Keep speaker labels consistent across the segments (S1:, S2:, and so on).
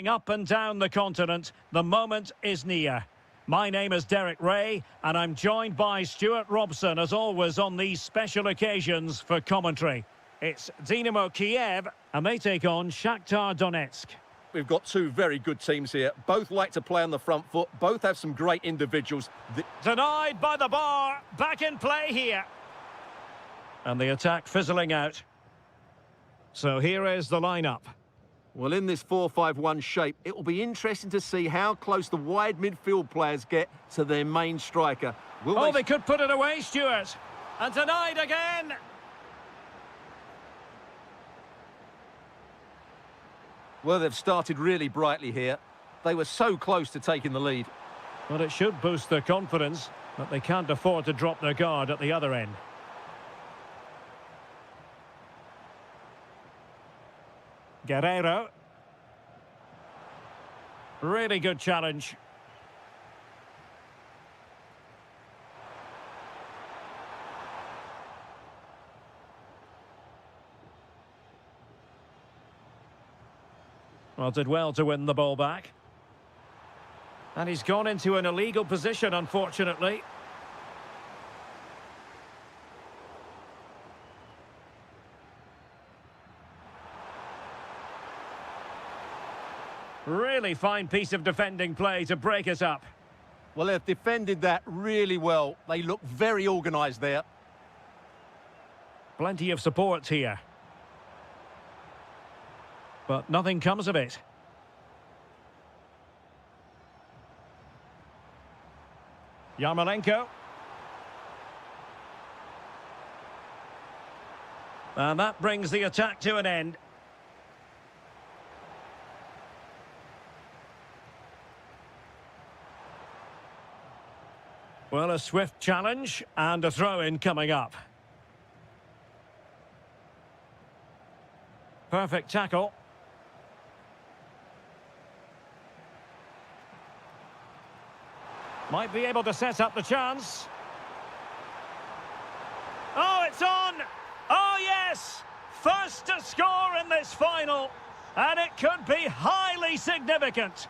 S1: Up and down the continent, the moment is near. My name is Derek Ray, and I'm joined by Stuart Robson, as always, on these special occasions for commentary. It's Dynamo Kiev, and they take on Shakhtar Donetsk.
S2: We've got two very good teams here. Both like to play on the front foot. Both have some great individuals.
S1: Denied by the bar. Back in play here. And the attack fizzling out. So here is the lineup.
S2: Well, in this 4-5-1 shape, it will be interesting to see how close the wide midfield players get to their main striker.
S1: They could put it away, Stuart. And denied again.
S2: Well, they've started really brightly here. They were so close to taking the lead.
S1: Well, it should boost their confidence, but they can't afford to drop their guard at the other end. Guerrero. Really good challenge. Well, did well to win the ball back. And he's gone into an illegal position, unfortunately. Really fine piece of defending play to break us up.
S2: Well, they've defended that really well. They look very organised there.
S1: Plenty of support here. But nothing comes of it. Yarmolenko. And that brings the attack to an end. Well, a swift challenge and a throw-in coming up. Perfect tackle. Might be able to set up the chance. Oh, it's on! Oh, yes! First to score in this final. And it could be highly significant.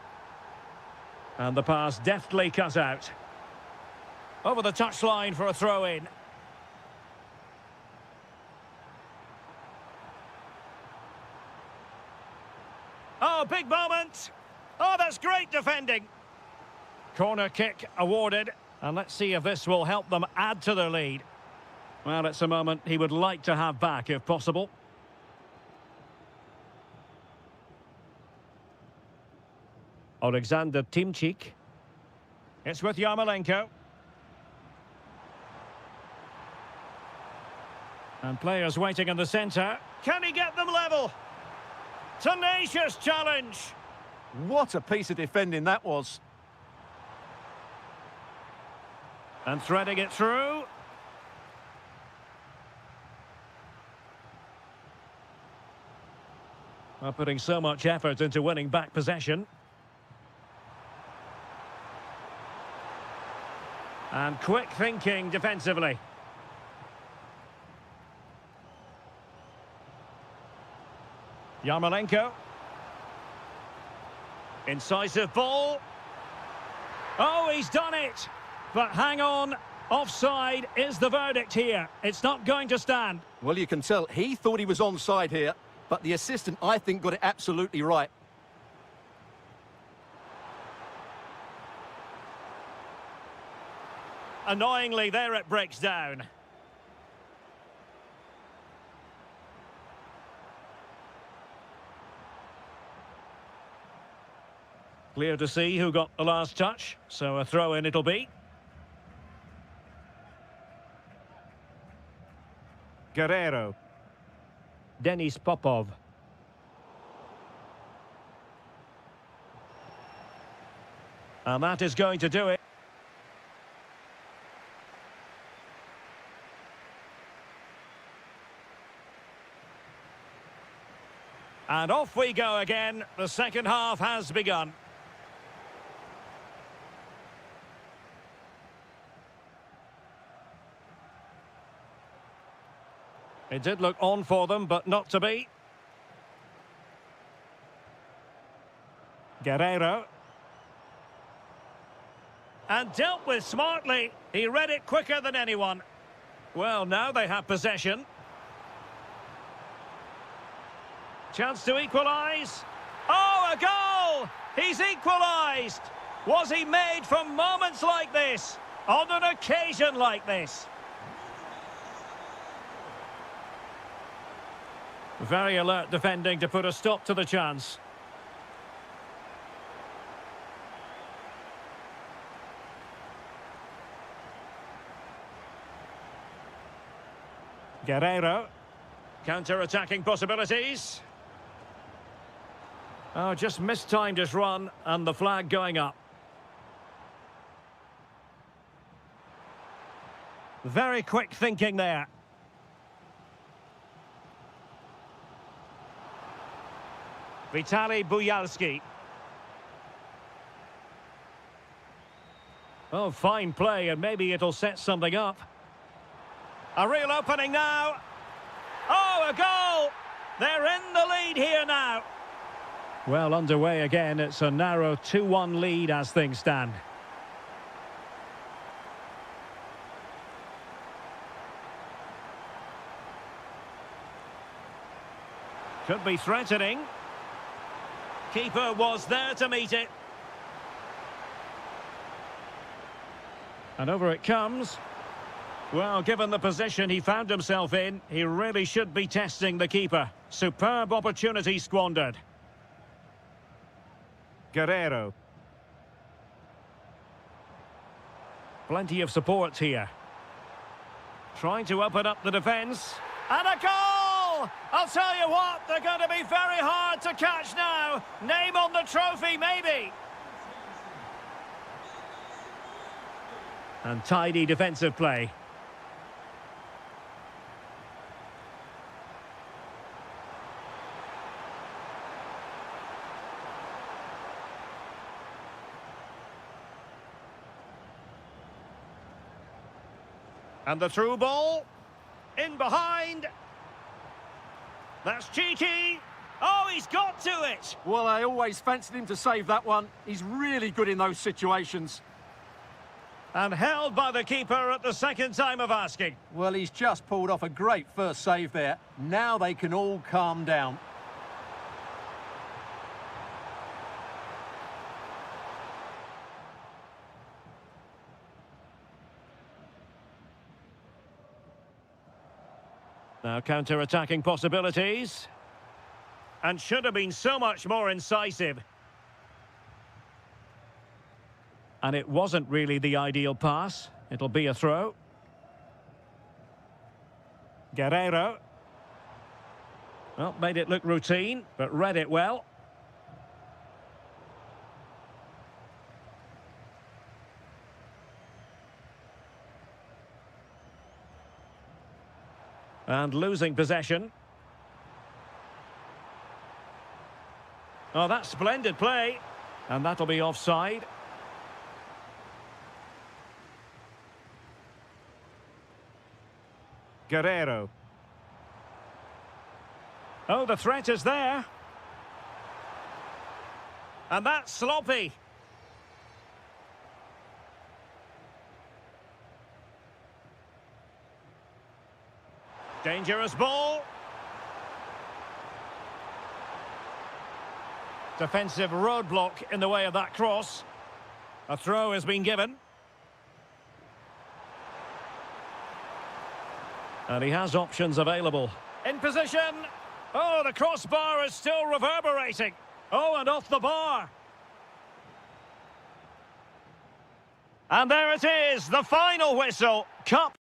S1: And the pass deftly cut out. Over the touchline for a throw-in. Oh, big moment. Oh, that's great defending. Corner kick awarded. And let's see if this will help them add to their lead. Well, it's a moment he would like to have back if possible. Alexander Timchik. It's with Yarmolenko. And players waiting in the centre. Can he get them level? Tenacious challenge.
S2: What a piece of defending that was.
S1: And threading it through. Well, putting so much effort into winning back possession. And quick thinking defensively. Yarmolenko. Incisive ball. Oh, he's done it. But hang on. Offside is the verdict here. It's not going to stand.
S2: Well, you can tell he thought he was onside here, but the assistant, I think, got it absolutely right.
S1: Annoyingly, there it breaks down. Clear to see who got the last touch, so a throw-in it'll be. Guerrero. Denis Popov. And that is going to do it. And off we go again. The second half has begun. It did look on for them, but not to be. Guerrero. And dealt with smartly. He read it quicker than anyone. Well, now they have possession. Chance to equalise. Oh, a goal! He's equalised! Was he made for moments like this? On an occasion like this? Very alert defending to put a stop to the chance. Guerrero. Counter-attacking possibilities. Oh, just mistimed his run, and the flag going up. Very quick thinking there. Vitaly Buyalski. Oh, fine play, and maybe it'll set something up. A real opening now. Oh, a goal! They're in the lead here now. Well, underway again. It's a narrow 2-1 lead as things stand. Could be threatening. Keeper was there to meet it. And over it comes. Well, given the position he found himself in, he really should be testing the keeper. Superb opportunity squandered. Guerrero. Plenty of support here. Trying to open up the defence. And a goal! I'll tell you what, they're going to be very hard to catch now. Name on the trophy, maybe. And tidy defensive play. And the through ball. In behind. That's cheeky. Oh, he's got to it.
S2: Well, I always fancied him to save that one. He's really good in those situations.
S1: And held by the keeper at the second time of asking.
S2: Well, he's just pulled off a great first save there. Now they can all calm down. Now counter-attacking possibilities. And should have been so much more incisive. And it wasn't really the ideal pass. It'll be a throw. Guerrero. Well, made it look routine, but read it well. And losing possession. Oh, that's splendid play. And that'll be offside. Guerrero. Oh, the threat is there. And that's sloppy. Dangerous ball. Defensive roadblock in the way of that cross. A throw has been given. And he has options available. In position. Oh, the crossbar is still reverberating. Oh, and off the bar. And there it is, the final whistle. Cup.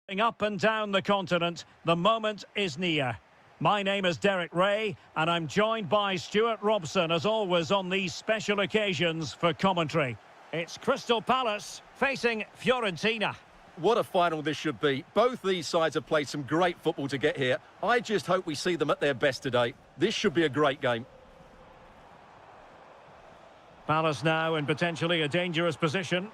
S1: Up and down the continent, the moment is near. My name is Derek Ray, and I'm joined by Stuart Robson, as always, on these special occasions for commentary. It's Crystal Palace facing Fiorentina.
S2: What a final this should be. Both these sides have played some great football to get here. I just hope we see them at their best today. This should be a great game.
S1: Palace now in potentially a dangerous position.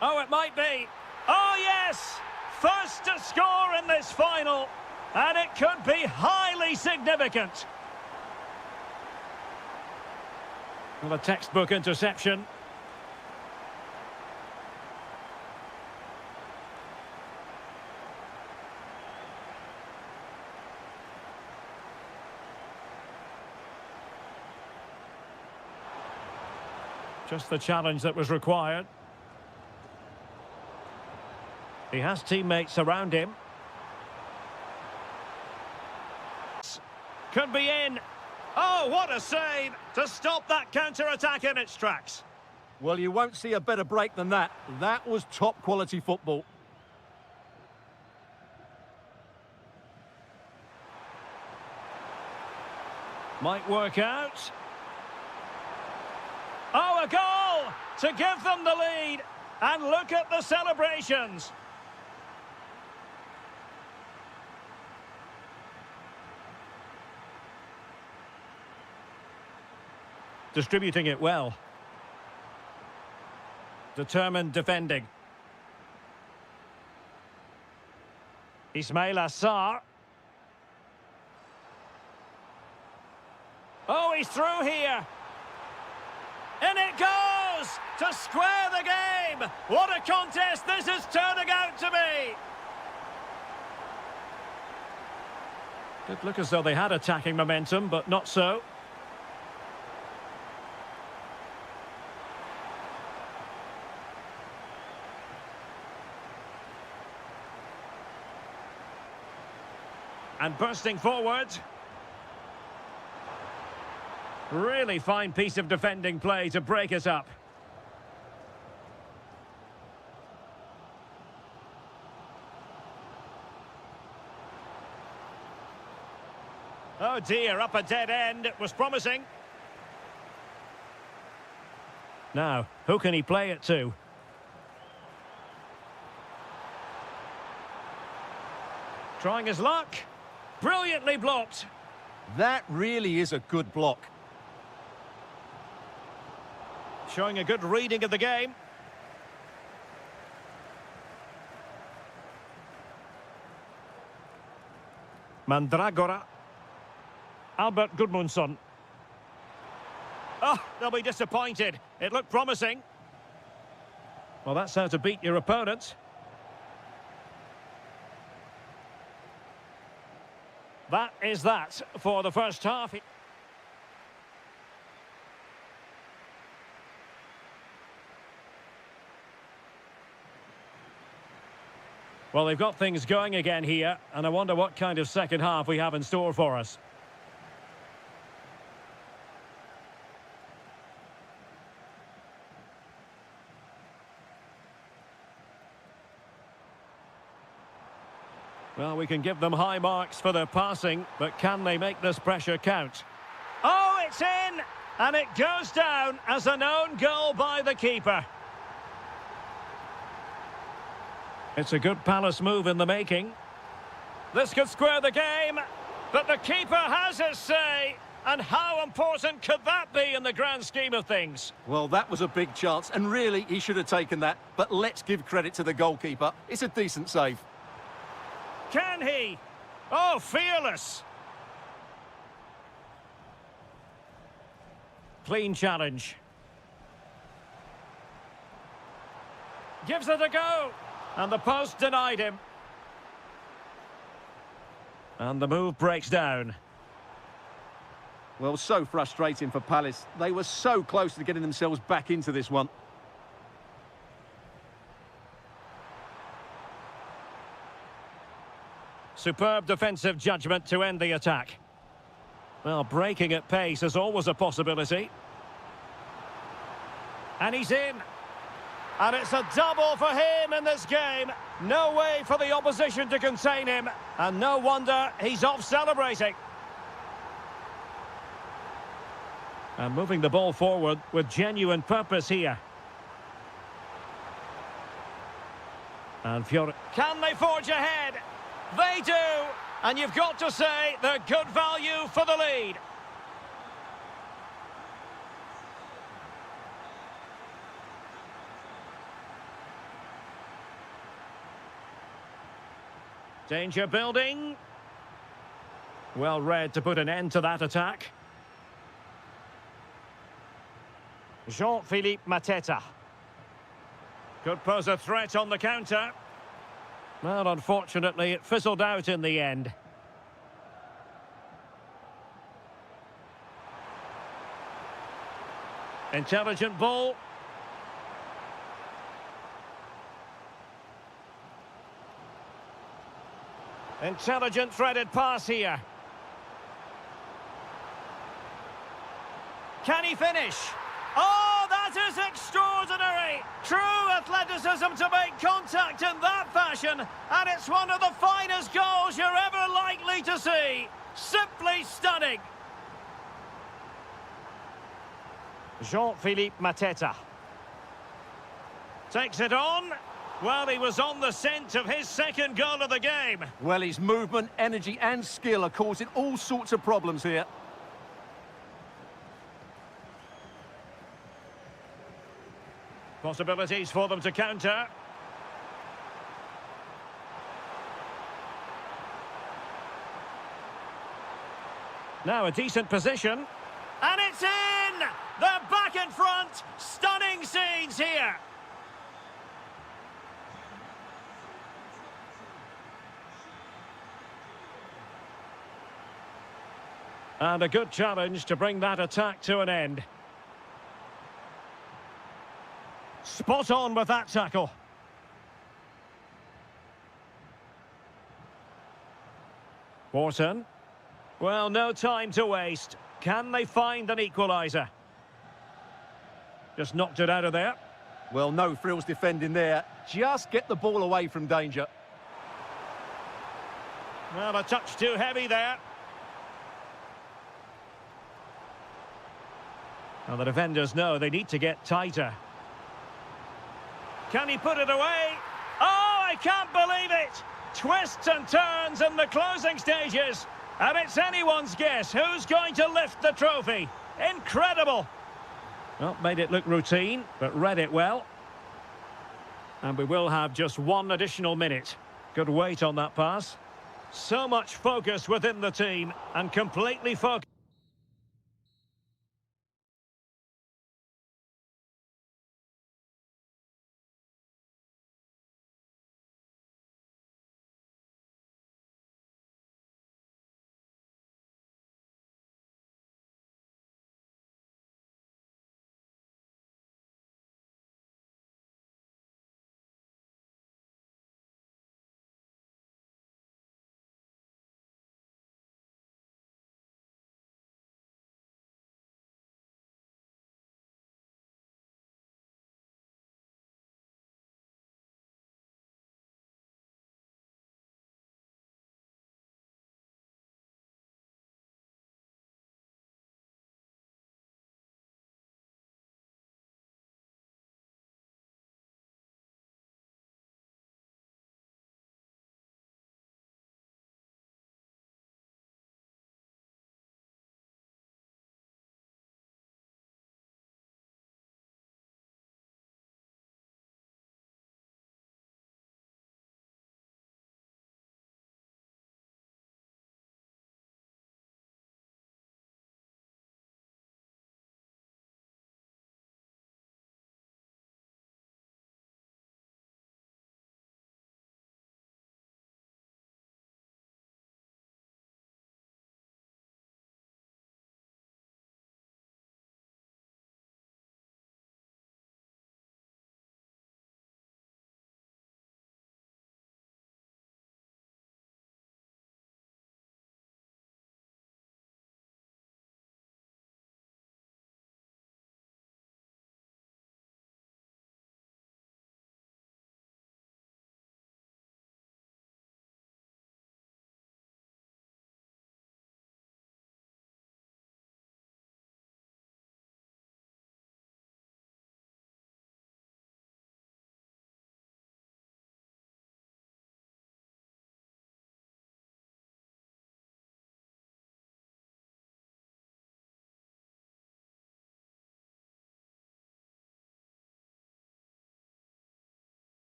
S1: Oh, it might be. Oh, yes! First to score in this final, and it could be highly significant. Well, a textbook interception. Just the challenge that was required. He has teammates around him. Could be in. Oh, what a save to stop that counter-attack in its tracks.
S2: Well, you won't see a better break than that. That was top-quality football.
S1: Might work out. Oh, a goal to give them the lead. And look at the celebrations. Distributing it well. Determined defending. Ismail Assar. Oh, he's through here. And it goes to square the game. What a contest this is turning out to be. Did look as though they had attacking momentum, but not so. And bursting forward. Really fine piece of defending play to break it up. Oh dear, up a dead end. It was promising. Now, who can he play it to? Trying his luck. Brilliantly blocked.
S2: That really is a good block.
S1: Showing a good reading of the game. Mandragora. Albert Gudmundsson. Oh, they'll be disappointed. It looked promising. Well, that's how to beat your opponent. That is that for the first half. Well, they've got things going again here, and I wonder what kind of second half we have in store for us. Well, we can give them high marks for their passing, but can they make this pressure count? Oh, it's in! And it goes down as an own goal by the keeper. It's a good Palace move in the making. This could square the game, but the keeper has his say. And how important could that be in the grand scheme of things?
S2: Well, that was a big chance, and really, he should have taken that. But let's give credit to the goalkeeper. It's a decent save.
S1: Can he? Oh, fearless. Clean challenge. Gives it a go. And the post denied him. And the move breaks down.
S2: Well, so frustrating for Palace. They were so close to getting themselves back into this one.
S1: Superb defensive judgment to end the attack. Well, breaking at pace is always a possibility. And he's in. And it's a double for him in this game. No way for the opposition to contain him. And no wonder he's off celebrating. And moving the ball forward with genuine purpose here. And Fiore. Can they forge ahead? They do. And you've got to say they're good value for the lead. Danger building. Well read to put an end to that attack. Jean-Philippe Mateta. Could pose a threat on the counter. Well, unfortunately, it fizzled out in the end. Intelligent ball. Intelligent threaded pass here. Can he finish? Oh, that is extraordinary! True athleticism to make contact in that fashion, and it's one of the finest goals you're ever likely to see. Simply stunning. Jean-Philippe Mateta takes it on. Well, he was on the scent of his second goal of the game.
S2: Well, his movement, energy and skill are causing all sorts of problems here.
S1: Possibilities for them to counter. Now a decent position. And it's in! They're back in front! Stunning scenes here! And a good challenge to bring that attack to an end. Spot on with that tackle. Wharton. Well, no time to waste. Can they find an equaliser? Just knocked it out of there.
S2: Well, no frills defending there. Just get the ball away from danger.
S1: Well, a touch too heavy there. Well, the defenders know they need to get tighter. Can he put it away? Oh, I can't believe it! Twists and turns in the closing stages. And it's anyone's guess who's going to lift the trophy. Incredible! Well, made it look routine, but read it well. And we will have just one additional minute. Good weight on that pass. So much focus within the team, and completely focused.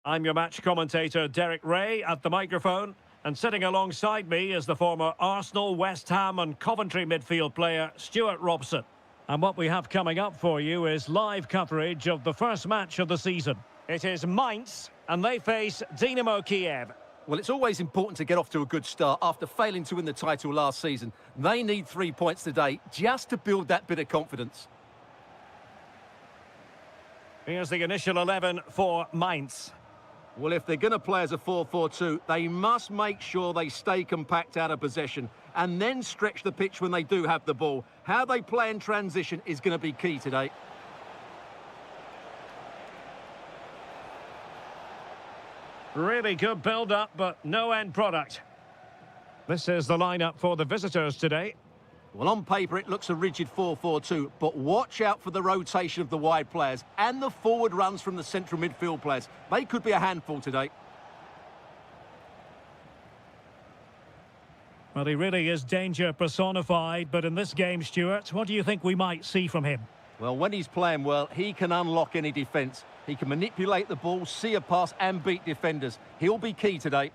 S1: I'm your match commentator, Derek Ray, at the microphone. And sitting alongside me is the former Arsenal, West Ham and Coventry midfield player, Stuart Robson. And what we have coming up for you is live coverage of the first match of the season. It is Mainz, and they face Dynamo Kiev.
S2: Well, it's always important to get off to a good start after failing to win the title last season. They need 3 points today just to build that bit of confidence.
S1: Here's the initial 11 for Mainz.
S2: Well, if they're going to play as a 4-4-2, they must make sure they stay compact out of possession and then stretch the pitch when they do have the ball. How they play in transition is going to be key today.
S1: Really good build-up, but no end product. This is the lineup for the visitors today.
S2: Well, on paper, it looks a rigid 4-4-2, but watch out for the rotation of the wide players and the forward runs from the central midfield players. They could be a handful today.
S1: Well, he really is danger personified, but in this game, Stuart, what do you think we might see from him?
S2: Well, when he's playing well, he can unlock any defence. He can manipulate the ball, see a pass and beat defenders. He'll be key today.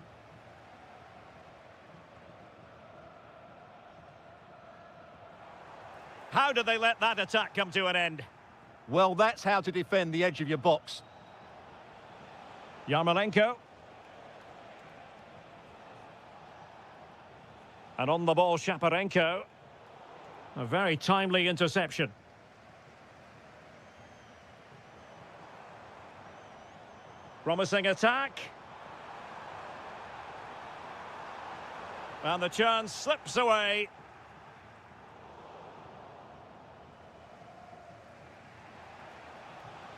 S1: How did they let that attack come to an end?
S2: Well, that's how to defend the edge of your box.
S1: Yarmolenko. And on the ball, Shaparenko. A very timely interception. Promising attack. And the chance slips away.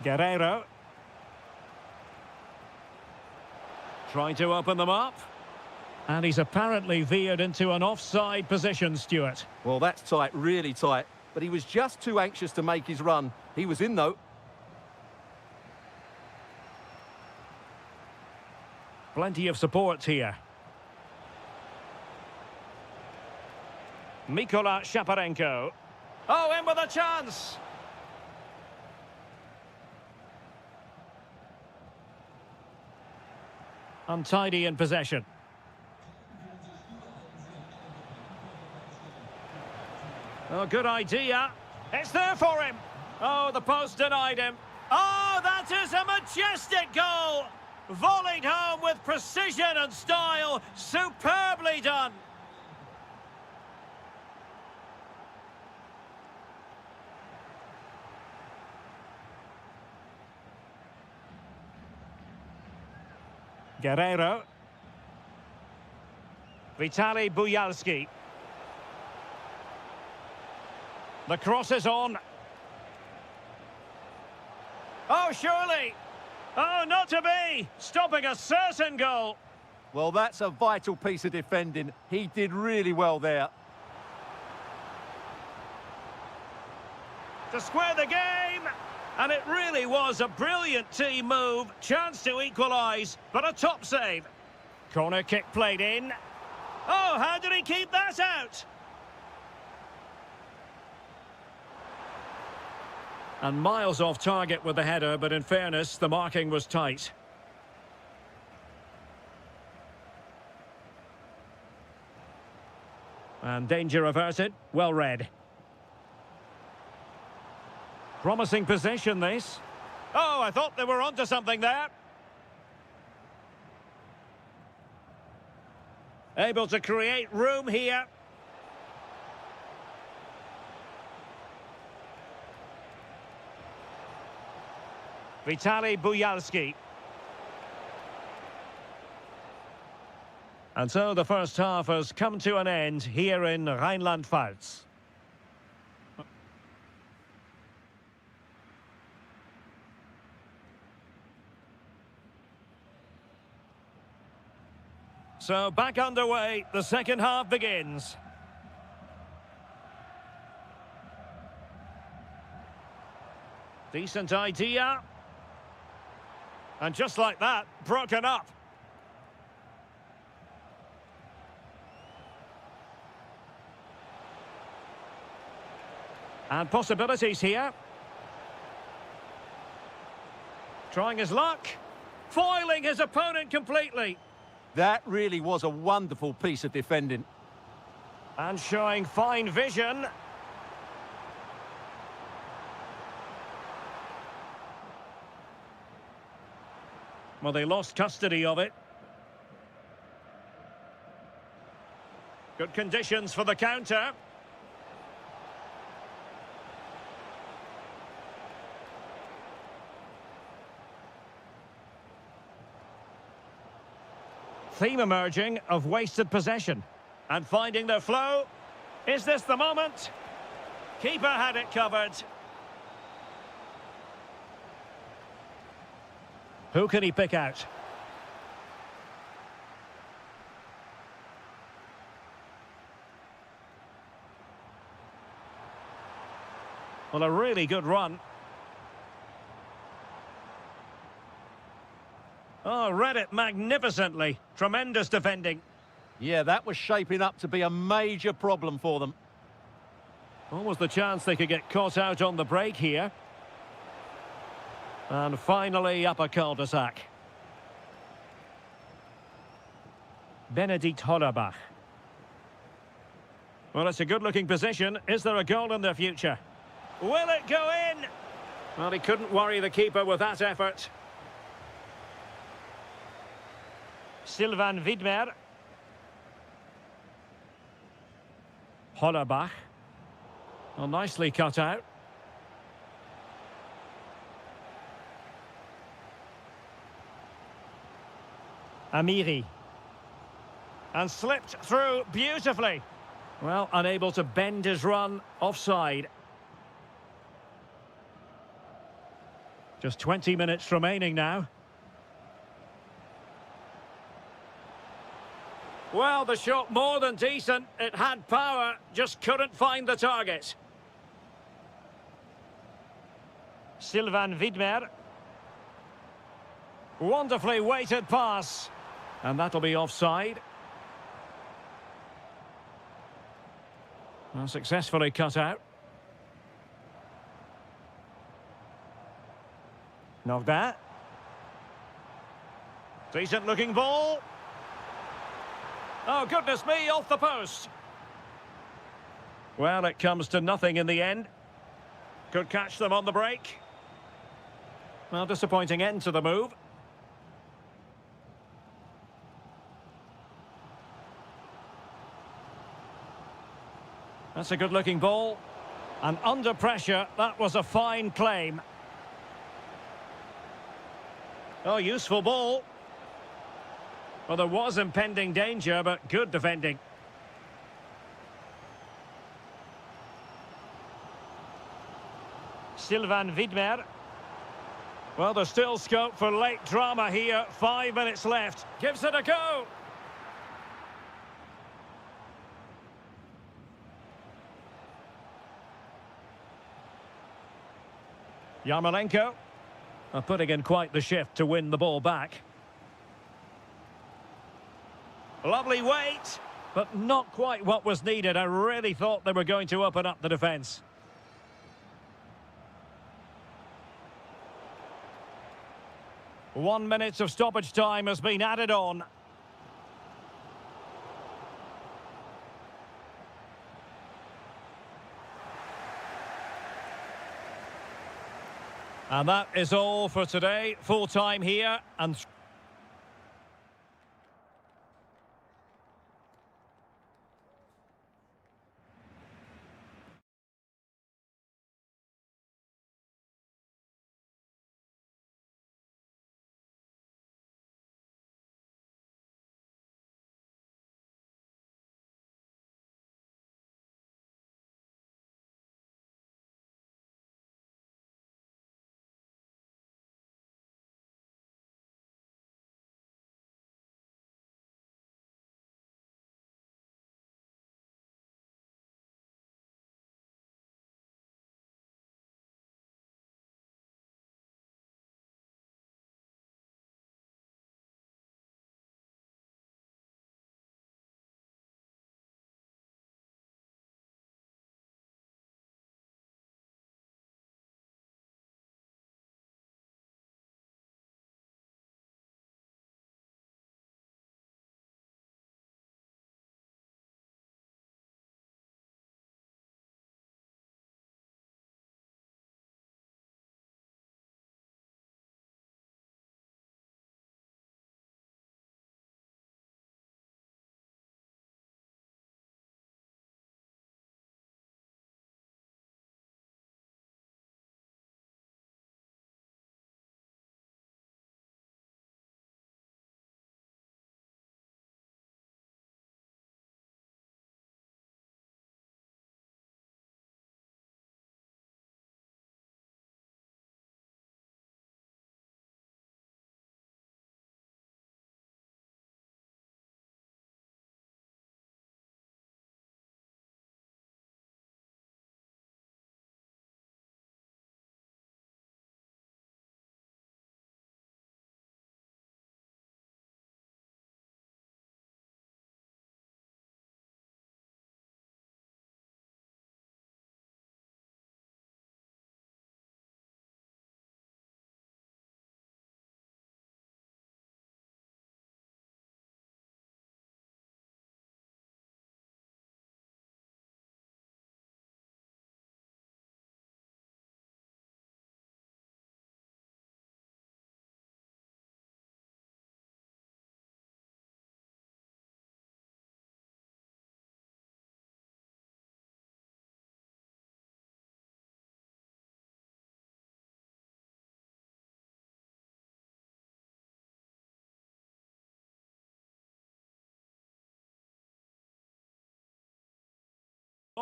S1: Guerreiro. Trying to open them up. And he's apparently veered into an offside position, Stuart.
S2: Well, that's tight, really tight. But he was just too anxious to make his run. He was in, though.
S1: Plenty of support here. Mikola Shaparenko. Oh, in with a chance! Untidy in possession. Oh, good idea. It's there for him. Oh, the post denied him. Oh, that is a majestic goal. Volleyed home with precision and style. Superbly done. Guerreiro. Vitaly Buyalski. The cross is on. Oh, surely. Oh, not to be. Stopping a certain goal.
S2: Well, that's a vital piece of defending. He did really well there.
S1: To square the game. And it really was a brilliant team move. Chance to equalise, but a top save. Corner kick played in. Oh, how did he keep that out? And miles off target with the header, but in fairness, the marking was tight. And danger averted. Well read. Promising possession, this. Oh, I thought they were onto something there. Able to create room here. Vitaly Buyalski. And so the first half has come to an end here in Rhineland-Pfalz. So back underway, the second half begins. Decent idea. And just like that, broken up. And possibilities here. Trying his luck. foiling his opponent completely.
S2: That really was a wonderful piece of defending.
S1: And showing fine vision. Well, they lost custody of it. Good conditions for the counter. Theme emerging of wasted possession. And finding their flow. Is this the moment? Keeper had it covered. Who can he pick out? Well, a really good run. Oh, read it magnificently. Tremendous defending.
S2: Yeah, that was shaping up to be a major problem for them.
S1: What was the chance they could get caught out on the break here? And finally up a cul-de-sac. Benedikt Hollerbach. Well, it's a good-looking position. Is there a goal in their future? Will it go in? Well, he couldn't worry the keeper with that effort. Sylvain Widmer. Hollerbach. Well, nicely cut out. Amiri. And slipped through beautifully. Well, unable to bend his run, offside. Just 20 minutes remaining now. Well, the shot more than decent. It had power, just couldn't find the target. Sylvain Widmer. Wonderfully weighted pass. And that'll be offside. Well, successfully cut out. Nogba. Decent looking ball. Oh, goodness me, off the post. Well, it comes to nothing in the end. Could catch them on the break. Well, disappointing end to the move. That's a good-looking ball. And under pressure, that was a fine claim. Oh, useful ball. Well, there was impending danger, but good defending. Sylvain Widmer. Well, there's still scope for late drama here. 5 minutes left. Gives it a go. Yarmolenko are putting in quite the shift to win the ball back. Lovely weight, but not quite what was needed. I really thought they were going to open up the defence. One minute of stoppage time has been added on. And that is all for today. Full time here and...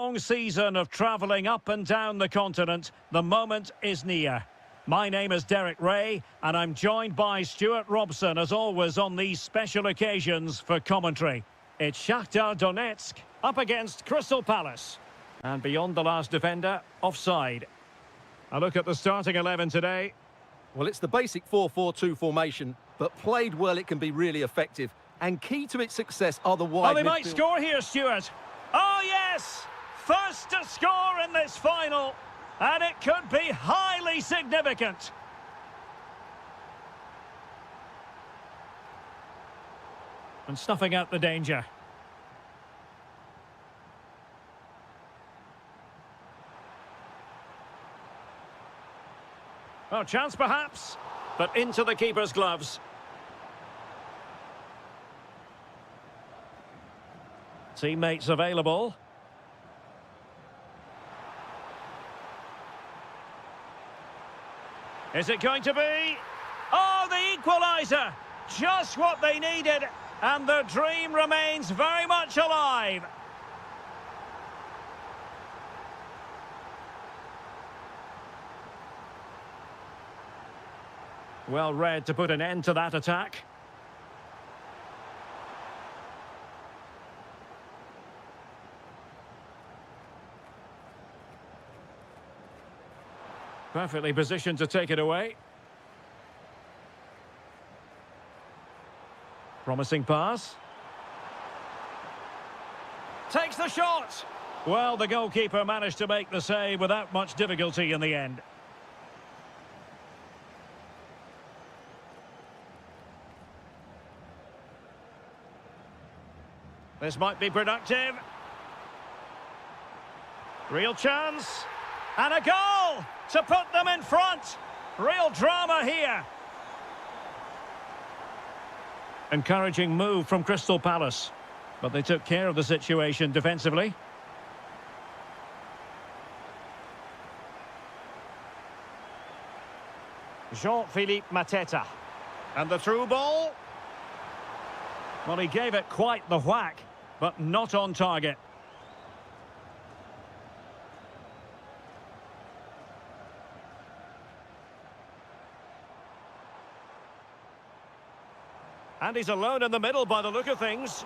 S1: Long season of travelling up and down the continent, the moment is near. My name is Derek Ray, and I'm joined by Stuart Robson, as always, on these special occasions for commentary. It's Shakhtar Donetsk up against Crystal Palace. And beyond the last defender, offside. A look at the starting 11 today.
S2: Well, it's the basic 4-4-2 formation, but played well it can be really effective. And key to its success are the wide
S1: Oh, they might score here, Stuart. Oh, yes! First to score in this final. And it could be highly significant. And snuffing out the danger. Oh, chance perhaps, but into the keeper's gloves. Teammates available. Is it going to be? Oh, the equaliser! Just what they needed, and the dream remains very much alive. Well read to put an end to that attack. Perfectly positioned to take it away. Promising pass. Takes the shot. Well, the goalkeeper managed to make the save without much difficulty in the end. This might be productive. Real chance. And a goal to put them in front. Real drama here. Encouraging move from Crystal Palace. But they took care of the situation defensively. Jean-Philippe Mateta. And the through ball. Well, he gave it quite the whack, but not on target. And he's alone in the middle by the look of things.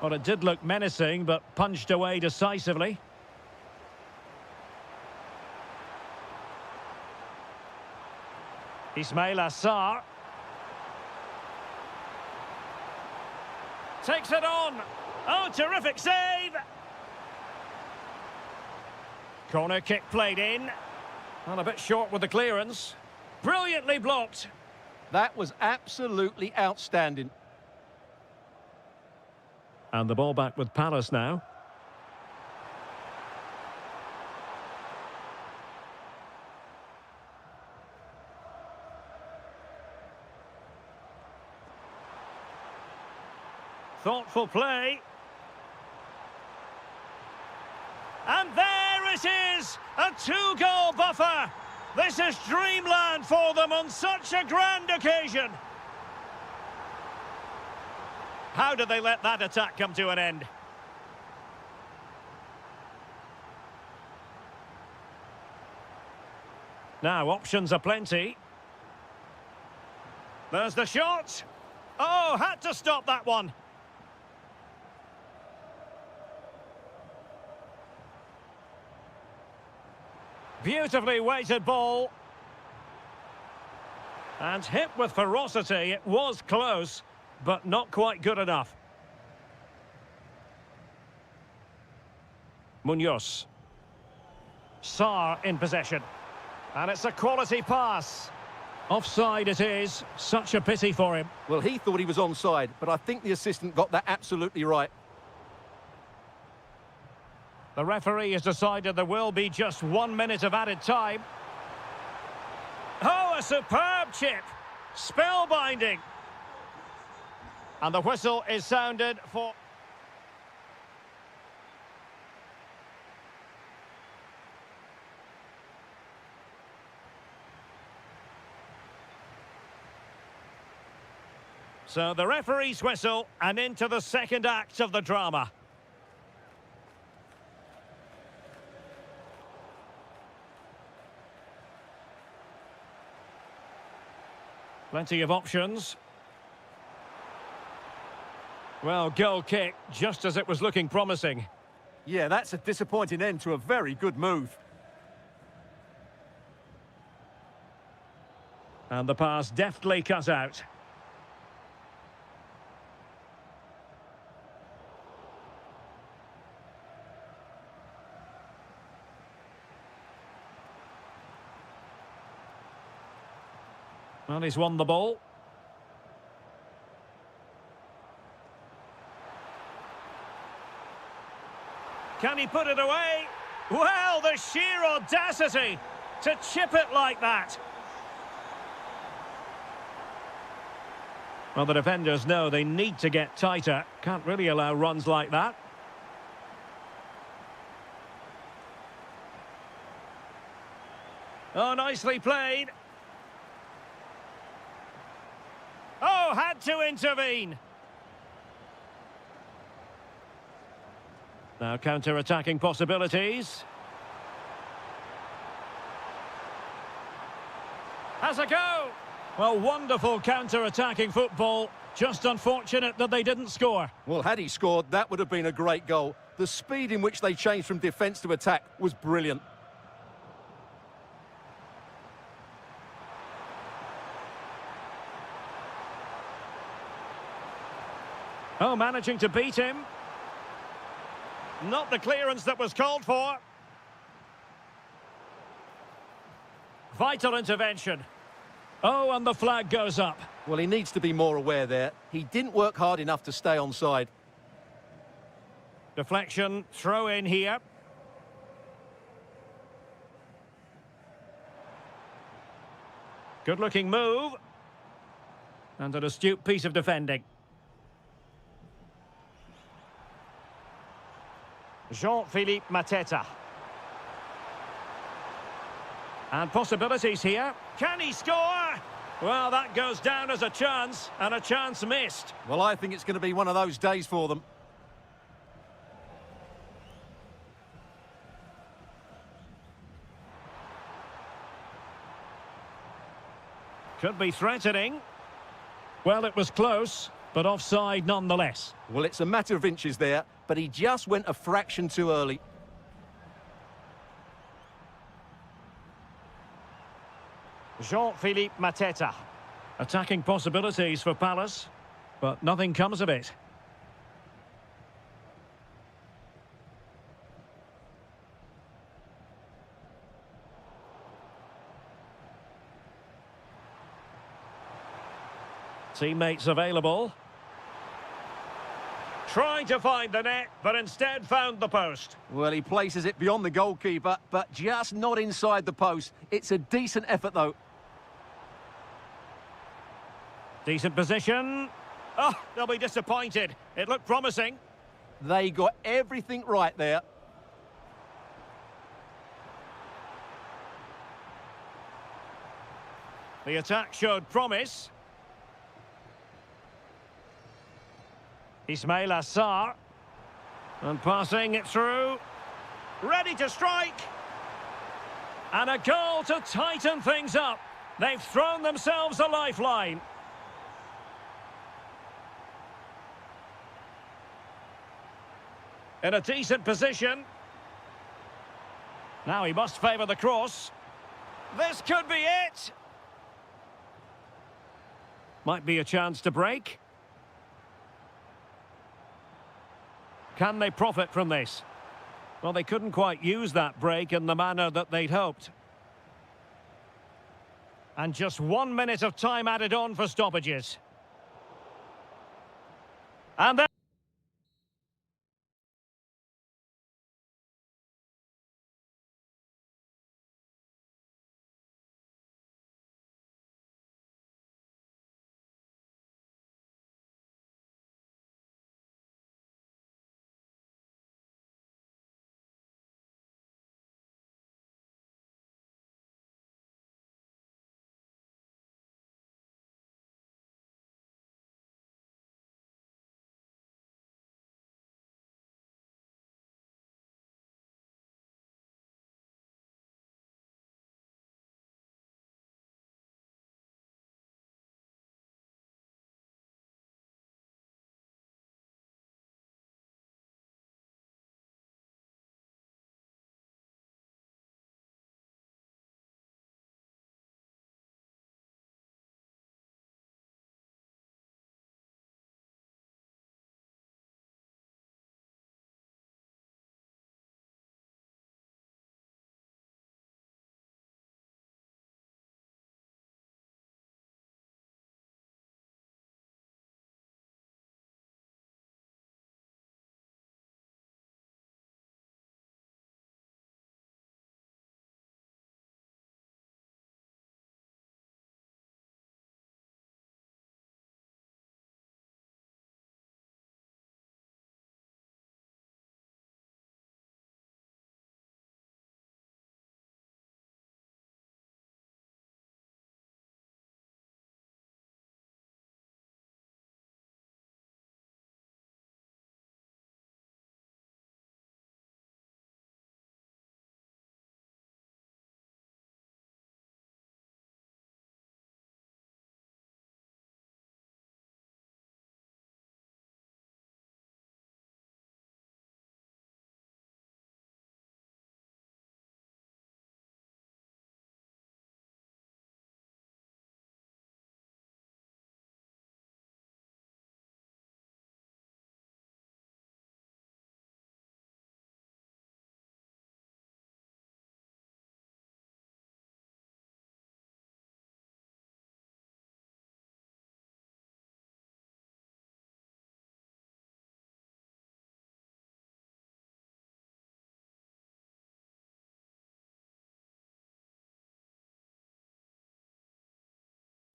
S1: Well, it did look menacing, but punched away decisively. Ismail Assar. Takes it on. Oh, terrific save. Corner kick played in. Well, a bit short with the clearance. Brilliantly blocked.
S2: That was absolutely outstanding.
S1: And the ball back with Palace now. Thoughtful play. And there it is! A two-goal buffer! This is dreamland for them on such a grand occasion. How did they let that attack come to an end? Now, options are plenty. There's the shot. Oh, had to stop that one. Beautifully weighted ball. And hit with ferocity. It was close, but not quite good enough. Munoz. Sarr in possession. And it's a quality pass. Offside it is. Such a pity for him.
S2: Well, he thought he was onside, but I think the assistant got that absolutely right.
S1: The referee has decided there will be just 1 minute of added time. Oh, a superb chip. Spellbinding. And the whistle is sounded for... So the referee's whistle, and into the second act of the drama. Plenty of options. Well, goal kick, just as it was looking promising.
S2: Yeah, that's a disappointing end to a very good move.
S1: And the pass deftly cut out. Well, he's won the ball. Can he put it away? Well, the sheer audacity to chip it like that. Well, the defenders know they need to get tighter. Can't really allow runs like that. Oh, nicely played. Oh, had to intervene. Now counter-attacking possibilities. Has a go. Well, wonderful counter-attacking football. Just unfortunate that they didn't score.
S2: Well, had he scored, that would have been a great goal. The speed in which they changed from defence to attack was brilliant.
S1: Oh, managing to beat him. Not the clearance that was called for. Vital intervention. Oh, and the flag goes up.
S2: Well, he needs to be more aware there. He didn't work hard enough to stay onside.
S1: Deflection, throw in here. Good-looking move. And an astute piece of defending. Jean-Philippe Mateta. And possibilities here. Can he score? Well, that goes down as a chance, and a chance missed.
S2: Well, I think it's going to be one of those days for them.
S1: Could be threatening. Well, it was close, but offside nonetheless.
S2: Well, it's a matter of inches there, but he just went a fraction too early.
S1: Jean-Philippe Mateta. Attacking possibilities for Palace, but nothing comes of it. Teammates available. Trying to find the net, but instead found the post.
S2: Well, he places it beyond the goalkeeper, but just not inside the post. It's a decent effort, though.
S1: Decent position. Oh, they'll be disappointed. It looked promising.
S2: They got everything right there.
S1: The attack showed promise. Ismail Assar. And passing it through. Ready to strike. And a goal to tighten things up. They've thrown themselves a lifeline. In a decent position. Now he must favour the cross. This could be it. Might be a chance to break. Can they profit from this? Well, they couldn't quite use that break in the manner that they'd hoped. And just 1 minute of time added on for stoppages. And then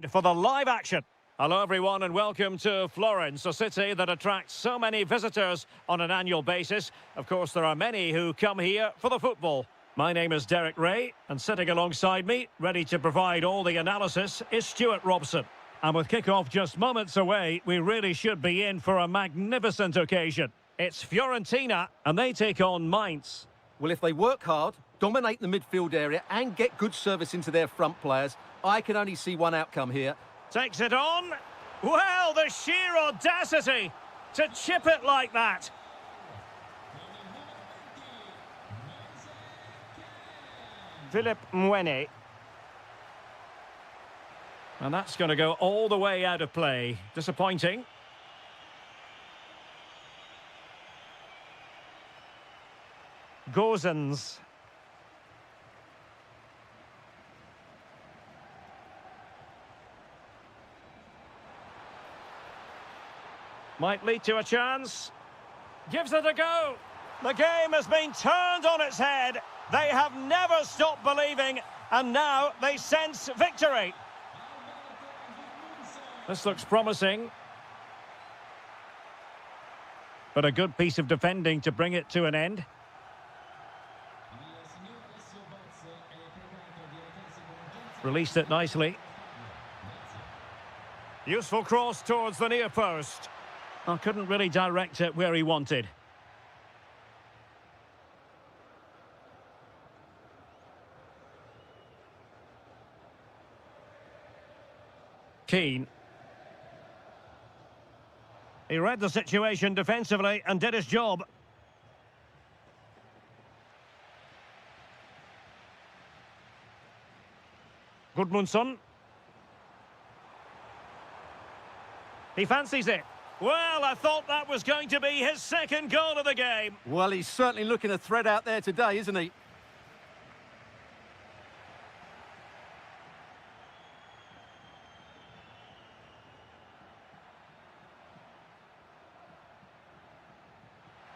S1: For the live action. Hello everyone and welcome to Florence, a city that attracts so many visitors on an annual basis. Of course, there are many who come here for the football. My name is Derek Ray, and sitting alongside me, ready to provide all the analysis, is Stuart Robson. And with kick-off just moments away, we really should be in for a magnificent occasion. It's Fiorentina, and they take on Mainz.
S2: Well, if they work hard, dominate the midfield area and get good service into their front players, I can only see one outcome here.
S1: Takes it on. Well, the sheer audacity to chip it like that. Philip Mwene. And that's going to go all the way out of play. Disappointing. Gozens. Might lead to a chance. Gives it a go. The game has been turned on its head. They have never stopped believing, and now they sense victory. This looks promising. But a good piece of defending to bring it to an end. Released it nicely. Useful cross towards the near post. I couldn't really direct it where he wanted. Keane. He read the situation defensively and did his job. Gudmundsson. He fancies it. Well, I thought that was going to be his second goal of the game.
S2: Well, he's certainly looking a threat out there today, isn't he?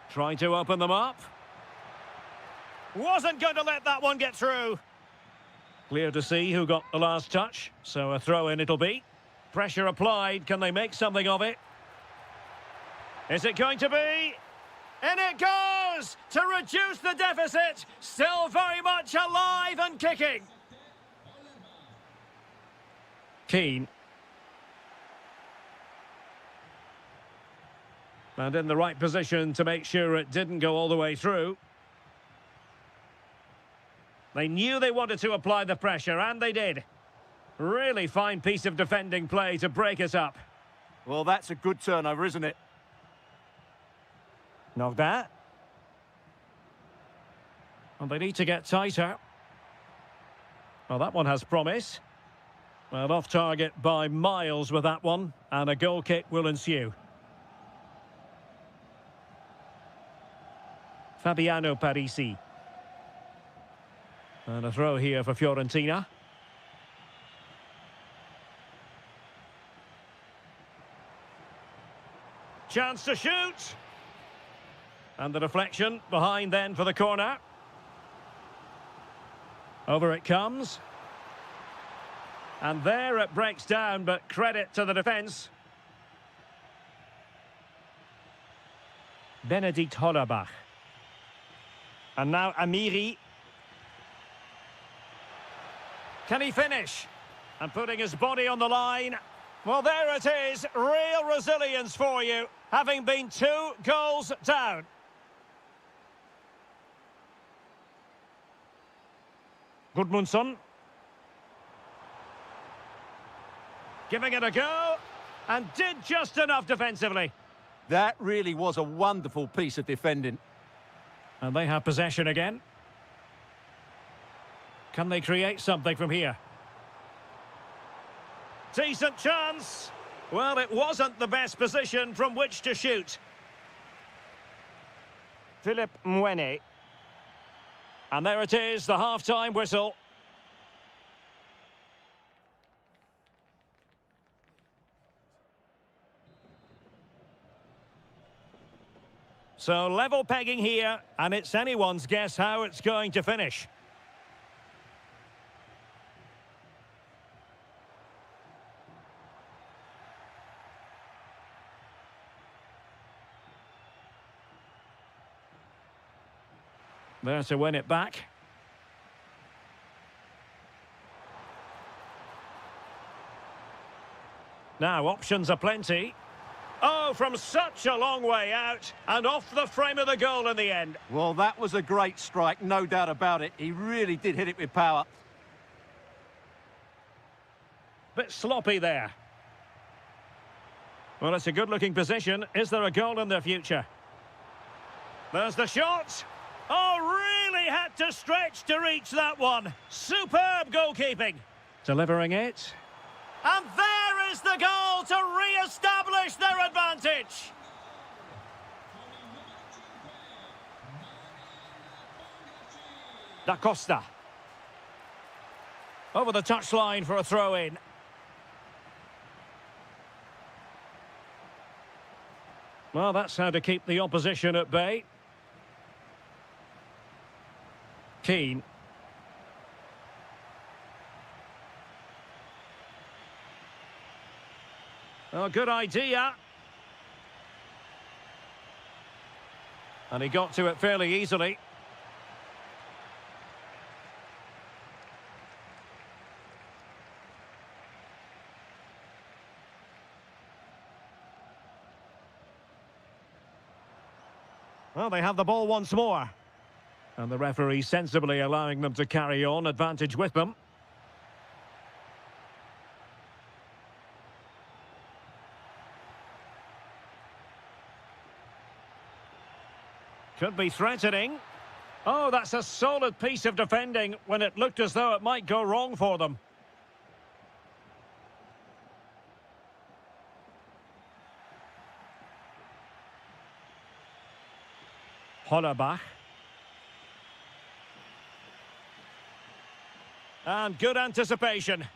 S1: Trying to open them up. Wasn't going to let that one get through. Clear to see who got the last touch, so a throw-in it'll be. Pressure applied, can they make something of it? Is it going to be? In it goes! To reduce the deficit, still very much alive and kicking. Keane. And in the right position to make sure it didn't go all the way through. They knew they wanted to apply the pressure, and they did. Really fine piece of defending play to break it up.
S2: Well, that's a good turnover, isn't it?
S1: Knocked that. And they need to get tighter. Well, that one has promise. Well, off target by miles with that one, and a goal kick will ensue. Fabiano Parisi. And a throw here for Fiorentina. Chance to shoot. And the deflection behind then for the corner. Over it comes. And there it breaks down, but credit to the defence. Benedikt Hollerbach. And now Amiri. Can he finish? And putting his body on the line. Well, there it is. Real resilience for you, having been 2 goals down. Gudmundsson. Giving it a go. And did just enough defensively.
S2: That really was a wonderful piece of defending.
S1: And they have possession again. Can they create something from here? Decent chance. Well, it wasn't the best position from which to shoot. Philip Mwene. And there it is, the half-time whistle. So level pegging here, and it's anyone's guess how it's going to finish. There to win it back. Now, options are plenty. Oh, from such a long way out, and off the frame of the goal in the end.
S2: Well, that was a great strike, no doubt about it. He really did hit it with power.
S1: Bit sloppy there. Well, it's a good-looking position. Is there a goal in their future? There's the shot. Oh, really had to stretch to reach that one. Superb goalkeeping. Delivering it. And there is the goal to re-establish their advantage. Da Costa. Over the touchline for a throw-in. Well, that's how to keep the opposition at bay. Keane. Oh, good idea. And he got to it fairly easily. Well, they have the ball once more. And the referee sensibly allowing them to carry on, advantage with them. Could be threatening. Oh, that's a solid piece of defending when it looked as though it might go wrong for them. Hollerbach. And good anticipation.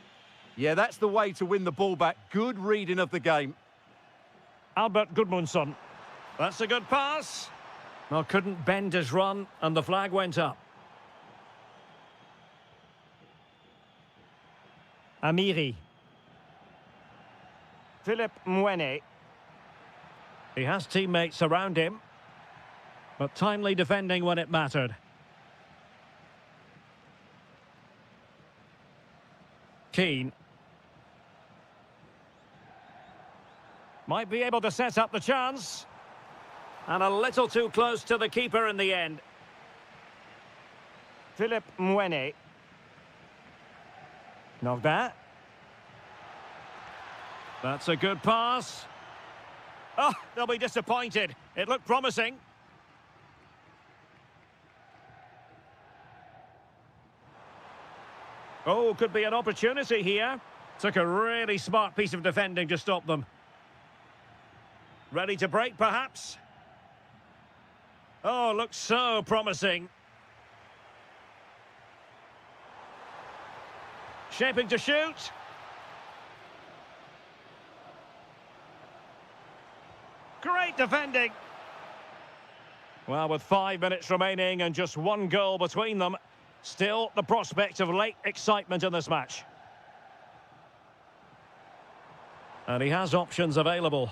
S2: Yeah, that's the way to win the ball back. Good reading of the game.
S1: Albert Gudmundsson. That's a good pass. Well, couldn't bend his run, and the flag went up. Amiri. Philip Mwene. He has teammates around him, but timely defending when it mattered. Keane. Might be able to set up the chance. And a little too close to the keeper in the end. Philip Mwene. Nogda. That's a good pass. Oh, they'll be disappointed. It looked promising. Oh, could be an opportunity here. Took a really smart piece of defending to stop them. Ready to break, perhaps? Oh, looks so promising. Shaping to shoot. Great defending. Well, with 5 minutes remaining and just one goal between them, still the prospect of late excitement in this match. And he has options available.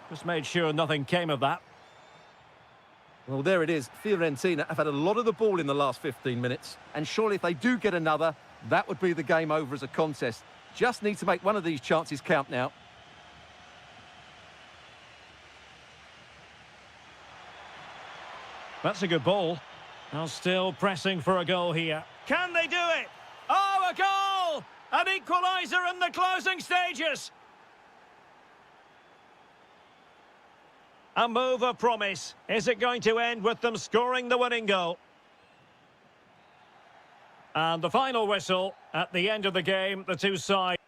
S1: Just made sure nothing came of that.
S2: Well, there it is. Fiorentina have had a lot of the ball in the last 15 minutes. And surely if they do get another, that would be the game over as a contest. Just need to make one of these chances count now.
S1: That's a good ball. Now still pressing for a goal here. Can they do it? Oh, a goal! An equaliser in the closing stages. A move of promise. Is it going to end with them scoring the winning goal? And the final whistle at the end of the game, the two sides.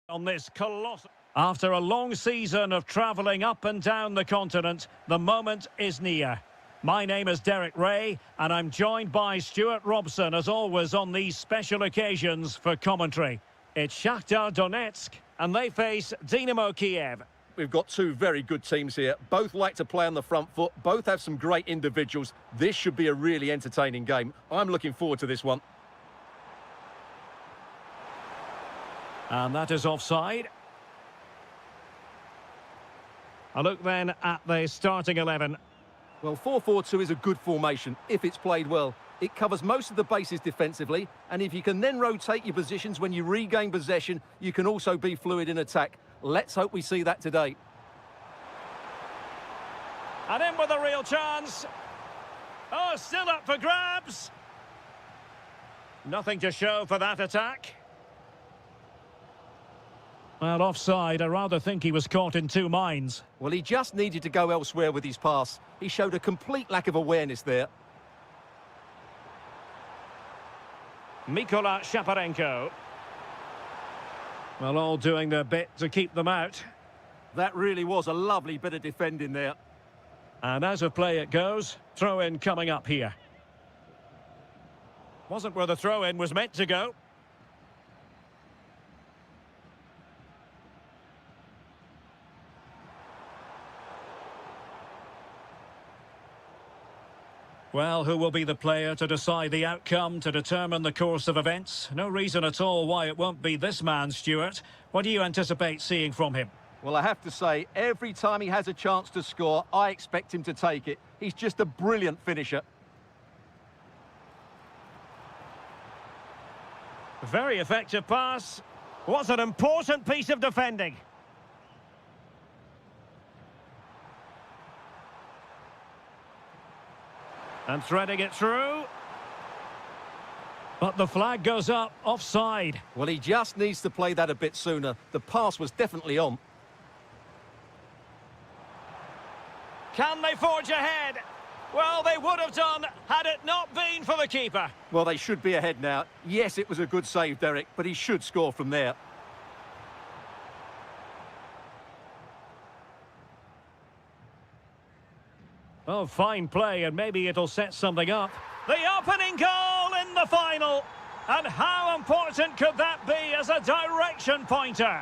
S1: On this colossal... After a long season of travelling up and down the continent, the moment is near. My name is Derek Ray, and I'm joined by Stuart Robson, as always, on these special occasions for commentary. It's Shakhtar Donetsk, and they face Dynamo Kiev.
S2: We've got two very good teams here. Both like to play on the front foot. Both have some great individuals. This should be a really entertaining game. I'm looking forward to this one.
S1: And that is offside. A look then at the starting 11.
S2: Well, 4-4-2 is a good formation if it's played well. It covers most of the bases defensively, and if you can then rotate your positions when you regain possession, you can also be fluid in attack. Let's hope we see that today.
S1: And in with a real chance. Oh, still up for grabs. Nothing to show for that attack. Well, offside. I rather think he was caught in two minds.
S2: Well, he just needed to go elsewhere with his pass. He showed a complete lack of awareness there.
S1: Mikola Shaparenko. Well, all doing their bit to keep them out.
S2: That really was a lovely bit of defending there.
S1: And as of play it goes, throw-in coming up here. Wasn't where the throw-in was meant to go. Well, who will be the player to decide the outcome, to determine the course of events? No reason at all why it won't be this man, Stuart. What do you anticipate seeing from him?
S2: Well, I have to say, every time he has a chance to score, I expect him to take it. He's just a brilliant finisher.
S1: Very effective pass. What an important piece of defending. And threading it through. But the flag goes up, offside.
S2: Well, he just needs to play that a bit sooner. The pass was definitely on.
S1: Can they forge ahead? Well, they would have done had it not been for the keeper.
S2: Well, they should be ahead now. Yes, it was a good save, Derek, but he should score from there.
S1: Oh, fine play, and maybe it'll set something up. The opening goal in the final. And how important could that be as a direction pointer?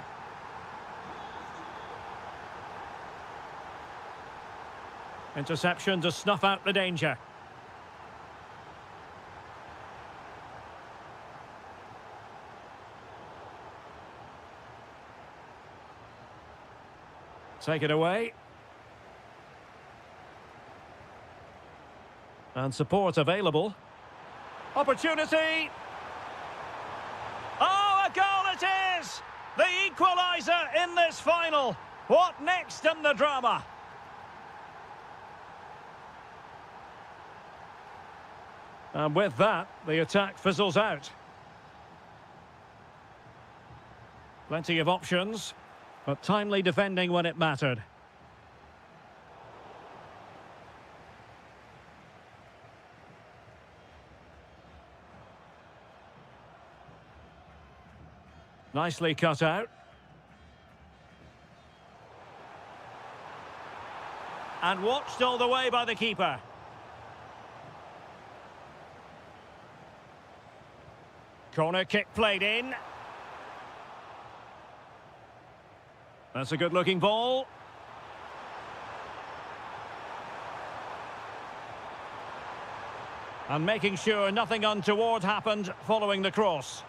S1: Interception to snuff out the danger. Take it away. And support available. Opportunity. Oh, a goal it is! The equaliser in this final. What next in the drama? And with that, the attack fizzles out. Plenty of options, but timely defending when it mattered. Nicely cut out. And watched all the way by the keeper. Corner kick played in. That's a good-looking ball. And making sure nothing untoward happened following the cross.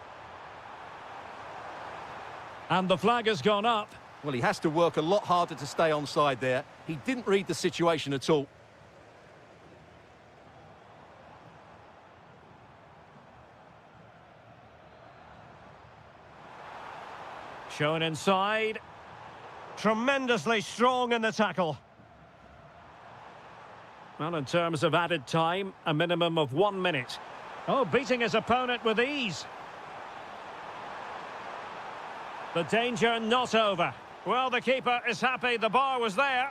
S1: And the flag has gone up.
S2: Well, he has to work a lot harder to stay onside there. He didn't read the situation at all.
S1: Shown inside. Tremendously strong in the tackle. Well, in terms of added time, a minimum of 1 minute. Oh, beating his opponent with ease. The danger not over. Well, the keeper is happy the bar was there.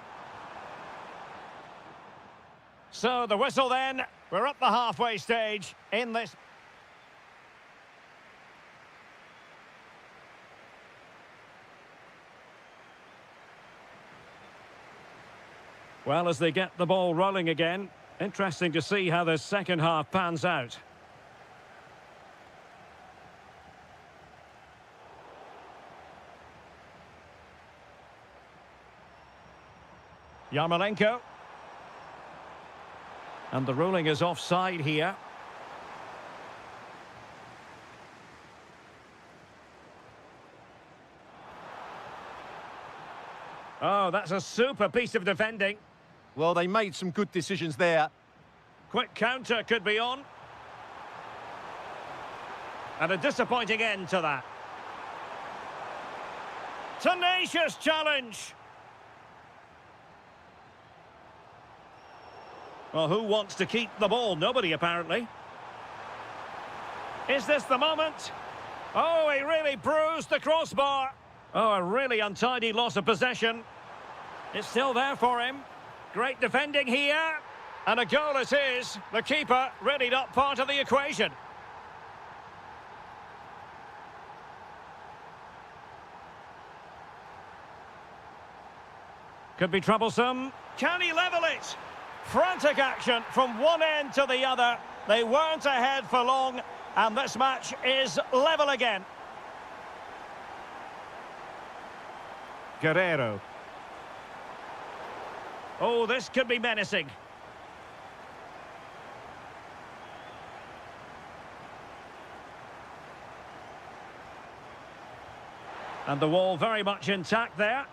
S1: So the whistle then. We're at the halfway stage in this. Well, as they get the ball rolling again, interesting to see how the second half pans out. Yarmolenko. And the ruling is offside here. Oh, that's a super piece of defending.
S2: Well, they made some good decisions there.
S1: Quick counter could be on. And a disappointing end to that. Tenacious challenge. Well, who wants to keep the ball? Nobody, apparently. Is this the moment? Oh, he really bruised the crossbar. Oh, a really untidy loss of possession. It's still there for him. Great defending here. And a goal it is. The keeper really not part of the equation. Could be troublesome. Can he level it? Frantic action from one end to the other. They weren't ahead for long, and this match is level again. Guerrero. Oh, this could be menacing. And the wall very much intact there.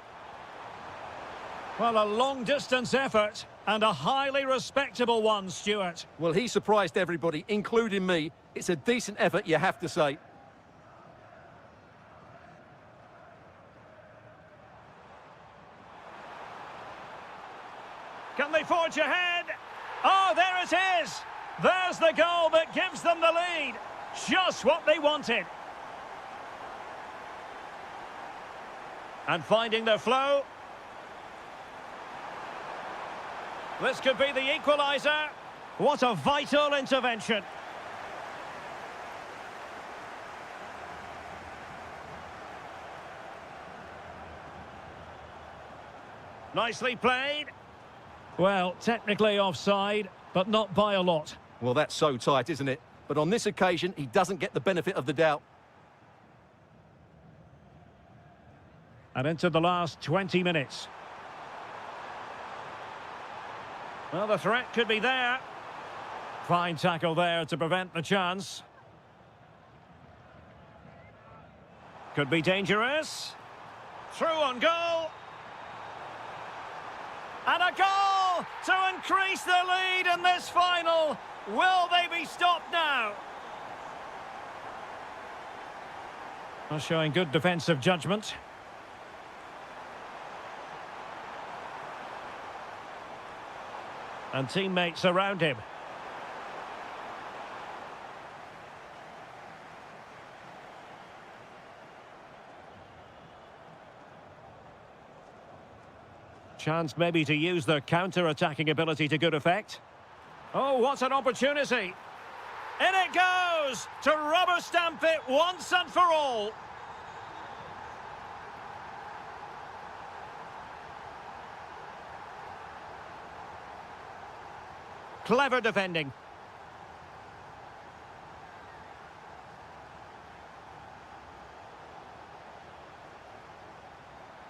S1: Well, a long-distance effort, and a highly respectable one, Stuart.
S2: Well, he surprised everybody, including me. It's a decent effort, you have to say.
S1: Can they forge ahead? Oh, there it is! There's the goal that gives them the lead. Just what they wanted. And finding their flow. This could be the equaliser. What a vital intervention. Nicely played. Well, technically offside, but not by a lot.
S2: Well, that's so tight, isn't it? But on this occasion, he doesn't get the benefit of the doubt.
S1: And into the last 20 minutes. Well, the threat could be there. Fine tackle there to prevent the chance. Could be dangerous. Through on goal. And a goal to increase the lead in this final. Will they be stopped now? Well, showing good defensive judgment. And teammates around him. Chance maybe to use their counter-attacking ability to good effect. Oh, what an opportunity. In it goes to rubber stamp it once and for all. Clever defending.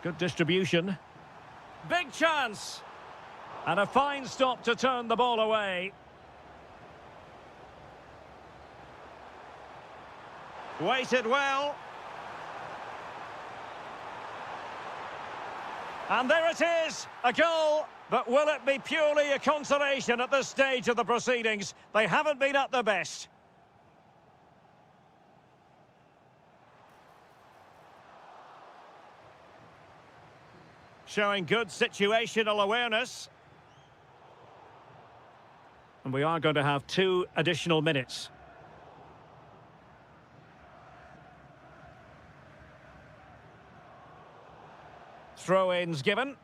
S1: Good distribution. Big chance. And a fine stop to turn the ball away. Waited well. And there it is, a goal. But will it be purely a consolation at this stage of the proceedings? They haven't been at their best. Showing good situational awareness. And we are going to have 2 additional minutes. Throw-ins given.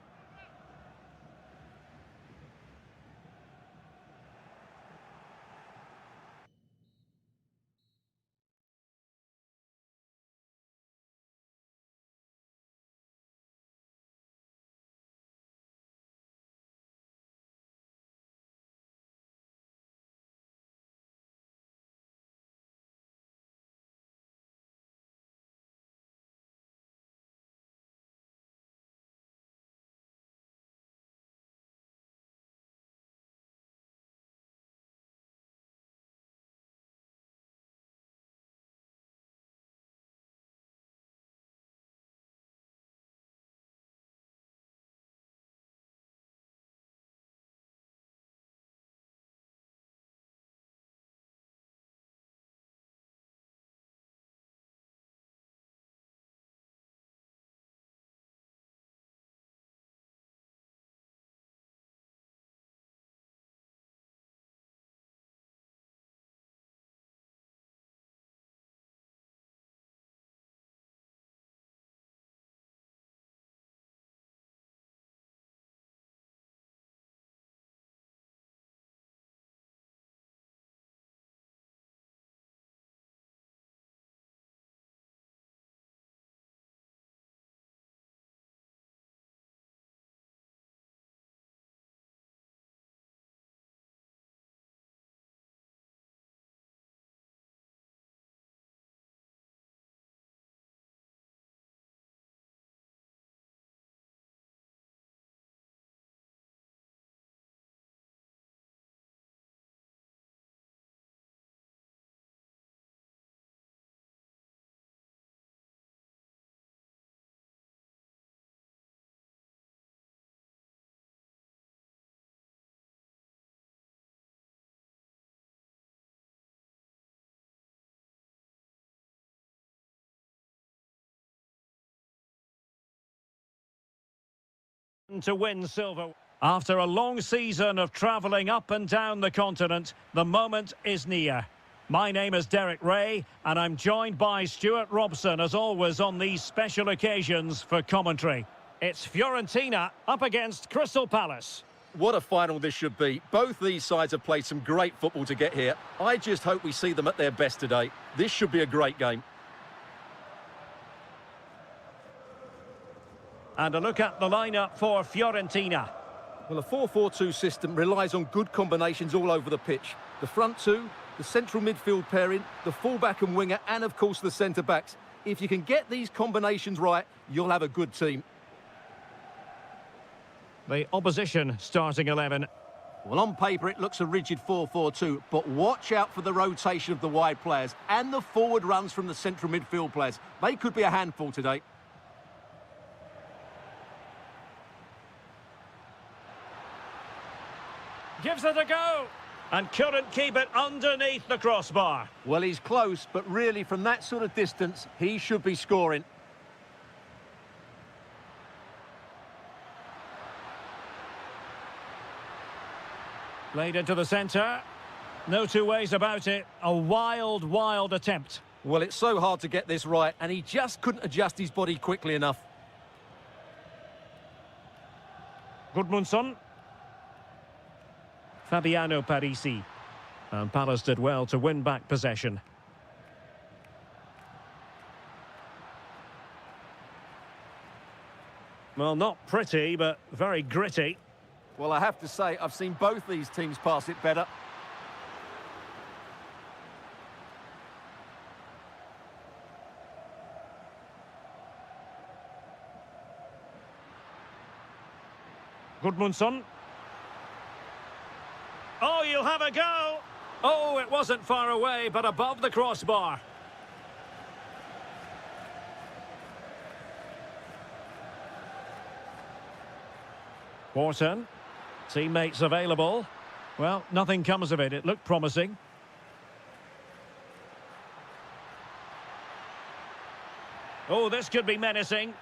S1: To win silver. After a long season of travelling up and down the continent, the moment is near. My name is Derek Ray, and I'm joined by Stuart Robson, as always, on these special occasions for commentary. It's Fiorentina up against Crystal Palace.
S2: What a final this should be. Both these sides have played some great football to get here. I just hope we see them at their best today. This should be a great game.
S1: And a look at the lineup for Fiorentina.
S2: Well, a 4-4-2 system relies on good combinations all over the pitch. The front two, the central midfield pairing, the fullback and winger, and of course the centre-backs. If you can get these combinations right, you'll have a good team.
S1: The opposition starting 11.
S2: Well, on paper it looks a rigid 4-4-2, but watch out for the rotation of the wide players and the forward runs from the central midfield players. They could be a handful today.
S1: Gives it a go. And couldn't keep it underneath the crossbar.
S2: Well, he's close, but really from that sort of distance, he should be scoring.
S1: Played into the centre. No two ways about it. A wild, wild attempt.
S2: Well, it's so hard to get this right, and he just couldn't adjust his body quickly enough.
S1: Gudmundsson. Fabiano Parisi. And Palace did well to win back possession. Well, not pretty, but very gritty.
S2: Well, I have to say, I've seen both these teams pass it better.
S1: Gudmundsson. Oh, you'll have a go. Oh, it wasn't far away, but above the crossbar. Wharton. Teammates available. Well, nothing comes of it. It looked promising. Oh, this could be menacing.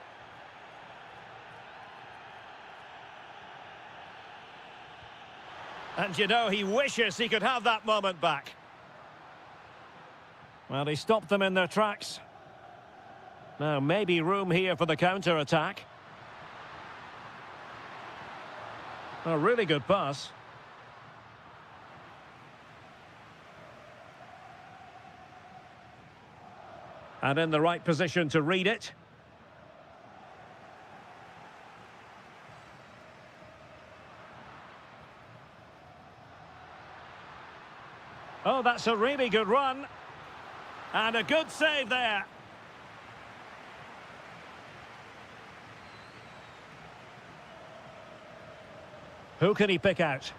S1: And you know, he wishes he could have that moment back. Well, he stopped them in their tracks. Now, maybe room here for the counter-attack. A really good pass. And in the right position to read it. Oh, that's a really good run. And a good save there. Who can he pick out?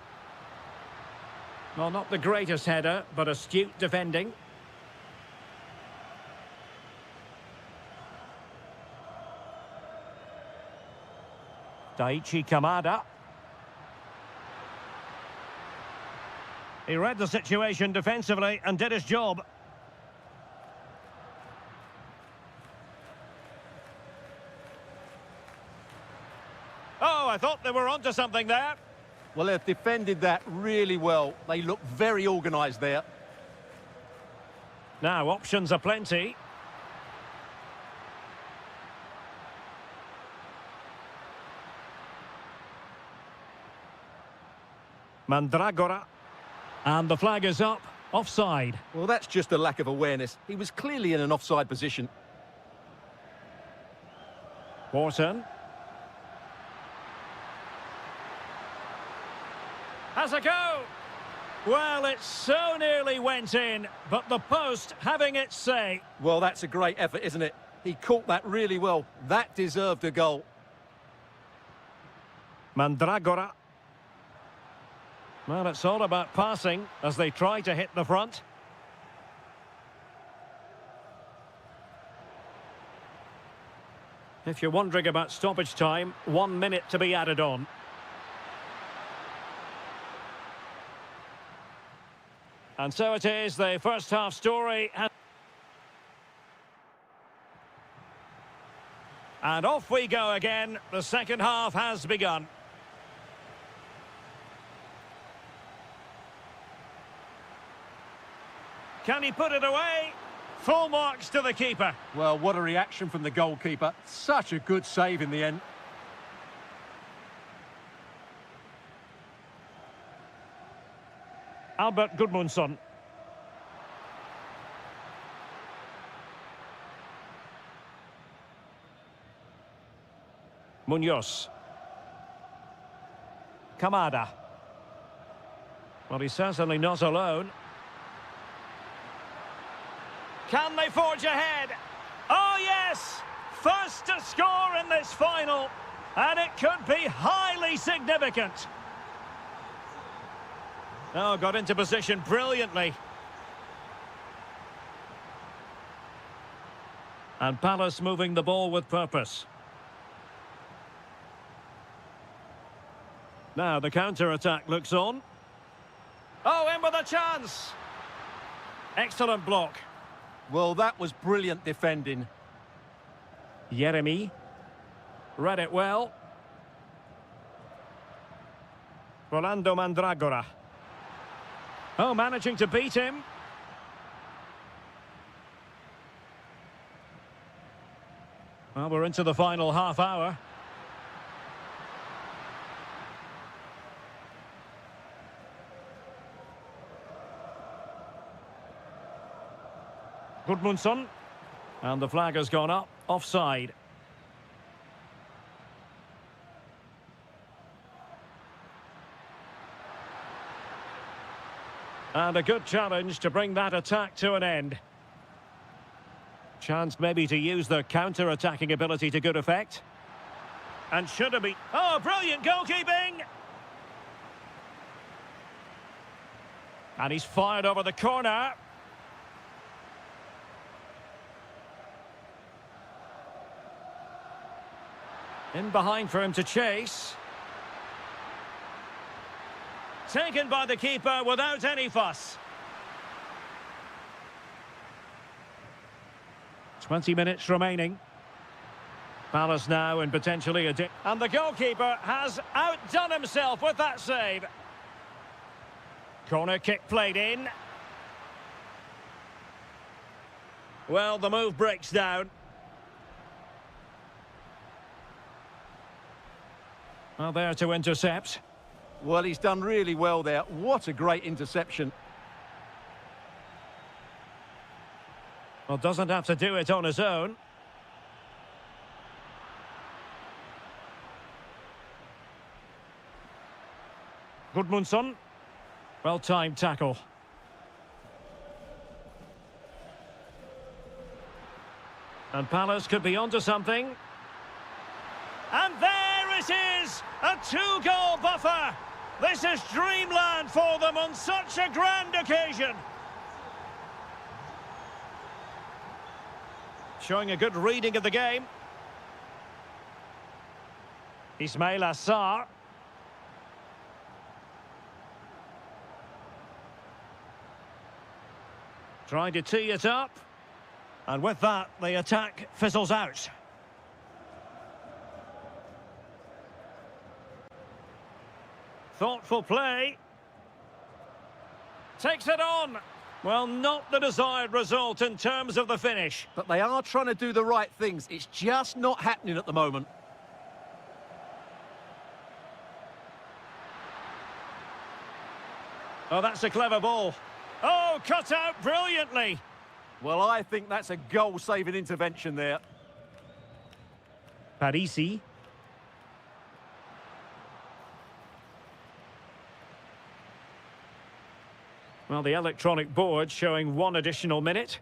S1: Well, not the greatest header, but astute defending. Daichi Kamada. He read the situation defensively and did his job. Oh, I thought they were onto something there.
S2: Well, they've defended that really well. They look very organised there.
S1: Now, options are plenty. Mandragora. And the flag is up. Offside.
S2: Well, that's just a lack of awareness. He was clearly in an offside position.
S1: Wharton. Has a go. Well, it so nearly went in, but the post having its say.
S2: Well, that's a great effort, isn't it? He caught that really well. That deserved a goal.
S1: Mandragora. Well, it's all about passing as they try to hit the front. If you're wondering about stoppage time, 1 minute to be added on. And so it is, the first half story. And off we go again. The second half has begun. Can he put it away? Full marks to the keeper.
S2: Well, what a reaction from the goalkeeper. Such a good save in the end.
S1: Albert Gudmundsson. Munoz. Kamada. Well, he's certainly not alone. Can they forge ahead? Oh, yes! First to score in this final. And it could be highly significant. Oh, got into position brilliantly. And Palace moving the ball with purpose. Now the counter-attack looks on. Oh, in with a chance! Excellent block.
S2: Well, that was brilliant defending.
S1: Jeremy. Read it well. Rolando Mandragora. Oh, managing to beat him. Well, we're into the final half hour. Gudmundsson. And the flag has gone up. Offside. And a good challenge to bring that attack to an end. Chance maybe to use the counter-attacking ability to good effect. And should have been... Oh, brilliant goalkeeping! And he's fired over the corner. In behind for him to chase. Taken by the keeper without any fuss. 20 minutes remaining. Palace now in potentially a... And the goalkeeper has outdone himself with that save. Corner kick played in. Well, the move breaks down. Well, there to intercept.
S2: Well, he's done really well there. What a great interception.
S1: Well, doesn't have to do it on his own. Gudmundsson. Well-timed tackle. And Palace could be onto something. And there it is! A two-goal buffer! This is dreamland for them on such a grand occasion. Showing a good reading of the game. Ismail Assar. Trying to tee it up. And with that, the attack fizzles out. Thoughtful play. Takes it on. Well, not the desired result in terms of the finish.
S2: But they are trying to do the right things. It's just not happening at the moment.
S1: Oh, that's a clever ball. Oh, cut out brilliantly.
S2: Well, I think that's a goal-saving intervention there.
S1: Parisi. Well, the electronic board showing 1 additional minute.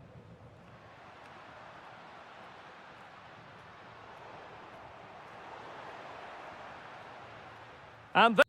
S1: And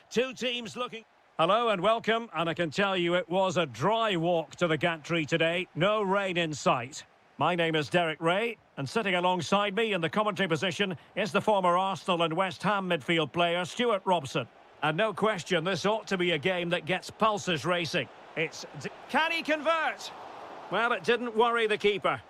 S1: Two teams looking... Hello and welcome, and I can tell you it was a dry walk to the gantry today. No rain in sight. My name is Derek Ray, and sitting alongside me in the commentary position is the former Arsenal and West Ham midfield player, Stuart Robson. And no question, this ought to be a game that gets pulses racing. It's... Can he convert? Well, it didn't worry the keeper.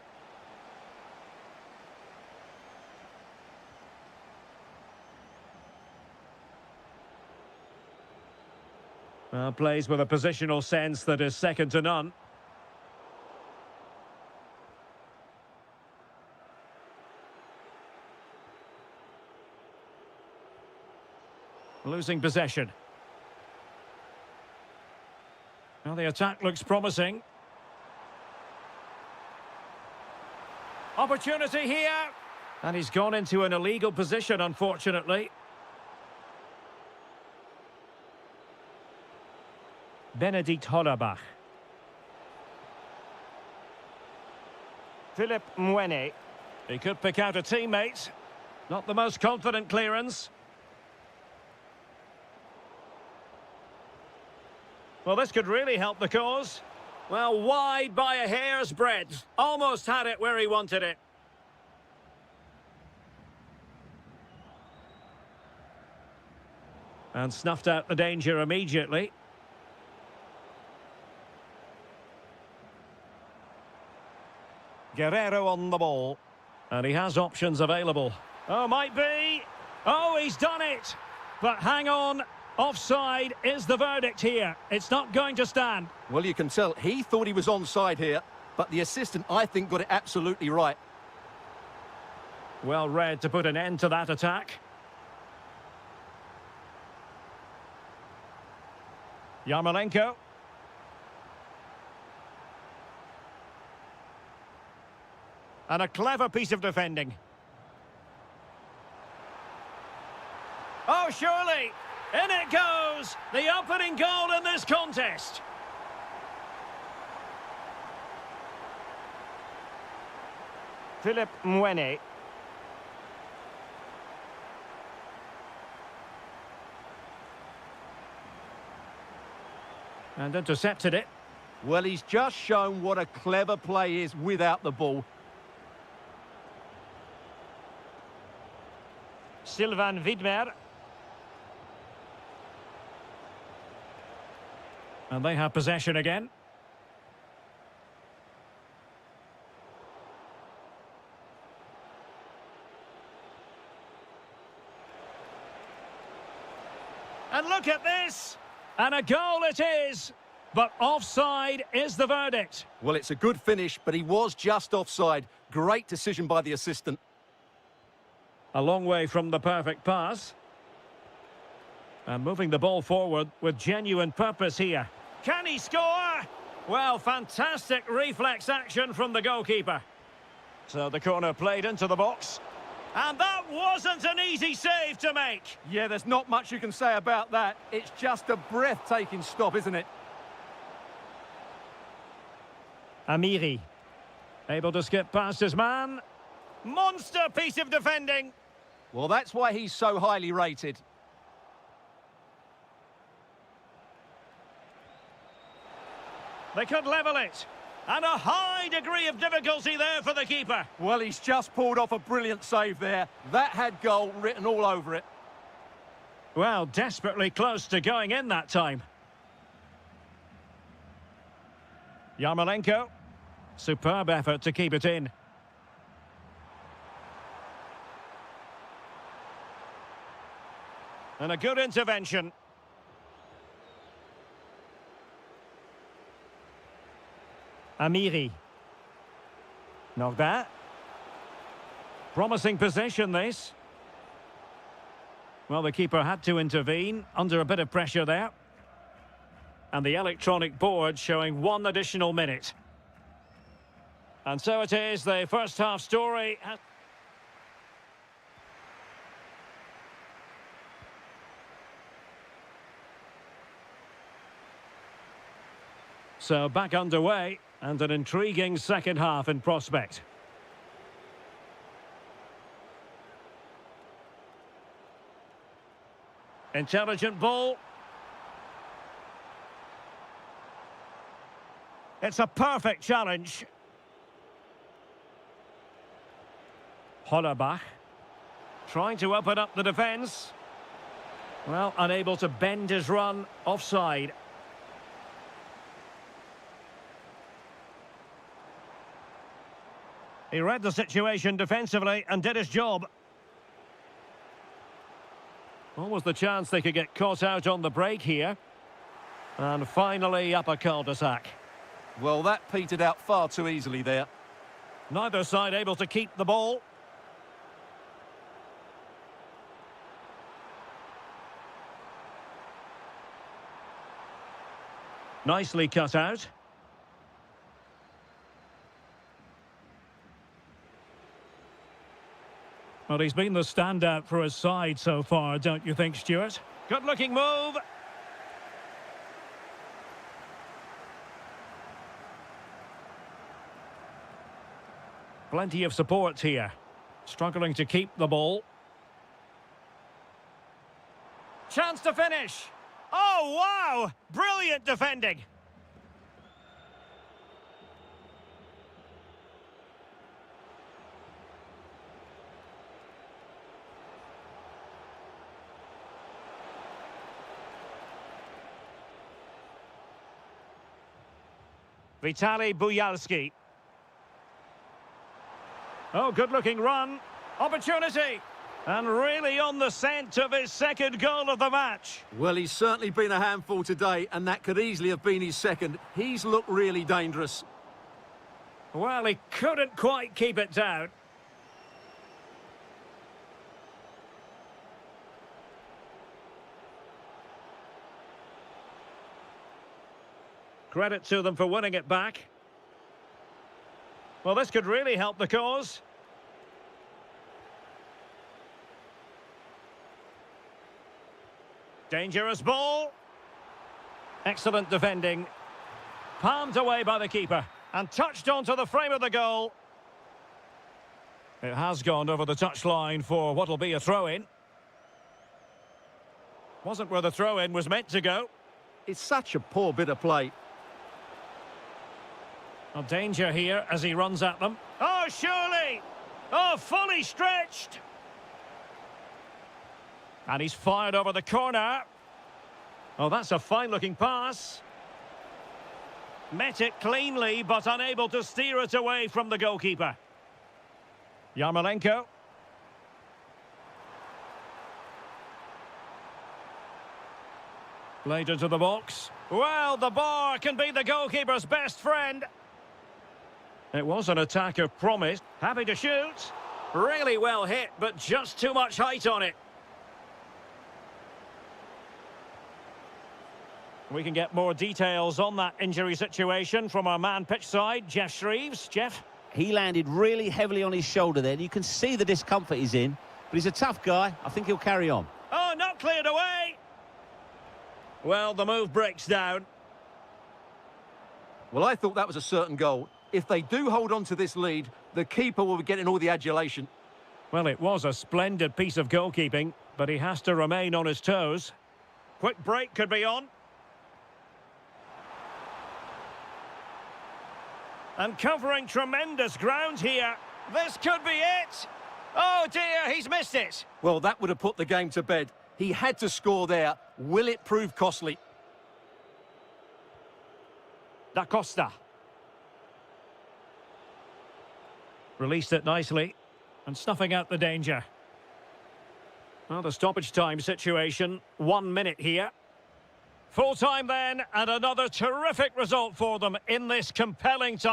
S1: Well, plays with a positional sense that is second to none. Losing possession. Well, the attack looks promising. Opportunity here. And he's gone into an illegal position, unfortunately. Benedikt Hollerbach. Philip Mwene. He could pick out a teammate. Not the most confident clearance. Well, this could really help the cause. Well, wide by a hair's breadth. Almost had it where he wanted it. And snuffed out the danger immediately. Guerrero on the ball. And he has options available. Oh, might be. Oh, he's done it. But hang on. Offside is the verdict here. It's not going to stand.
S2: Well, you can tell he thought he was onside here, but the assistant, I think, got it absolutely right.
S1: Well read to put an end to that attack. Yarmolenko. And a clever piece of defending. Oh, surely! In it goes! The opening goal in this contest! Philip Mwene. And intercepted it.
S2: Well, he's just shown what a clever play is without the ball.
S1: Sylvain Widmer. And they have possession again. And look at this! And a goal it is! But offside is the verdict.
S2: Well, it's a good finish, but he was just offside. Great decision by the assistant.
S1: A long way from the perfect pass. And moving the ball forward with genuine purpose here. Can he score? Well, fantastic reflex action from the goalkeeper. So the corner played into the box. And that wasn't an easy save to make.
S2: Yeah, there's not much you can say about that. It's just a breathtaking stop, isn't it?
S1: Amiri. Able to skip past his man. Monster piece of defending.
S2: Well, that's why he's so highly rated.
S1: They could level it. And a high degree of difficulty there for the keeper.
S2: Well, he's just pulled off a brilliant save there. That had goal written all over it.
S1: Well, desperately close to going in that time. Yarmolenko. Superb effort to keep it in. And a good intervention. Amiri. Not that. Promising position, this. Well, the keeper had to intervene under a bit of pressure there. And the electronic board showing 1 additional minute. And so it is, the first half story. So back underway, and an intriguing second half in prospect. Intelligent ball. It's a perfect challenge. Hollerbach trying to open up the defence. Well, unable to bend his run, offside. He read the situation defensively and did his job. What was the chance they could get caught out on the break here? And finally up a cul-de-sac.
S2: Well, that petered out far too easily there.
S1: Neither side able to keep the ball. Nicely cut out. Well, he's been the standout for his side so far, don't you think, Stuart? Good-looking move. Plenty of support here. Struggling to keep the ball. Chance to finish. Oh, wow! Brilliant defending. Vitaly Buyalski. Oh, good-looking run. Opportunity. And really on the scent of his second goal of the match.
S2: Well, he's certainly been a handful today, and that could easily have been his second. He's looked really dangerous.
S1: Well, he couldn't quite keep it down. Credit to them for winning it back. Well, this could really help the cause. Dangerous ball. Excellent defending. Palmed away by the keeper and touched onto the frame of the goal. It has gone over the touchline for what will be a throw-in. Wasn't where the throw-in was meant to go.
S2: It's such a poor bit of play.
S1: A danger here as he runs at them. Oh, surely! Oh, fully stretched! And he's fired over the corner. Oh, that's a fine-looking pass. Met it cleanly, but unable to steer it away from the goalkeeper. Yarmolenko. Played into the box. Well, the bar can be the goalkeeper's best friend. It was an attack of promise. Happy to shoot. Really well hit, but just too much height on it. We can get more details on that injury situation from our man pitch side, Jeff Shreves. Jeff?
S3: He landed really heavily on his shoulder there. You can see the discomfort he's in, but he's a tough guy. I think he'll carry on.
S1: Oh, not cleared away. Well, the move breaks down.
S2: Well, I thought that was a certain goal. If they do hold on to this lead, the keeper will be getting all the adulation.
S1: Well, it was a splendid piece of goalkeeping, but he has to remain on his toes. Quick break could be on. And covering tremendous ground here. This could be it. Oh dear, he's missed it.
S2: Well, that would have put the game to bed. He had to score there. Will it prove costly?
S1: Da Costa. Released it nicely and snuffing out the danger. Well, the stoppage time situation, 1 minute here. Full time then, and another terrific result for them in this compelling time.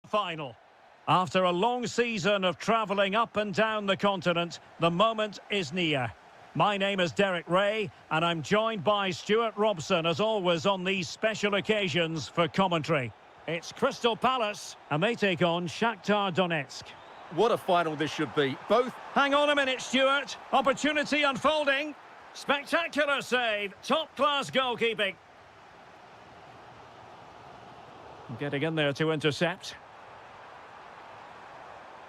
S1: Final. After a long season of travelling up and down the continent, the moment is near. My name is Derek Ray, and I'm joined by Stuart Robson, as always, on these special occasions for commentary. It's Crystal Palace, and they take on Shakhtar Donetsk.
S2: What a final this should be. Both...
S1: Hang on a minute, Stuart. Opportunity unfolding. Spectacular save. Top-class goalkeeping. Getting in there to intercept.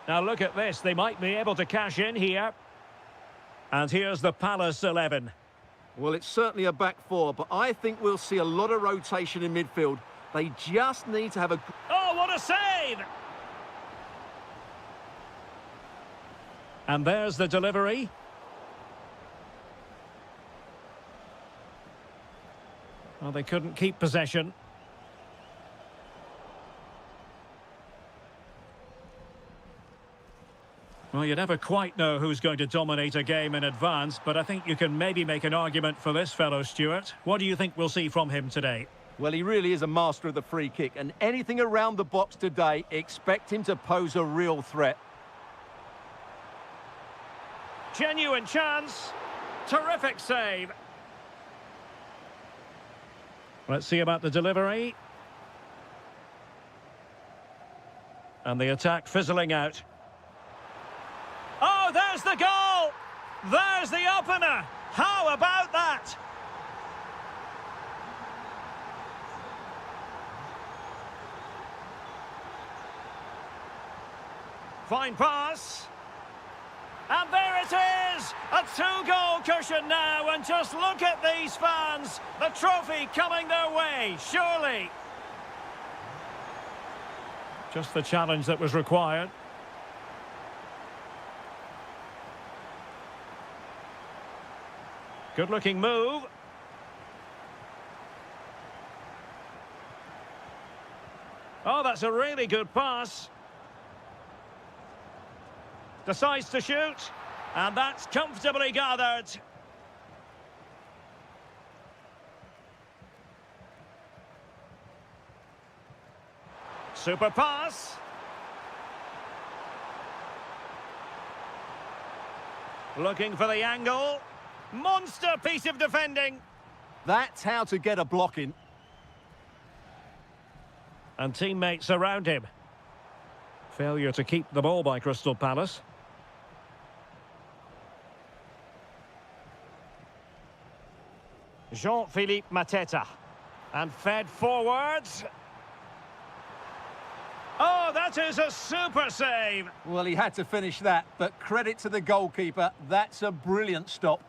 S1: Now look at this. They might be able to cash in here. And here's the Palace 11.
S2: Well, it's certainly a back four, but I think we'll see a lot of rotation in midfield. They just need to have a...
S1: Oh, what a save! And there's the delivery. Well, they couldn't keep possession. Well, you never quite know who's going to dominate a game in advance, but I think you can maybe make an argument for this fellow, Stuart. What do you think we'll see from him today?
S2: Well, he really is a master of the free kick, and anything around the box today, expect him to pose a real threat.
S1: Genuine chance. Terrific save. Let's see about the delivery. And the attack fizzling out. Oh, there's the goal! There's the opener! How about that? Fine pass. And there it is! A two-goal cushion now, and just look at these fans! The trophy coming their way, surely! Just the challenge that was required. Good-looking move. Oh, that's a really good pass. Decides to shoot, and that's comfortably gathered. Super pass. Looking for the angle. Monster piece of defending.
S2: That's how to get a block in.
S1: And teammates around him. Failure to keep the ball by Crystal Palace. Jean-Philippe Mateta. And fed forwards. Oh, that is a super save.
S2: Well, he had to finish that, but credit to the goalkeeper. That's a brilliant stop.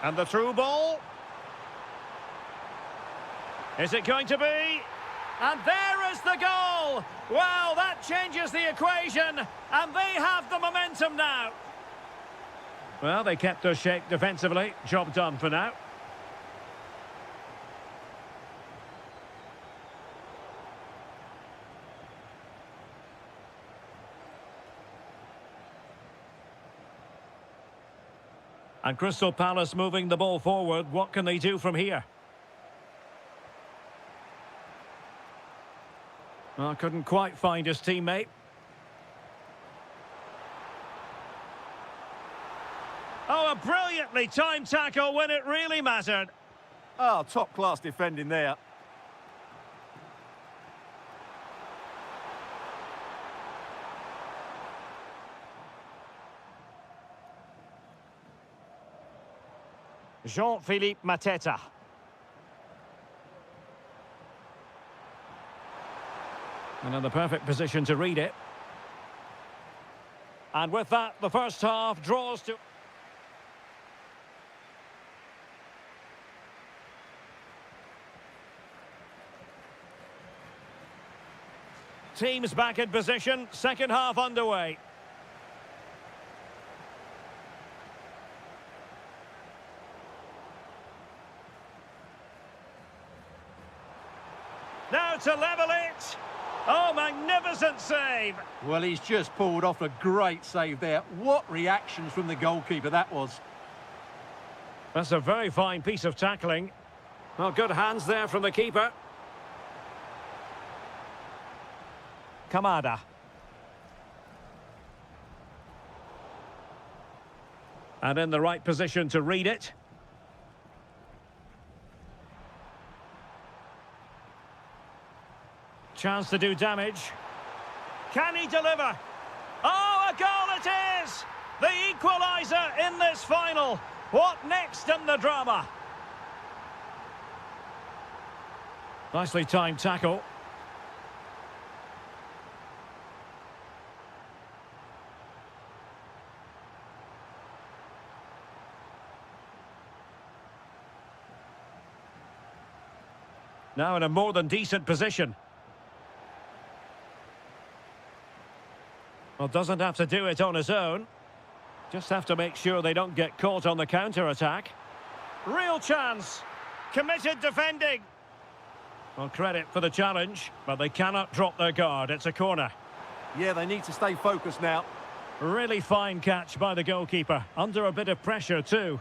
S1: And the through ball. Is it going to be? And there is the goal! Well, that changes the equation, and they have the momentum now. Well, they kept their shape defensively. Job done for now. And Crystal Palace moving the ball forward. What can they do from here? Well, couldn't quite find his teammate. Oh, a brilliantly timed tackle when it really mattered.
S2: Oh, top-class defending there.
S1: Jean-Philippe Mateta. And in the perfect position to read it. And with that, the first half draws to... Teams back in position, second half underway. Now to level it. Oh, magnificent save.
S2: Well, he's just pulled off a great save there. What reactions from the goalkeeper that was.
S1: That's a very fine piece of tackling. Well, good hands there from the keeper. Kamada. And in the right position to read it. Chance to do damage. Can he deliver? Oh, a goal it is! The equaliser in this final. What next in the drama? Nicely timed tackle. Now in a more than decent position. Well, doesn't have to do it on his own. Just have to make sure they don't get caught on the counter-attack. Real chance. Committed defending. Well, credit for the challenge, but they cannot drop their guard. It's a corner.
S2: Yeah, they need to stay focused now.
S1: Really fine catch by the goalkeeper. Under a bit of pressure, too.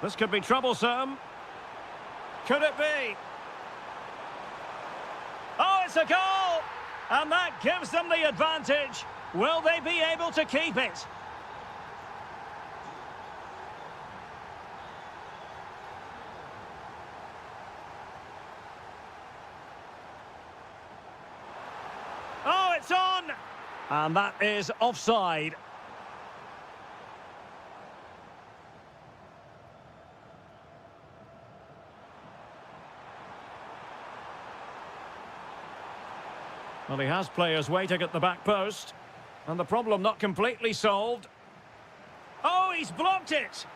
S1: This could be troublesome. Could it be? Oh, it's a goal! And that gives them the advantage. Will they be able to keep it? Oh, it's on! And that is offside. Well, he has players waiting at the back post. And the problem not completely solved. Oh, he's blocked it!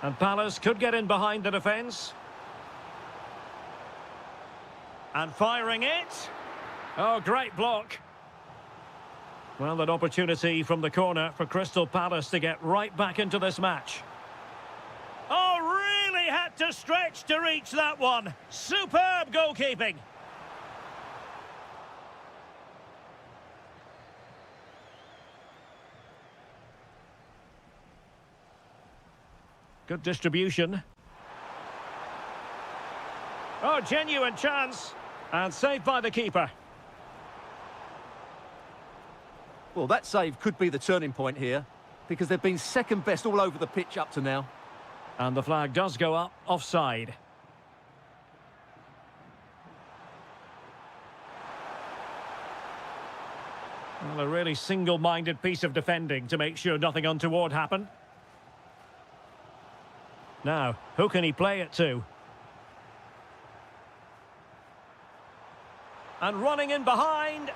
S1: And Palace could get in behind the defence. And firing it. Oh, great block. Well, an opportunity from the corner for Crystal Palace to get right back into this match. Oh, really had to stretch to reach that one. Superb goalkeeping. Good distribution. Oh, genuine chance. And saved by the keeper.
S2: Well, that save could be the turning point here, because they've been second best all over the pitch up to now.
S1: And the flag does go up, offside. Well, a really single-minded piece of defending to make sure nothing untoward happened. Now, who can he play it to? And running in behind.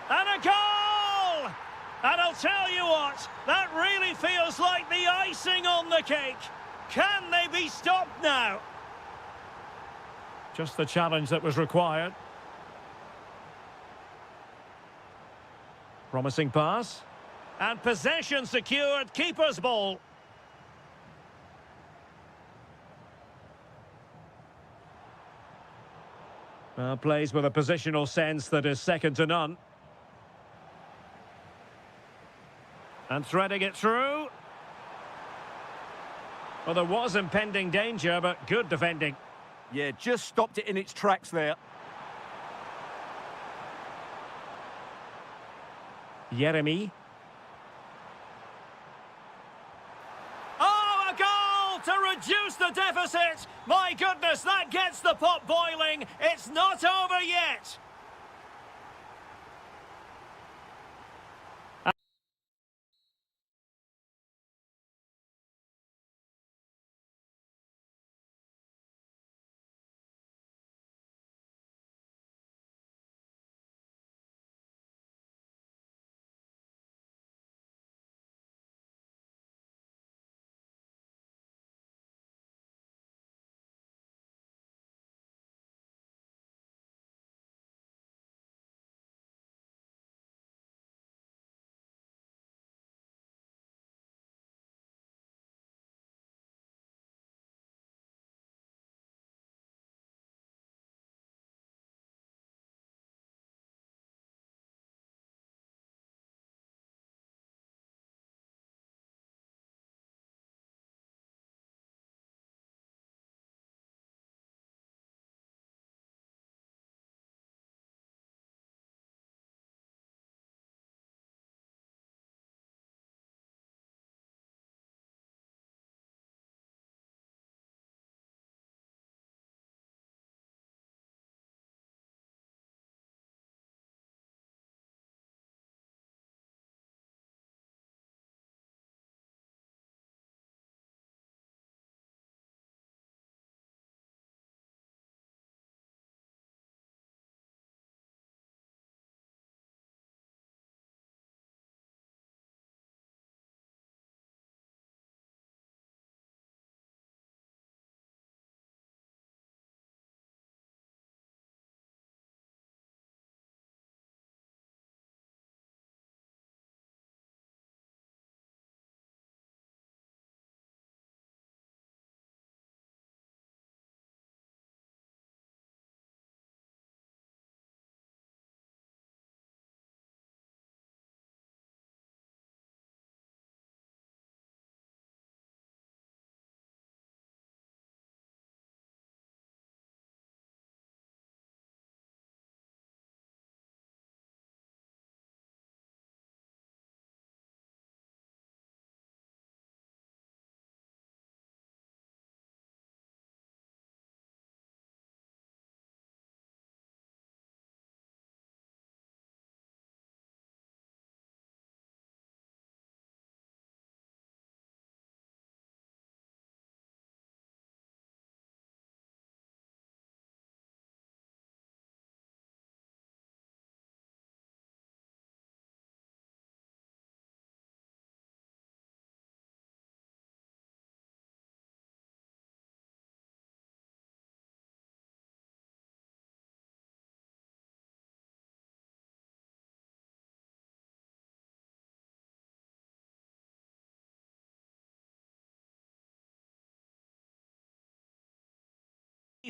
S1: And a goal! And I'll tell you what, that really feels like the icing on the cake. Can they be stopped now? Just the challenge that was required. Promising pass. And possession secured, keeper's ball. Plays with a positional sense that is second to none. And threading it through. Well, there was impending danger, but good defending.
S2: Yeah, just stopped it in its tracks there.
S1: Jeremy. Oh, a goal to reduce the deficit! My goodness, that gets the pot boiling. It's not over yet.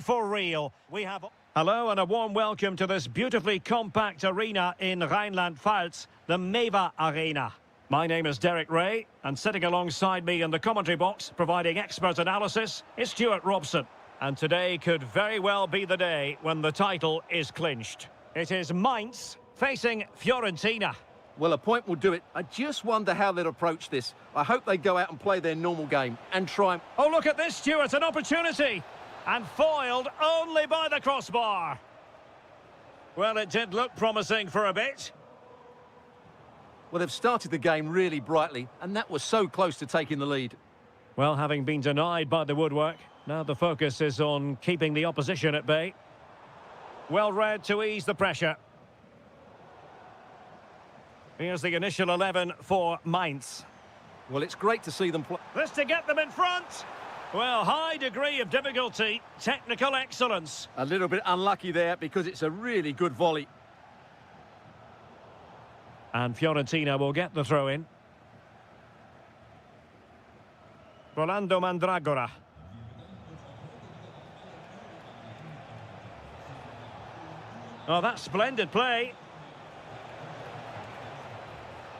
S1: For real, we have... Hello and a warm welcome to this beautifully compact arena in Rheinland-Pfalz, the Meva Arena. My name is Derek Ray, and sitting alongside me in the commentary box, providing expert analysis, is Stuart Robson. And today could very well be the day when the title is clinched. It is Mainz facing Fiorentina.
S2: Well, a point will do it. I just wonder how they'll approach this. I hope they go out and play their normal game and try and...
S1: Oh, look at this, Stuart, an opportunity! And foiled only by the crossbar. Well, it did look promising for a bit.
S2: Well, they've started the game really brightly, and that was so close to taking the lead.
S1: Well, having been denied by the woodwork, now the focus is on keeping the opposition at bay. Well read to ease the pressure. Here's the initial 11 for Mainz.
S2: Well, it's great to see them play.
S1: This to get them in front. Well, high degree of difficulty, technical excellence.
S2: A little bit unlucky there because it's a really good volley.
S1: And Fiorentina will get the throw in. Rolando Mandragora. Oh, that's splendid play.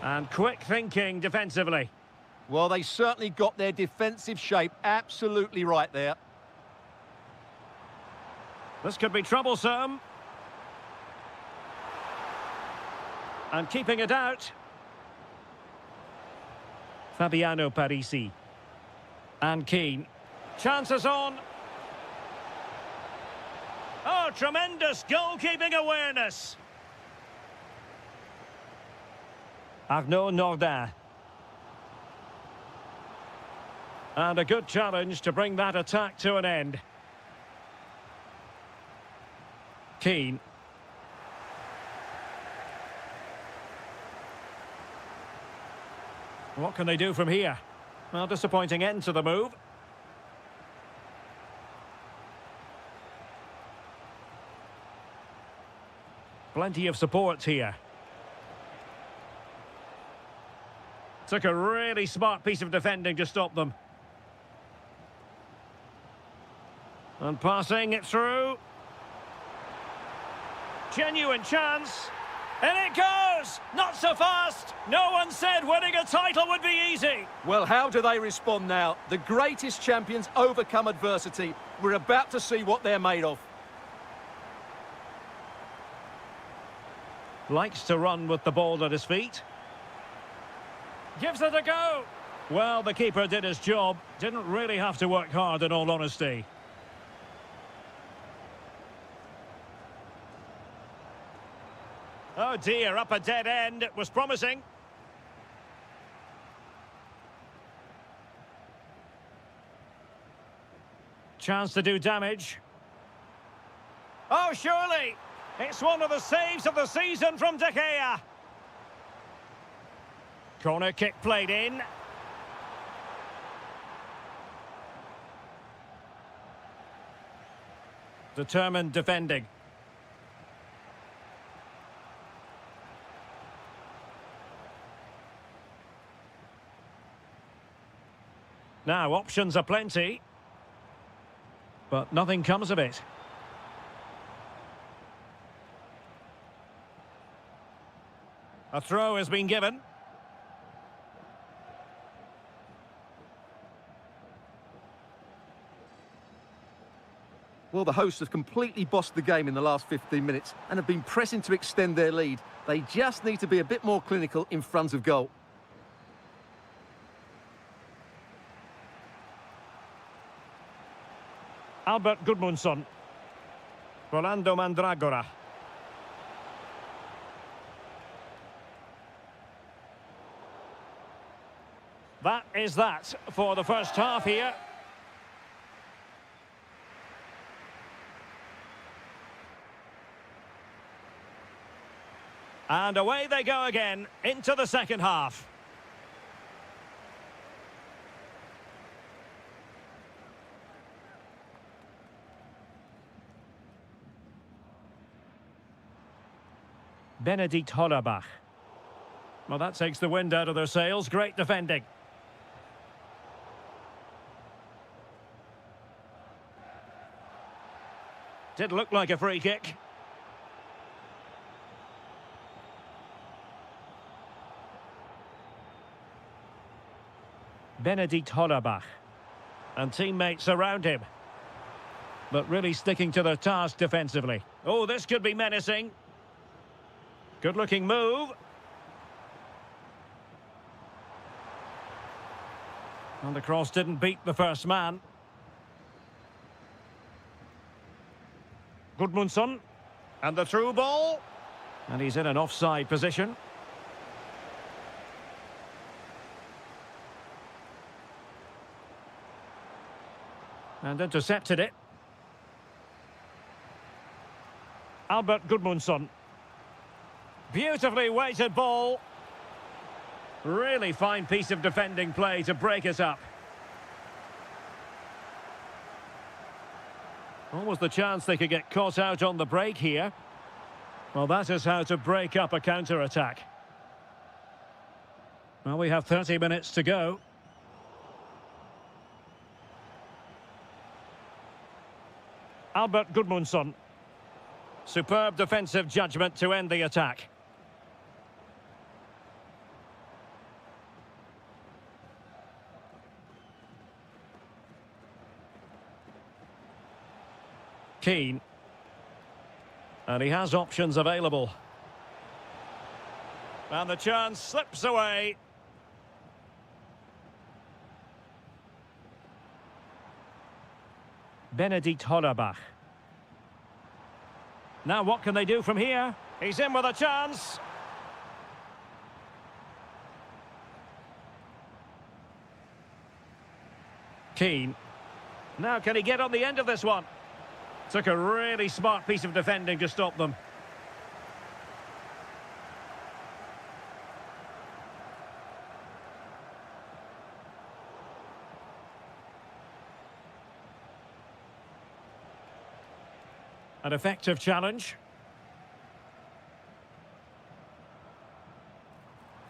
S1: And quick thinking defensively.
S2: Well, they certainly got their defensive shape absolutely right there.
S1: This could be troublesome. And keeping it out. Fabiano Parisi. And Keane. Chances on. Oh, tremendous goalkeeping awareness. Arnaud Nordin. And a good challenge to bring that attack to an end. Keane. What can they do from here? Well, disappointing end to the move. Plenty of support here. Took a really smart piece of defending to stop them. And passing it through. Genuine chance. And it goes! Not so fast! No one said winning a title would be easy.
S2: Well, how do they respond now? The greatest champions overcome adversity. We're about to see what they're made of.
S1: Likes to run with the ball at his feet. Gives it a go. Well, the keeper did his job. Didn't really have to work hard, in all honesty. Oh dear, up a dead end. It was promising. Chance to do damage. Oh, surely. It's one of the saves of the season from De Gea. Corner kick played in. Determined defending. Now, options are plenty. But nothing comes of it. A throw has been given.
S2: Well, the hosts have completely bossed the game in the last 15 minutes and have been pressing to extend their lead. They just need to be a bit more clinical in front of goal.
S1: Albert Gudmundsson. Rolando Mandragora. That is that for the first half here. And away they go again into the second half. Benedikt Hollerbach. Well, that takes the wind out of their sails. Great defending. Did look like a free kick. Benedikt Hollerbach. And teammates around him. But really sticking to their task defensively. Oh, this could be menacing. Good-looking move. And the cross didn't beat the first man. Gudmundsson. And the through ball. And he's in an offside position. And intercepted it. Albert Gudmundsson. Beautifully weighted ball. Really fine piece of defending play to break us up. Almost the chance they could get caught out on the break here. Well, that is how to break up a counter-attack. Well, we have 30 minutes to go. Albert Gudmundsson. Superb defensive judgment to end the attack. Keane. And he has options available. And the chance slips away. Benedikt Hollerbach. Now what can they do from here? He's in with a chance. Keane. Now can he get on the end of this one? Took a really smart piece of defending to stop them. An effective challenge.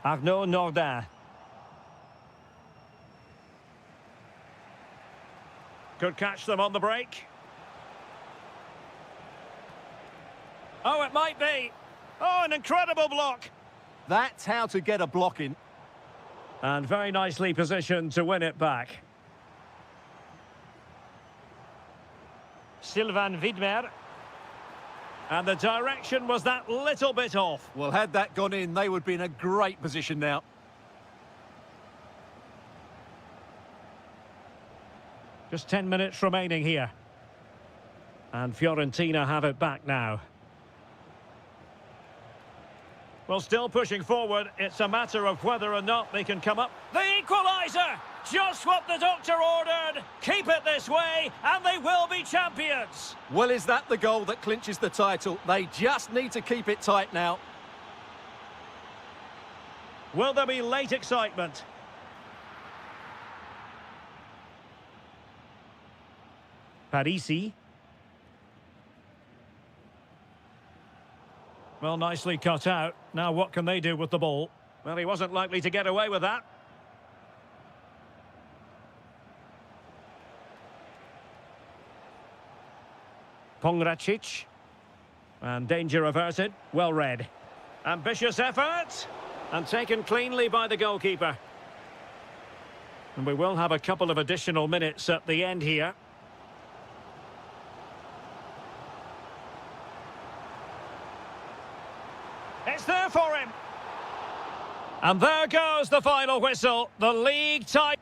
S1: Arnaud Nordin. Could catch them on the break. Oh, it might be. Oh, an incredible block.
S2: That's how to get a block in.
S1: And very nicely positioned to win it back. Sylvain Widmer. And the direction was that little bit off.
S2: Well, had that gone in, they would be in a great position now.
S1: Just 10 minutes remaining here. And Fiorentina have it back now. Well, still pushing forward. It's a matter of whether or not they can come up. The equaliser! Just what the doctor ordered. Keep it this way, and they will be champions.
S2: Well, is that the goal that clinches the title? They just need to keep it tight now.
S1: Will there be late excitement? Parisi. Well, nicely cut out. Now what can they do with the ball? Well, he wasn't likely to get away with that. Pongracic. And danger averted. Well read. Ambitious effort. And taken cleanly by the goalkeeper. And we will have a couple of additional minutes at the end here. It's there for him. And there goes the final whistle. The league title.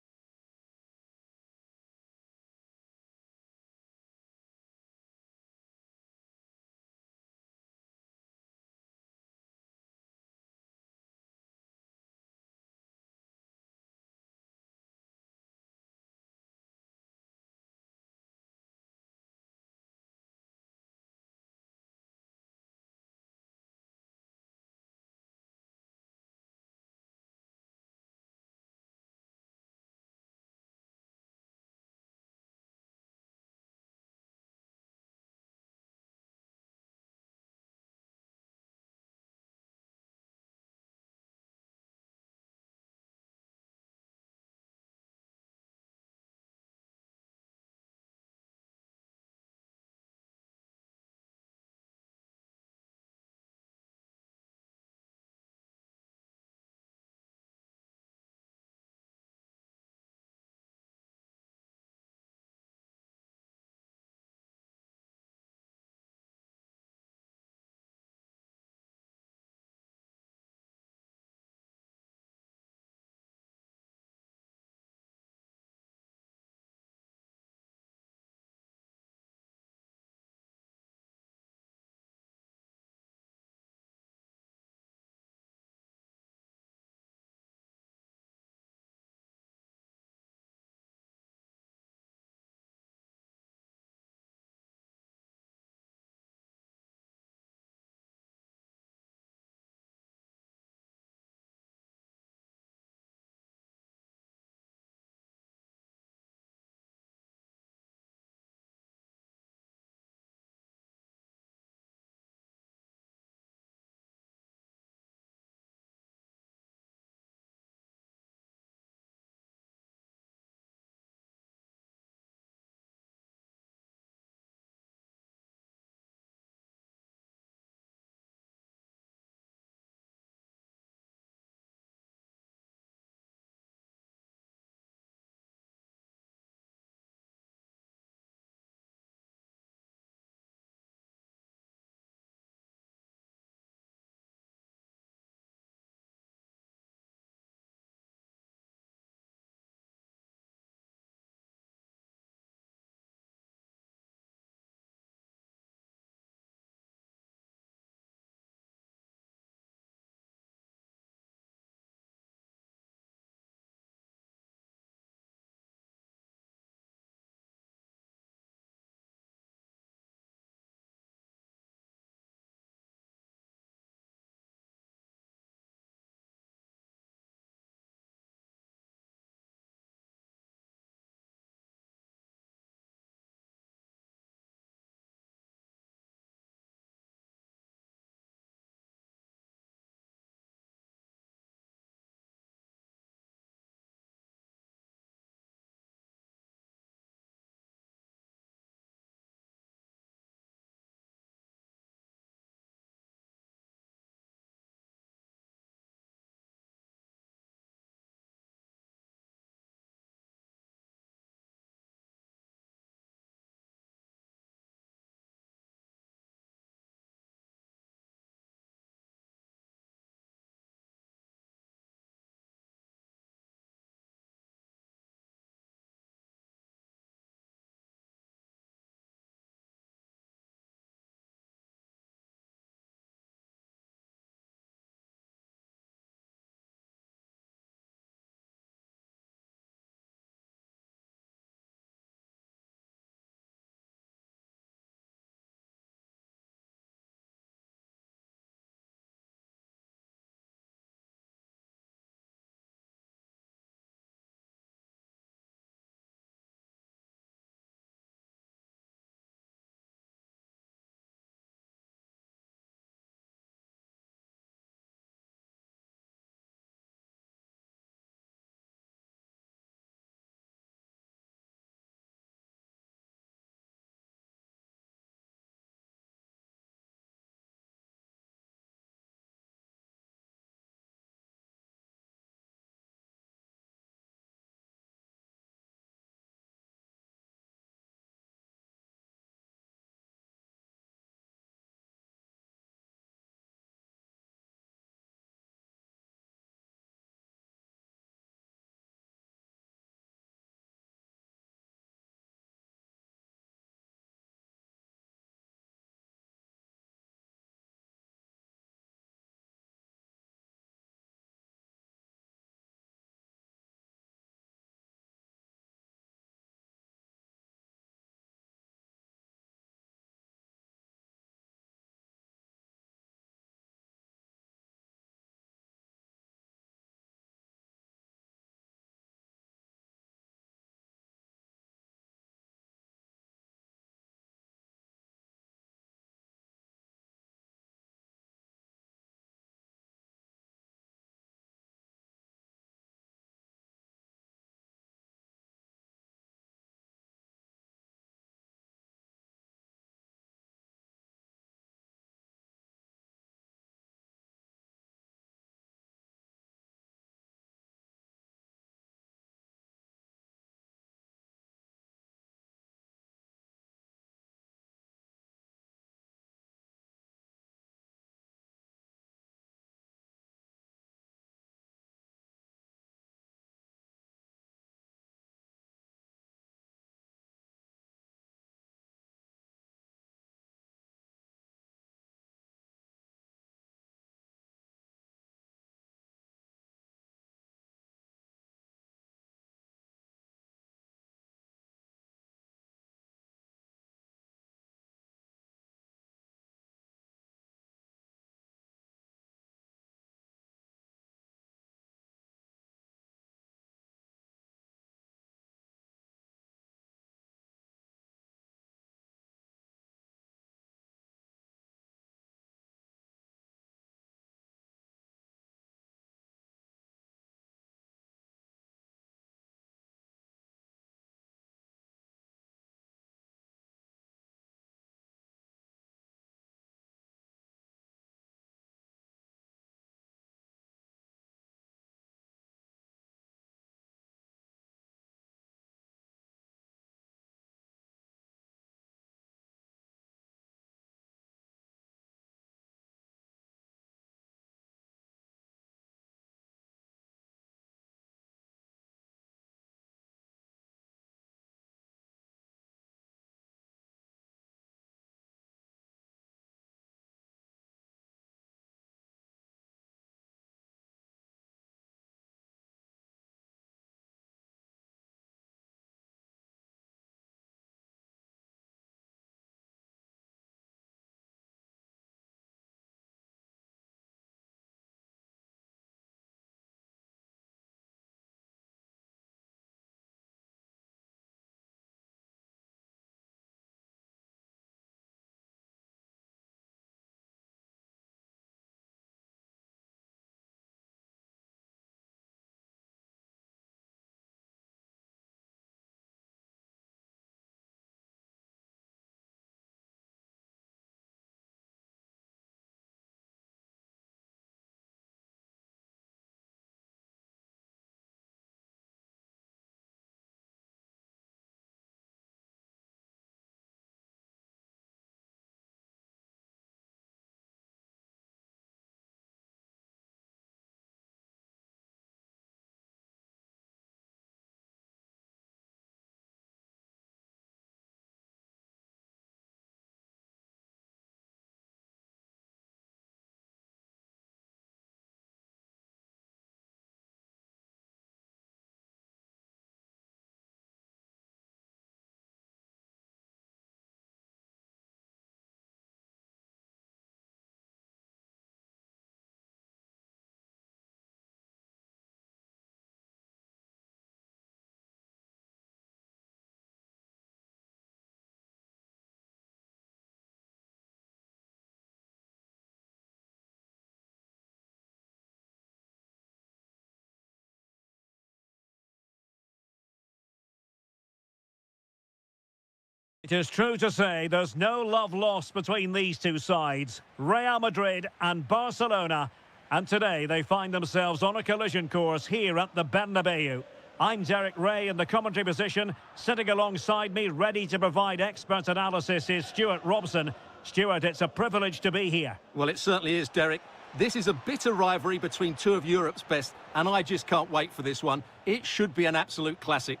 S1: It is true to say there's no love lost between these two sides, Real Madrid and Barcelona, and today they find themselves on a collision course here at the Bernabeu. I'm Derek Ray in the commentary position. Sitting alongside me, ready to provide expert analysis, is Stuart Robson. Stuart, it's a privilege to be here.
S2: Well, it certainly is, Derek. This is a bitter rivalry between two of Europe's best, and I just can't wait for this one. It should be an absolute classic.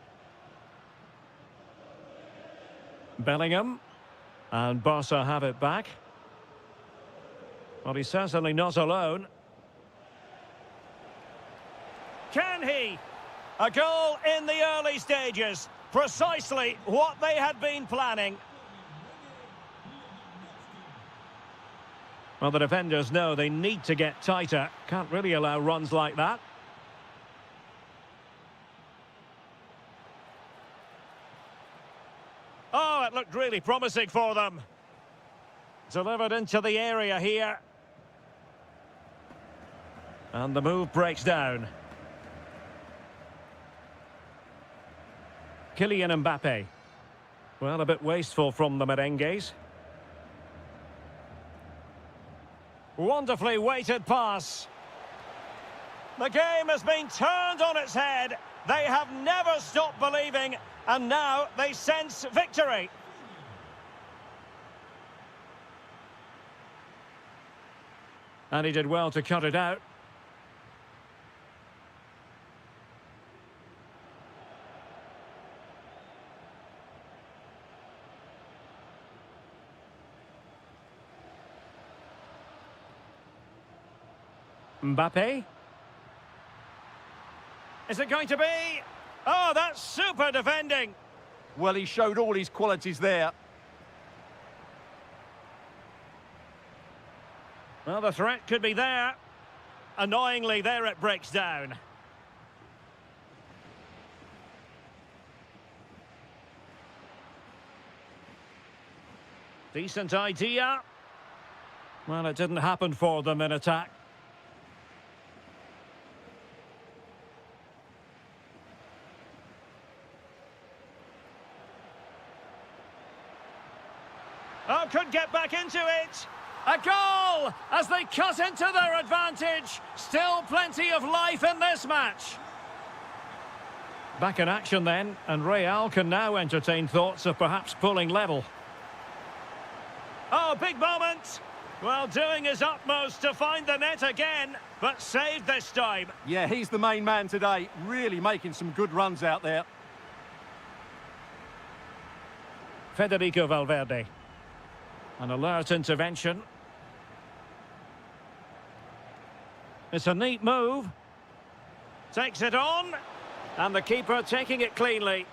S1: Bellingham, and Barca have it back. Well, he's certainly not alone. Can he? A goal in the early stages. Precisely what they had been planning. Well, the defenders know they need to get tighter. Can't really allow runs like that. Oh, it looked really promising for them. Delivered into the area here. And the move breaks down. Kylian Mbappe. Well, a bit wasteful from the merengues. Wonderfully weighted pass. The game has been turned on its head. They have never stopped believing, and now they sense victory. And he did well to cut it out. Mbappe. Is it going to be? Oh, that's super defending.
S2: Well, he showed all his qualities there.
S1: Well, the threat could be there. Annoyingly, there it breaks down. Decent idea. Well, it didn't happen for them in attack. Oh, could get back into it. A goal as they cut into their advantage. Still plenty of life in this match. Back in action then, and Real can now entertain thoughts of perhaps pulling level. Oh, big moment. Well, doing his utmost to find the net again, but saved this time.
S2: Yeah, he's the main man today, really making some good runs out there.
S1: Federico Valverde. An alert intervention. It's a neat move. Takes it on. And the keeper taking it cleanly.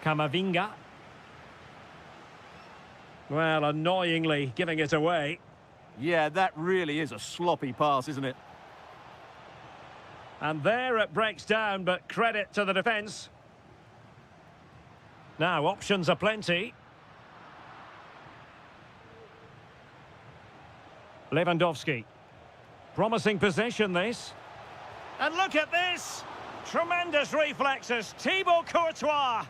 S1: Camavinga. Well, annoyingly giving it away.
S2: Yeah, that really is a sloppy pass, isn't it?
S1: And there it breaks down, but credit to the defence. Now, options are plenty. Lewandowski. Promising position, this. And look at this! Tremendous reflexes, Thibaut Courtois.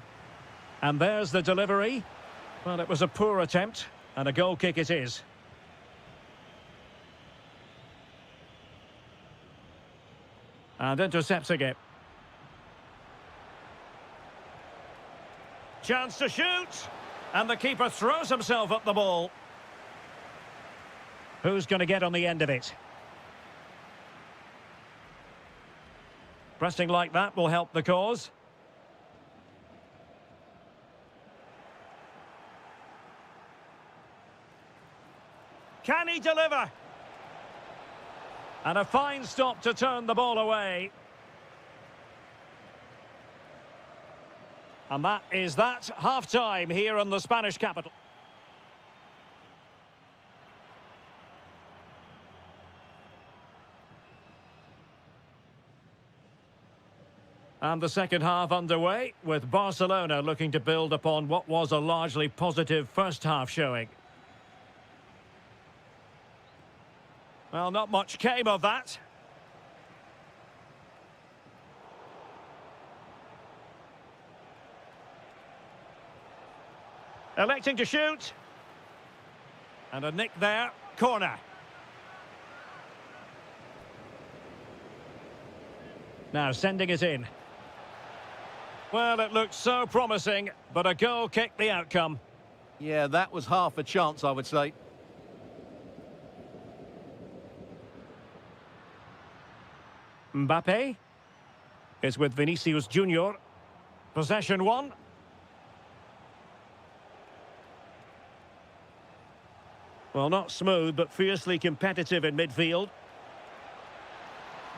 S1: And there's the delivery. Well, it was a poor attempt, and a goal kick it is. And intercepting it. Chance to shoot, and the keeper throws himself at the ball. Who's going to get on the end of it? Pressing like that will help the cause. Can he deliver? And a fine stop to turn the ball away. And that is that, half-time here in the Spanish capital. And the second half underway, with Barcelona looking to build upon what was a largely positive first half showing. Well, not much came of that. Electing to shoot. And a nick there. Corner. Now sending it in. Well, it looked so promising, but a goal kicked the outcome.
S2: Yeah, that was half a chance, I would say.
S1: Mbappe is with Vinicius Junior. Possession one. Well, not smooth, but fiercely competitive in midfield.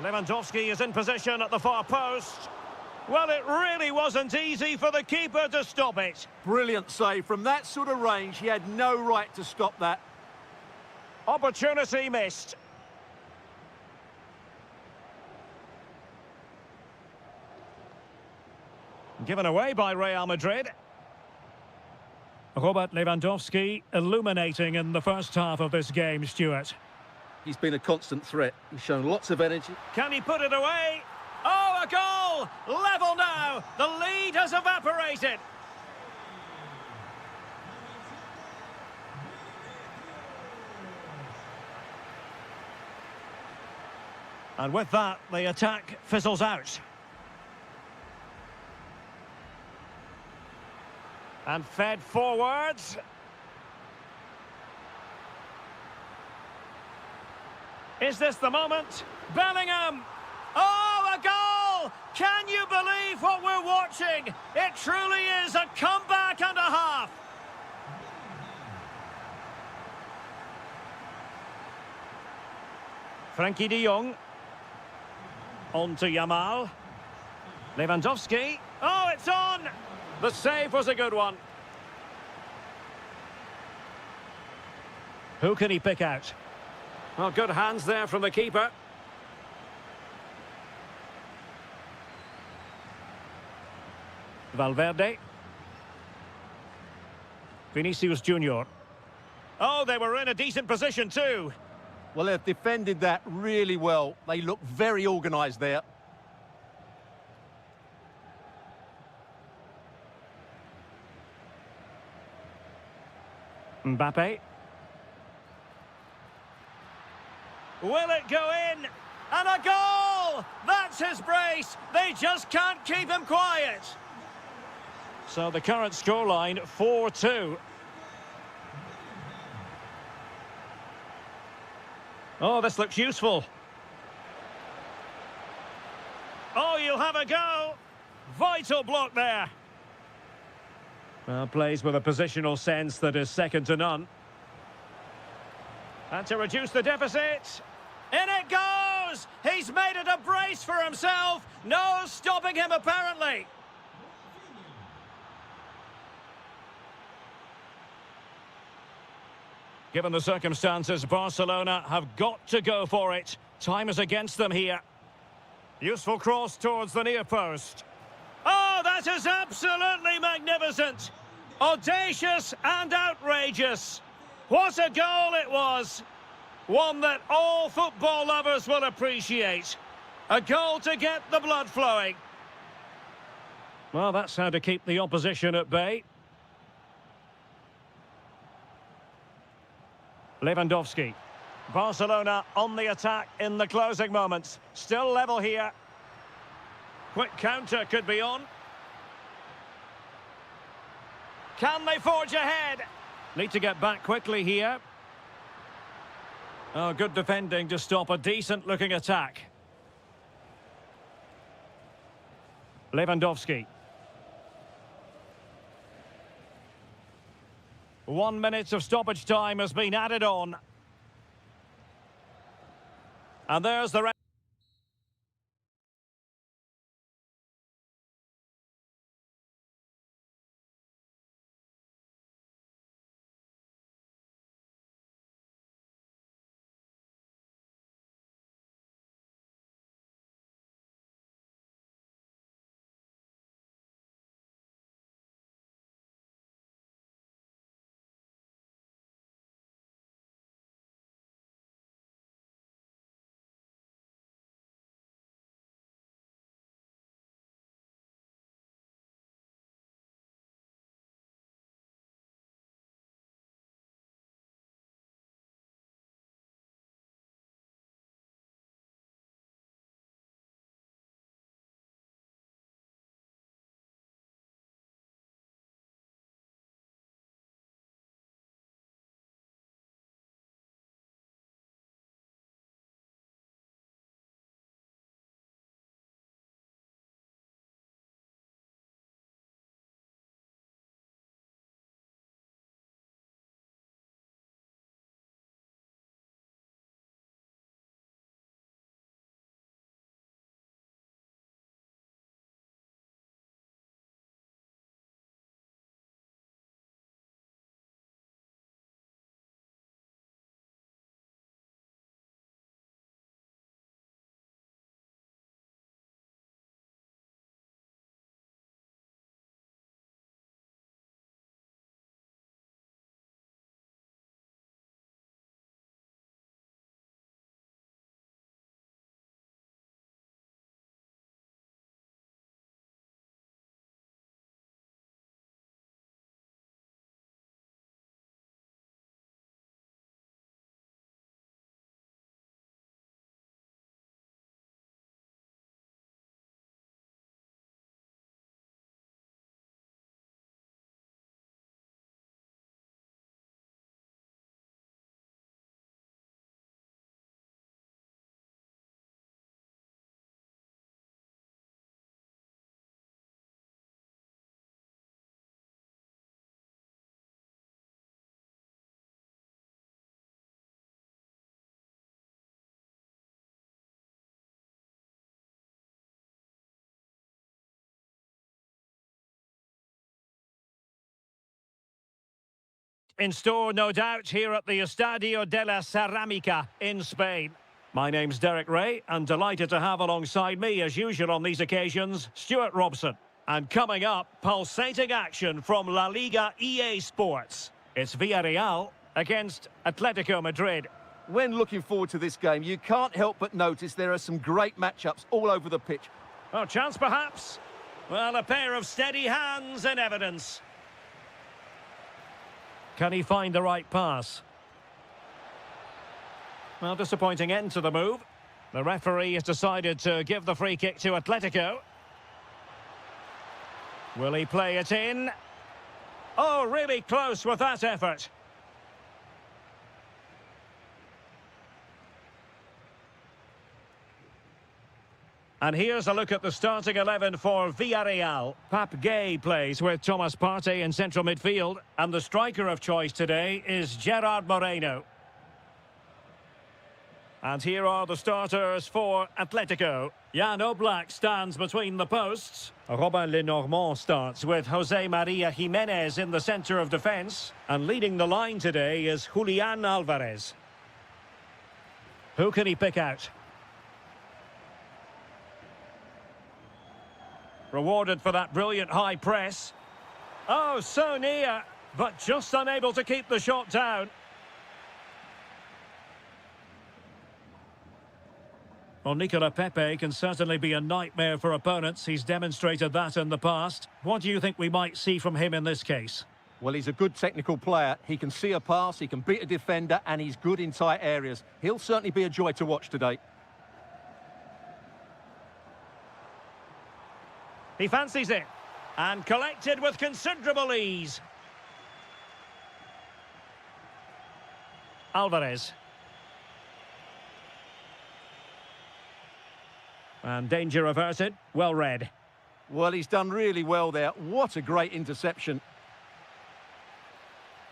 S1: Lewandowski is in position at the far post. Well, it really wasn't easy for the keeper to stop it.
S2: Brilliant save. From that sort of range, he had no right to stop that.
S1: Opportunity missed. Given away by Real Madrid. Robert Lewandowski illuminating in the first half of this game, Stuart.
S2: He's been a constant threat. He's shown lots of energy.
S1: Can he put it away? Oh, a goal! Level now! The lead has evaporated. And with that, the attack fizzles out. And fed forwards. Is this the moment? Bellingham! Oh, a goal! Can you believe what we're watching? It truly is a comeback and a half. Frankie de Jong. On to Yamal. Lewandowski. Oh, it's on! The save was a good one. Who can he pick out? Well, good hands there from the keeper. Valverde. Vinicius Junior. Oh, they were in a decent position too.
S2: Well, they've defended that really well. They look very organised there.
S1: Mbappe. Will it go in? And a goal! That's his brace. They just can't keep him quiet. So the current scoreline, 4-2. Oh, this looks useful. Oh, you'll have a go. Vital block there. Well, plays with a positional sense that is second to none. And to reduce the deficit. In it goes! He's made it a brace for himself. No stopping him, apparently. Given the circumstances, Barcelona have got to go for it. Time is against them here. Useful cross towards the near post. Oh, that is absolutely magnificent. Audacious and outrageous. What a goal it was. One that all football lovers will appreciate. A goal to get the blood flowing. Well, that's how to keep the opposition at bay. Lewandowski. Barcelona on the attack in the closing moments. Still level here. Quick counter could be on. Can they forge ahead? Need to get back quickly here. Oh, good defending to stop a decent-looking attack. Lewandowski. 1 minute of stoppage time has been added on. And there's the... in store, no doubt, here at the Estadio de la Ceramica in Spain. My name's Derek Ray, and delighted to have alongside me, as usual on these occasions, Stuart Robson. And coming up, pulsating action from La Liga EA Sports. It's Villarreal against Atletico Madrid.
S2: When looking forward to this game, you can't help but notice there are some great matchups all over the pitch.
S1: Oh, chance perhaps? Well, a pair of steady hands in evidence. Can he find the right pass? Well, disappointing end to the move. The referee has decided to give the free kick to Atletico. Will he play it in? Oh, really close with that effort. And here's a look at the starting 11 for Villarreal. Pap Gay plays with Thomas Partey in central midfield. And the striker of choice today is Gerard Moreno. And here are the starters for Atletico. Jan Oblak stands between the posts. Robin Lenormand starts with Jose Maria Jimenez in the centre of defence. And leading the line today is Julian Alvarez. Who can he pick out? Rewarded for that brilliant high press. Oh, so near, but just unable to keep the shot down. Well, Nicola Pepe can certainly be a nightmare for opponents. He's demonstrated that in the past. What do you think we might see from him in this case?
S2: Well, he's a good technical player. He can see a pass, he can beat a defender, and he's good in tight areas. He'll certainly be a joy to watch today.
S1: He fancies it, and collected with considerable ease. Alvarez. And danger averted, well read.
S2: Well, he's done really well there. What a great interception.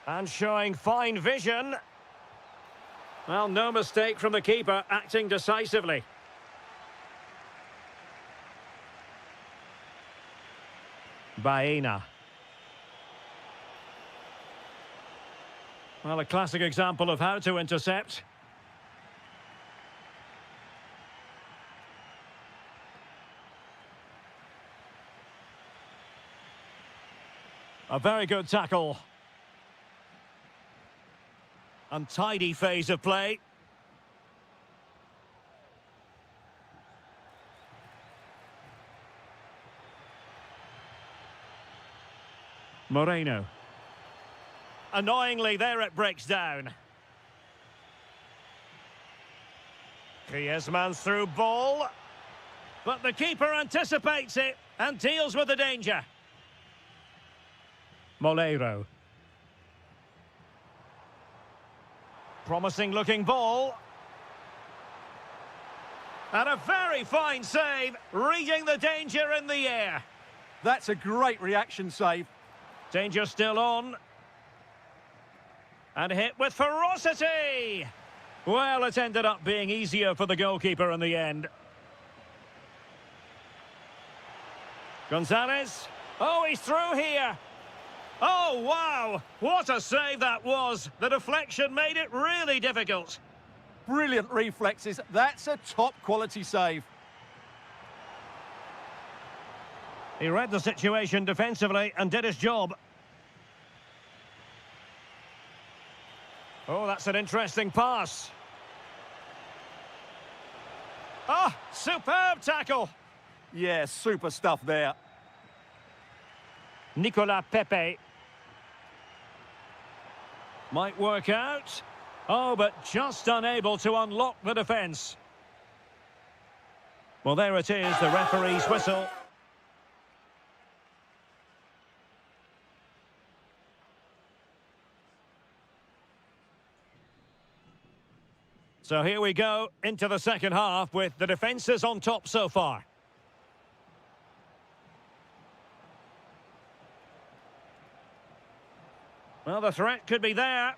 S1: And showing fine vision. Well, no mistake from the keeper, acting decisively. Baena. Well, a classic example of how to intercept. A very good tackle. Untidy phase of play. Moreno. Annoyingly, there it breaks down. Griezmann's through ball. But the keeper anticipates it and deals with the danger. Molero. Promising looking ball. And a very fine save, reading the danger in the air.
S2: That's a great reaction save.
S1: Danger still on. And hit with ferocity. Well, it ended up being easier for the goalkeeper in the end. Gonzalez. Oh, he's through here. Oh, wow. What a save that was. The deflection made it really difficult.
S2: Brilliant reflexes. That's a top-quality save.
S1: He read the situation defensively and did his job. Oh, that's an interesting pass. Ah, superb tackle.
S2: Yeah, super stuff there.
S1: Nicola Pepe. Might work out. Oh, but just unable to unlock the defence. Well, there it is, the referee's whistle. So here we go into the second half with the defences on top so far. Well, the threat could be there.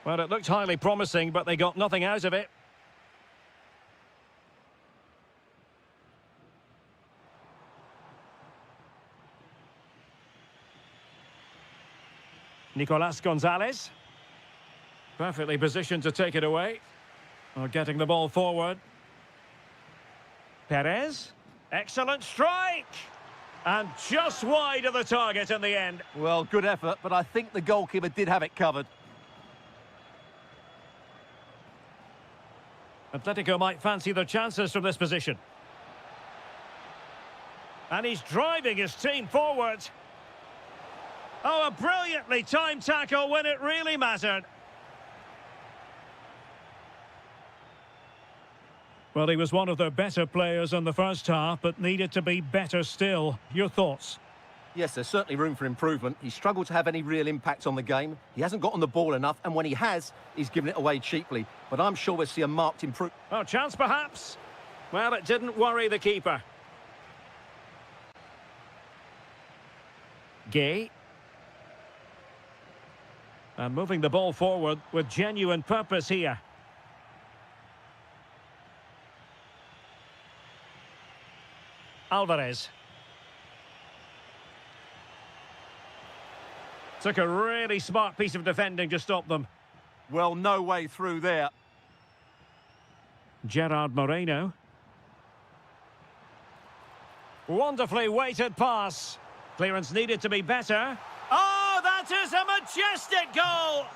S1: Well, it looked highly promising, but they got nothing out of it. Nicolas Gonzalez. Perfectly positioned to take it away. Or getting the ball forward. Perez. Excellent strike! And just wide of the target in the end.
S2: Well, good effort, but I think the goalkeeper did have it covered.
S1: Atletico might fancy their chances from this position. And he's driving his team forward. Oh, a brilliantly timed tackle when it really mattered. Well, he was one of their better players in the first half, but needed to be better still. Your thoughts?
S2: Yes, there's certainly room for improvement. He struggled to have any real impact on the game. He hasn't got on the ball enough, and when he has, he's given it away cheaply. But I'm sure we'll see a marked improvement.
S1: Oh, chance perhaps? Well, it didn't worry the keeper. Gay. And moving the ball forward with genuine purpose here. Alvarez. Took a really smart piece of defending to stop them.
S2: Well, no way through there.
S1: Gerard Moreno. Wonderfully weighted pass. Clearance needed to be better. Oh, that is a majestic goal!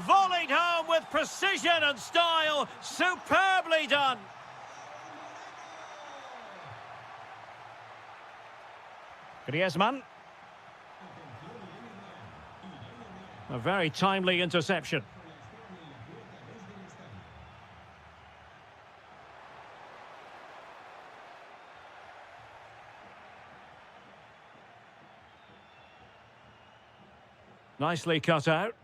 S1: Volleyed home with precision and style. Superbly done. Griezmann. A very timely interception. Nicely cut out.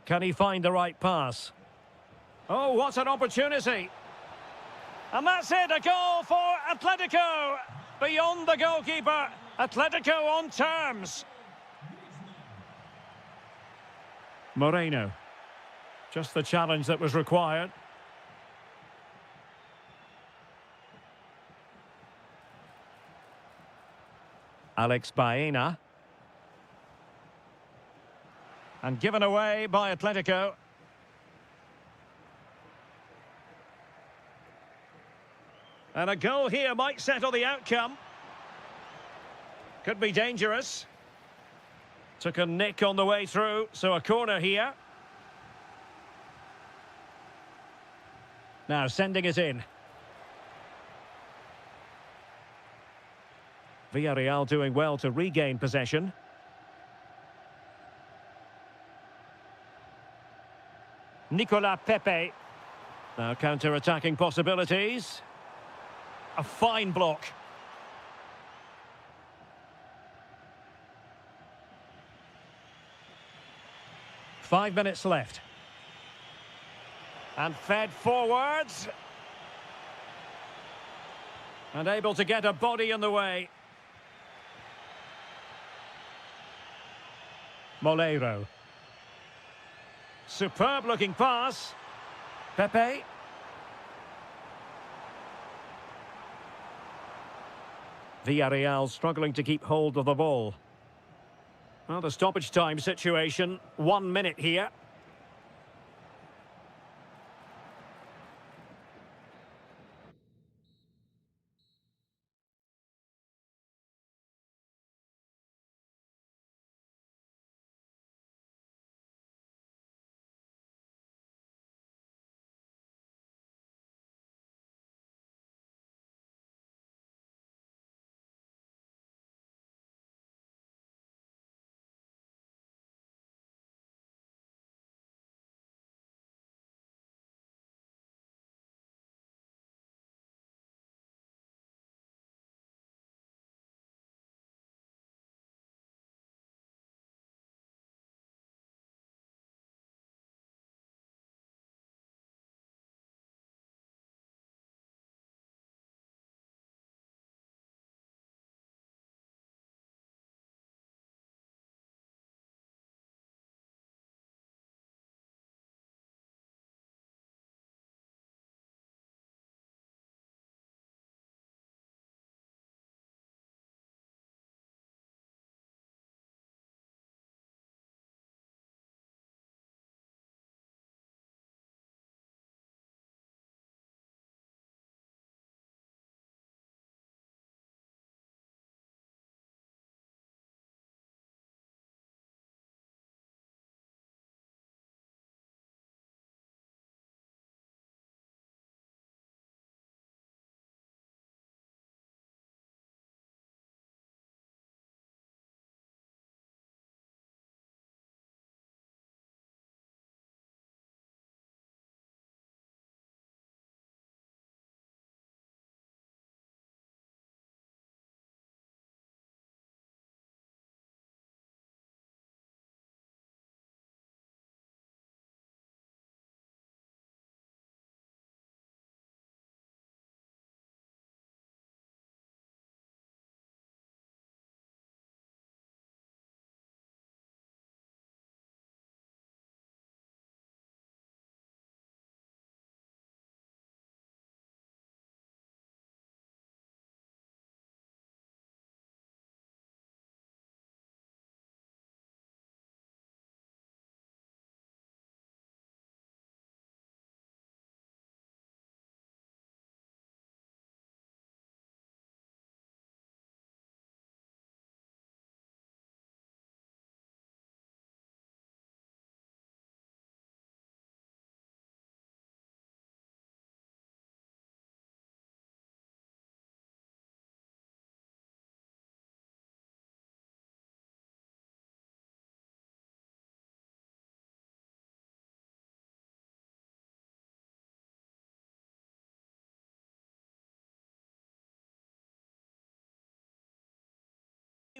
S1: Can he find the right pass? Oh, what an opportunity. And that's it, a goal for Atletico. Beyond the goalkeeper, Atletico on terms. Moreno. Just the challenge that was required. Alex Baena. And given away by Atletico. And a goal here might settle the outcome. Could be dangerous. Took a nick on the way through, so a corner here. Now sending it in. Villarreal doing well to regain possession. Nicolas Pepe. Now counter-attacking possibilities. A fine block. Five minutes left. And fed forwards. And able to get a body in the way. Molero. Superb looking pass. Pepe. Villarreal struggling to keep hold of the ball. Well, the stoppage time situation, 1 minute here.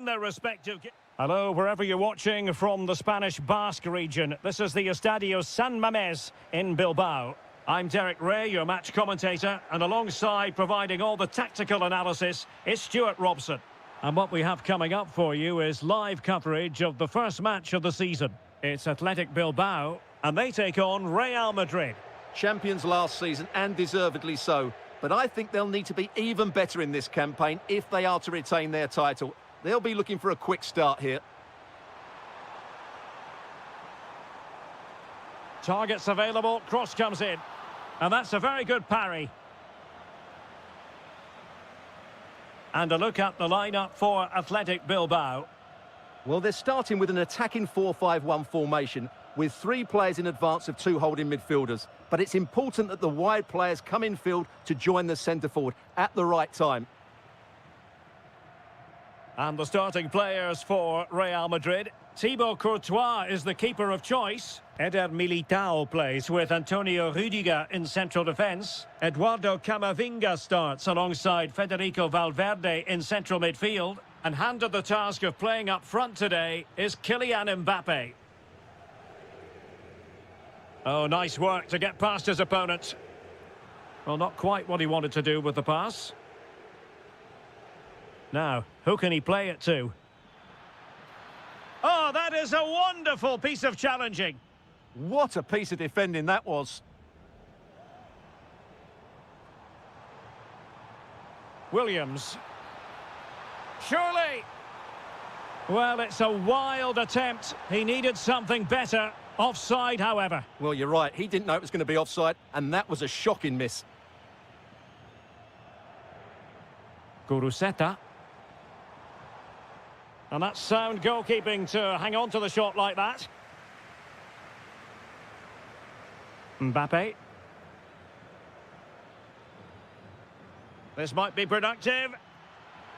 S1: Their respective... Hello, wherever you're watching from the Spanish Basque region. This is the Estadio San Mamés in Bilbao. I'm Derek Ray, your match commentator, and alongside providing all the tactical analysis is Stuart Robson. And what we have coming up for you is live coverage of the first match of the season. It's Athletic Bilbao, and they take on Real Madrid.
S2: Champions last season, and deservedly so. But I think they'll need to be even better in this campaign if they are to retain their title. They'll be looking for a quick start here.
S1: Targets available, cross comes in. And that's a very good parry. And a look at the lineup for Athletic Bilbao.
S2: Well, they're starting with an attacking 4-5-1 formation with 3 players in advance of 2 holding midfielders. But it's important that the wide players come in field to join the centre forward at the right time.
S1: And the starting players for Real Madrid. Thibaut Courtois is the keeper of choice. Eder Militao plays with Antonio Rudiger in central defence. Eduardo Camavinga starts alongside Federico Valverde in central midfield. And handed the task of playing up front today is Kylian Mbappe. Oh, nice work to get past his opponent. Well, not quite what he wanted to do with the pass. Now, who can he play it to? Oh, that is a wonderful piece of challenging.
S2: What a piece of defending that was.
S1: Williams. Surely. Well, it's a wild attempt. He needed something better. Offside, however.
S2: Well, you're right. He didn't know it was going to be offside, and that was a shocking miss.
S1: Guruseta. And that's sound goalkeeping to hang on to the shot like that. Mbappe. This might be productive.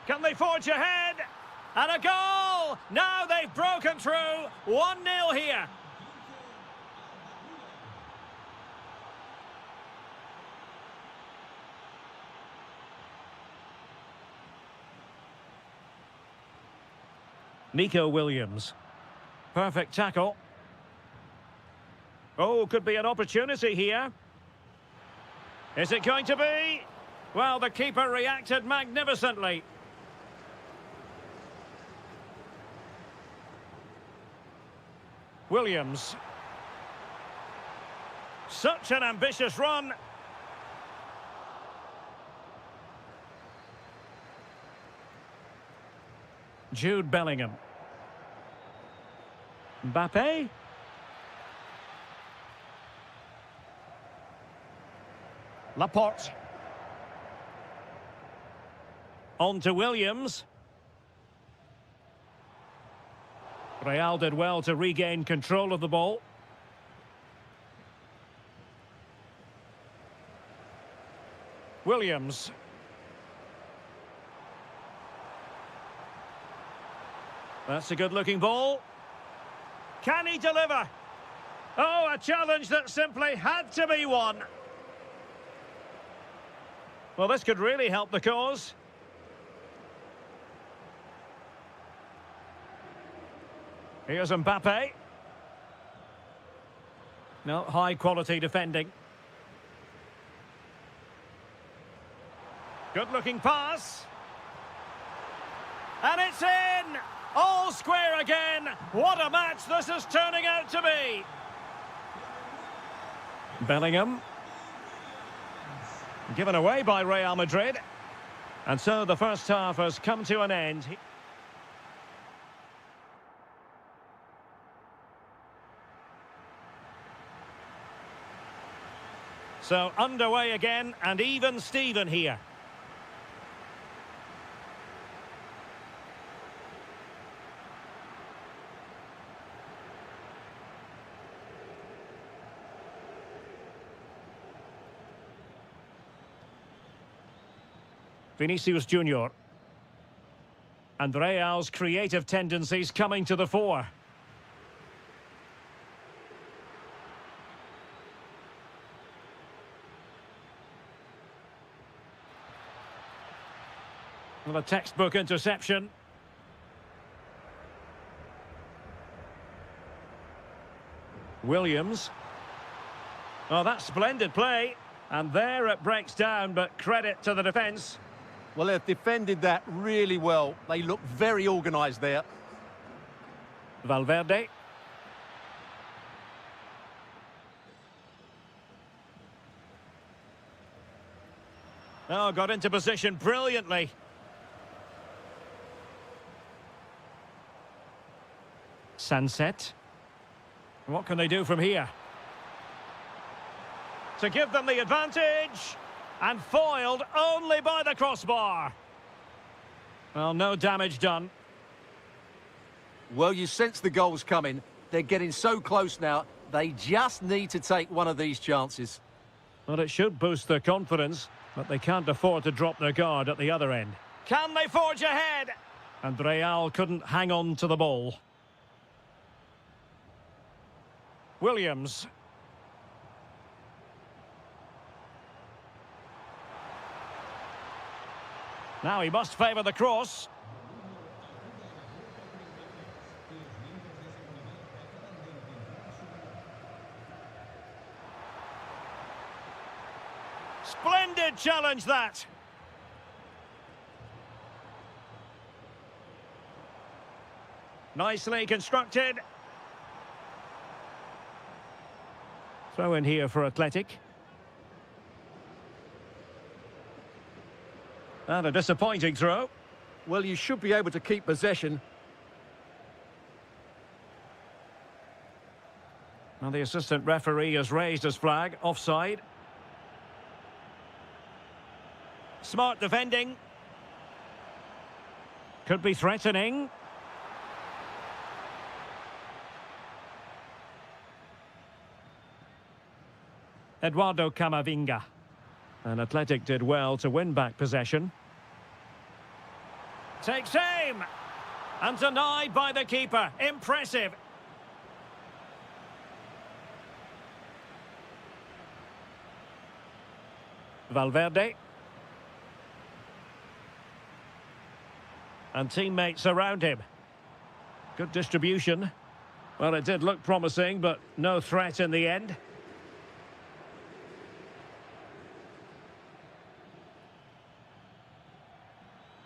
S1: Can they forge ahead? And a goal! Now they've broken through. 1-0 here. Nico Williams. Perfect tackle. Oh, could be an opportunity here. Is it going to be? Well, the keeper reacted magnificently. Williams. Such an ambitious run. Jude Bellingham. Mbappe. Laporte. On to Williams. Real did well to regain control of the ball. Williams. That's a good-looking ball. Can he deliver? Oh, a challenge that simply had to be won. Well, this could really help the cause. Here's Mbappe. No, high-quality defending. Good-looking pass. And it's in! All square again. What a match this is turning out to be. Bellingham. Given away by Real Madrid. And so the first half has come to an end. So underway again, and even Steven here. Vinicius Junior. And Real's creative tendencies coming to the fore. Well, a textbook interception. Williams. Oh, that's splendid play. And there it breaks down, but credit to the defence.
S2: Well, they've defended that really well. They look very organised there.
S1: Valverde. Oh, got into position brilliantly. Sunset. What can they do from here? To give them the advantage. And foiled only by the crossbar. Well, no damage done.
S2: Well, you sense the goals coming. They're getting so close now. They just need to take one of these chances.
S1: Well, it should boost their confidence, but they can't afford to drop their guard at the other end. Can they forge ahead? And Real couldn't hang on to the ball. Williams. Now he must favour the cross. Splendid challenge that. Nicely constructed. Throw in here for Athletic. And a disappointing throw.
S2: Well, you should be able to keep possession.
S1: Now the assistant referee has raised his flag. Offside. Smart defending. Could be threatening. Eduardo Camavinga. And Athletic did well to win back possession. Takes aim! And denied by the keeper. Impressive. Valverde. And teammates around him. Good distribution. Well, it did look promising, but no threat in the end.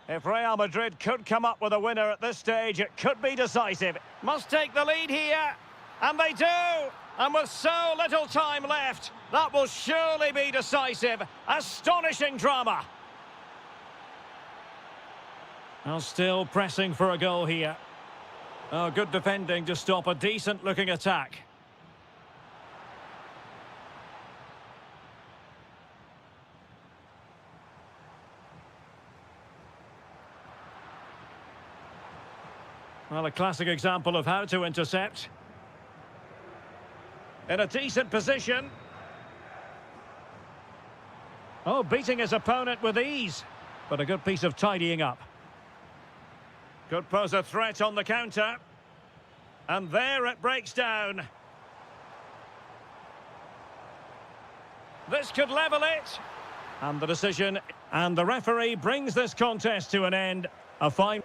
S1: If Real Madrid could come up with a winner at this stage, it could be decisive. Must take the lead here. And they do. And with so little time left, that will surely be decisive. Astonishing drama. Well, still pressing for a goal here. Oh, good defending to stop a decent-looking attack. Well, a classic example of how to intercept. In a decent position. Oh, beating his opponent with ease. But a good piece of tidying up. Could pose a threat on the counter. And there it breaks down. This could level it. And the decision. And the referee brings this contest to an end. A fine...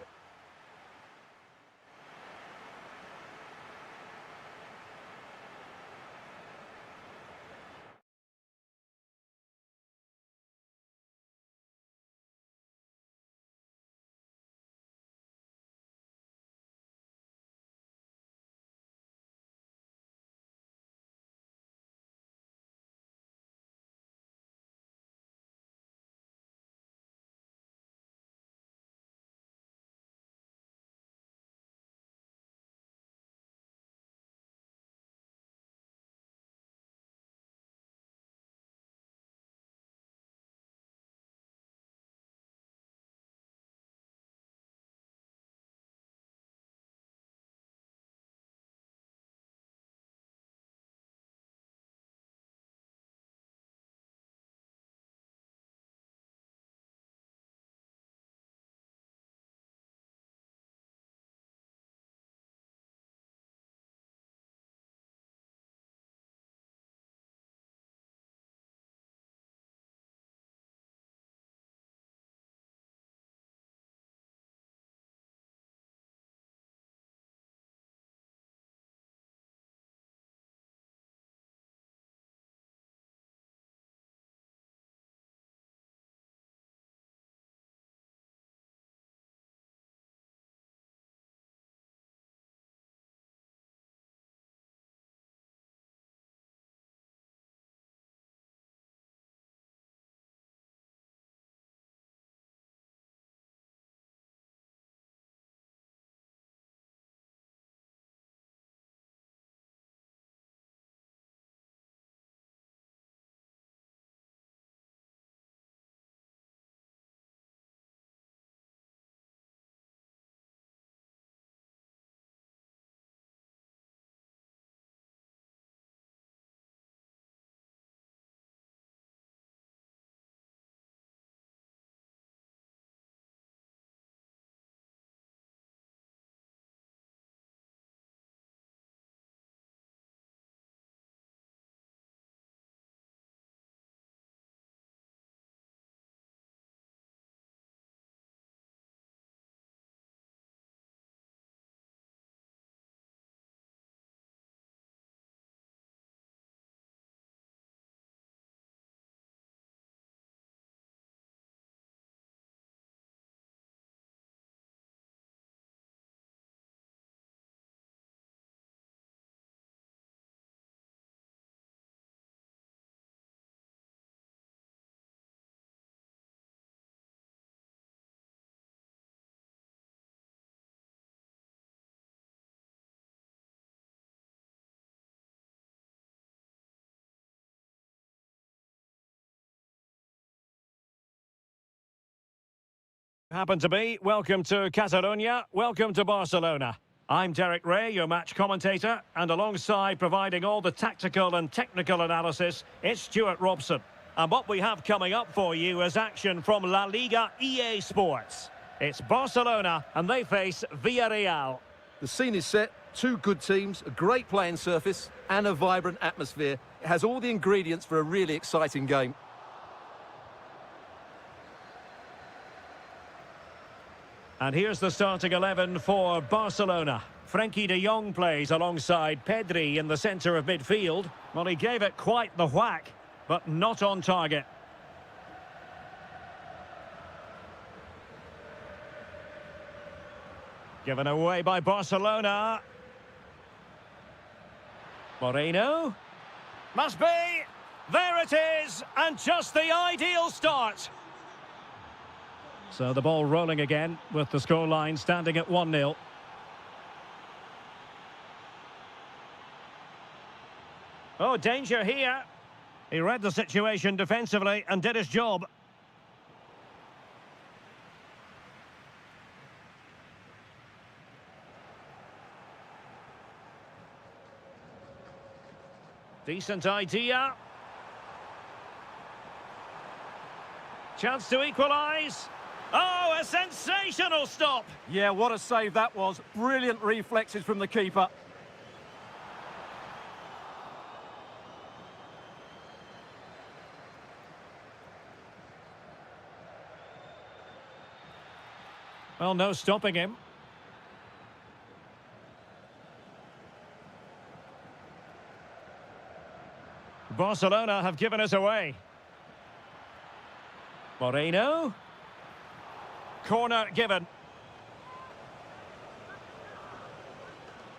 S1: Happen to be. Welcome to Catalonia. Welcome to Barcelona. I'm Derek Ray, your match commentator, and alongside providing all the tactical and technical analysis, it's Stuart Robson. And what we have coming up for you is action from La Liga EA Sports. It's Barcelona, and they face Villarreal.
S2: The scene is set, two good teams, a great playing surface, and a vibrant atmosphere. It has all the ingredients for a really exciting game.
S1: And here's the starting 11 for Barcelona. Frenkie de Jong plays alongside Pedri in the centre of midfield. Well, he gave it quite the whack, but not on target. Given away by Barcelona. Moreno. Must be. There it is. And just the ideal start. So the ball rolling again with the scoreline standing at 1-0. Oh, danger here. He read the situation defensively and did his job. Decent idea. Chance to equalise. Oh, a sensational stop!
S2: Yeah, what a save that was. Brilliant reflexes from the keeper.
S1: Well, no stopping him. Barcelona have given us away. Moreno. Corner given.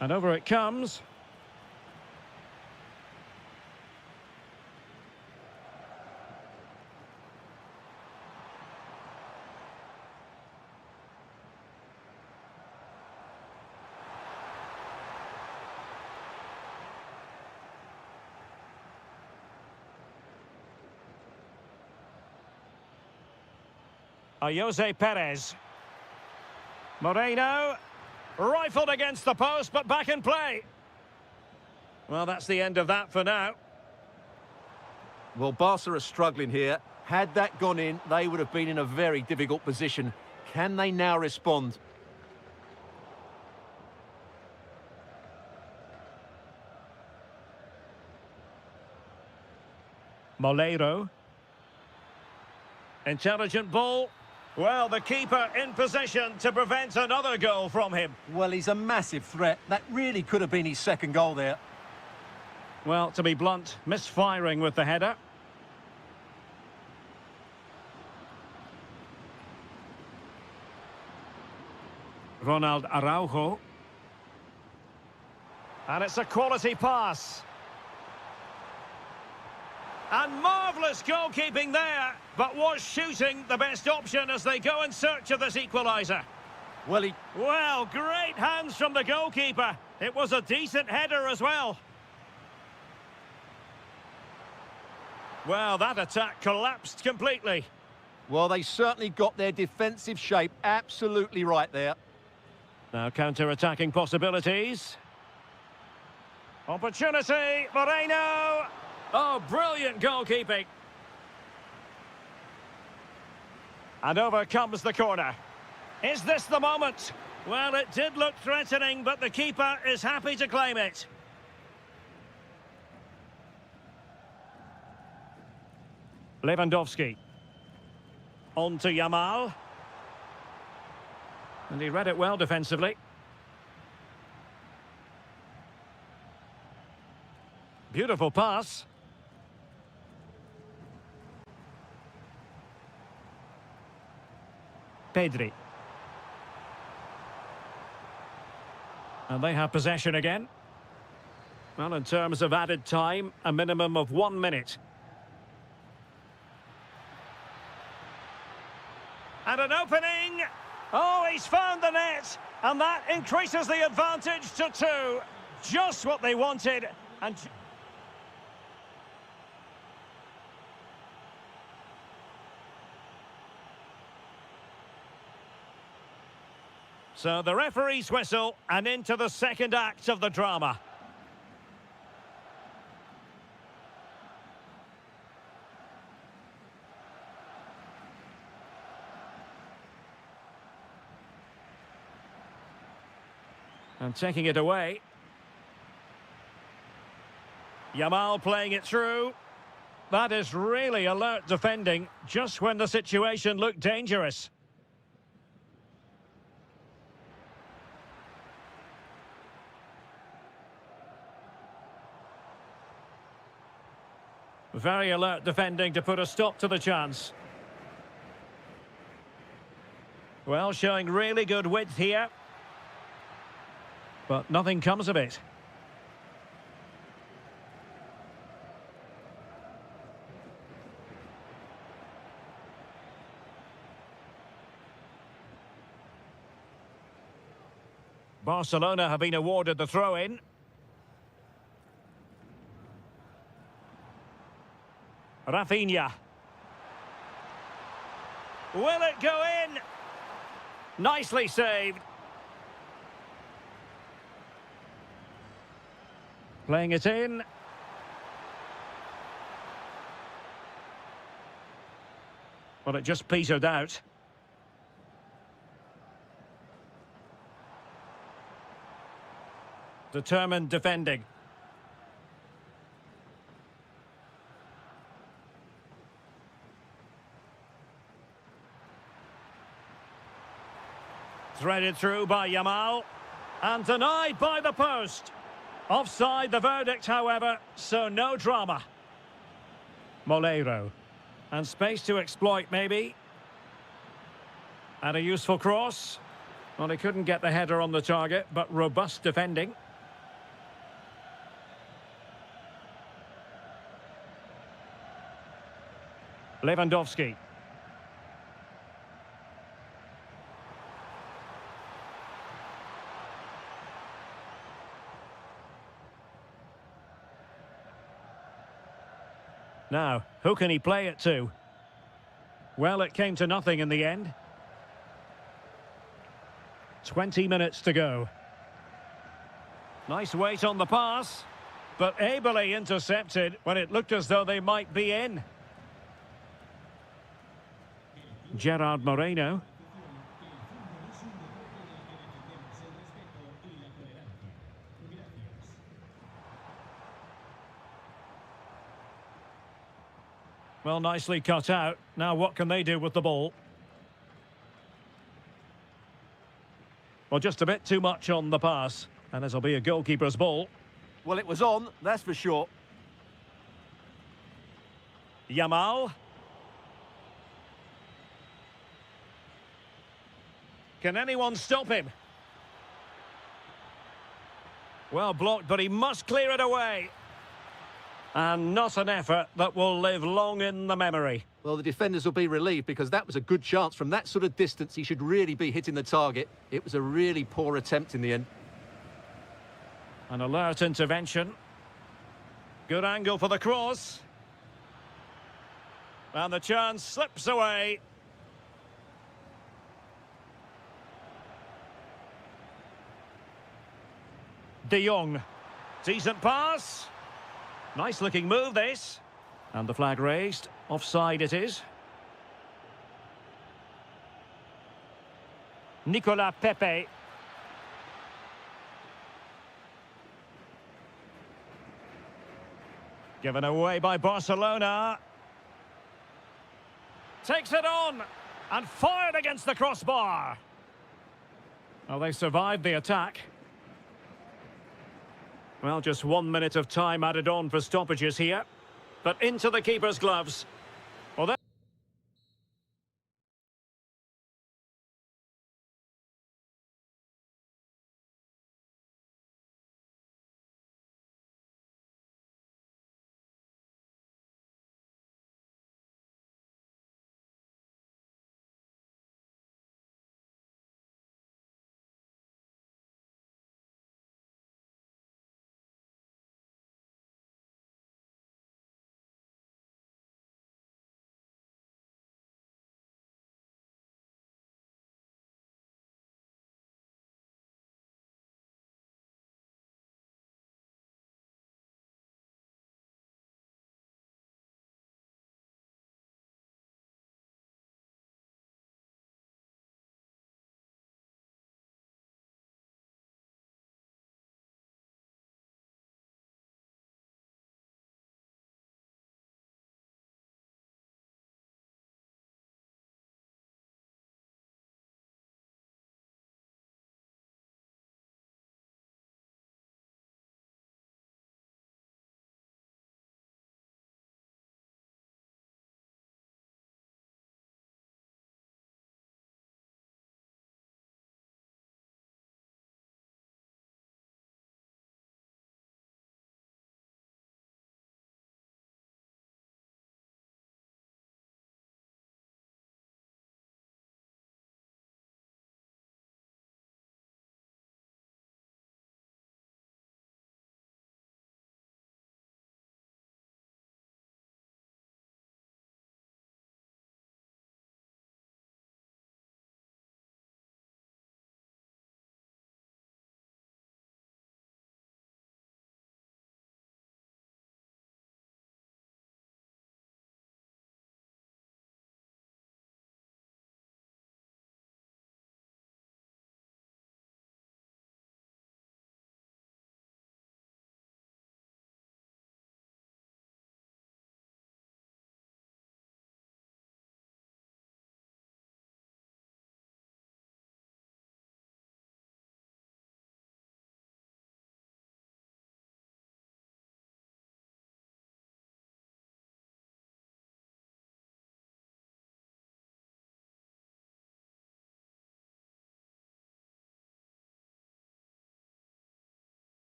S1: And over it comes. Jose Perez. Moreno. Rifled against the post, but back in play. Well, that's the end of that for now.
S2: Well, Barca are struggling here. Had that gone in, they would have been in a very difficult position. Can they now respond?
S1: Molero. Intelligent ball. Well, the keeper in position to prevent another goal from him.
S2: Well, he's a massive threat. That really could have been his second goal there.
S1: Well, to be blunt, misfiring with the header. Ronald Araujo. And it's a quality pass. And marvellous goalkeeping there, but was shooting the best option as they go in search of this equaliser. Well, great hands from the goalkeeper. It was a decent header as well. Well, that attack collapsed completely.
S2: Well, they certainly got their defensive shape absolutely right there.
S1: Now counter-attacking possibilities. Opportunity, Moreno. Oh, brilliant goalkeeping. And over comes the corner. Is this the moment? Well, it did look threatening, but the keeper is happy to claim it. Lewandowski. On to Yamal. And he read it well defensively. Beautiful pass. Pedri. And they have possession again. Well, in terms of added time, a minimum of 1 minute. And an opening. Oh, he's found the net. And that increases the advantage to 2. Just what they wanted. And So the referee's whistle and into the second act of the drama. And taking it away. Yamal playing it through. That is really alert defending, just when the situation looked dangerous. Very alert defending to put a stop to the chance. Well, showing really good width here. But nothing comes of it. Barcelona have been awarded the throw-in. Rafinha. Will it go in? Nicely saved. Playing it in. Well, it just petered out. Determined defending. Threaded through by Yamal. And denied by the post. Offside the verdict, however, so no drama. Moleiro. And space to exploit, maybe. And a useful cross. Well, he couldn't get the header on the target, but robust defending. Lewandowski. Now, who can he play it to? Well, it came to nothing in the end. 20 minutes to go. Nice weight on the pass, but ably intercepted when it looked as though they might be in. Gerard Moreno. Well, nicely cut out. Now what can they do with the ball? Well, just a bit too much on the pass. And this will be a goalkeeper's ball.
S2: Well, it was on, that's for sure.
S1: Yamal. Can anyone stop him? Well blocked, but he must clear it away. And not an effort that will live long in the memory.
S2: Well, the defenders will be relieved because that was a good chance. From that sort of distance, he should really be hitting the target. It was a really poor attempt in the end.
S1: An alert intervention. Good angle for the cross. And the chance slips away. De Jong. Decent pass. Nice looking move this. And the flag raised. Offside it is. Nicolas Pepe. Given away by Barcelona. Takes it on. And fired against the crossbar. Well, they survived the attack. Well, just 1 minute of time added on for stoppages here. But into the keeper's gloves. Well, that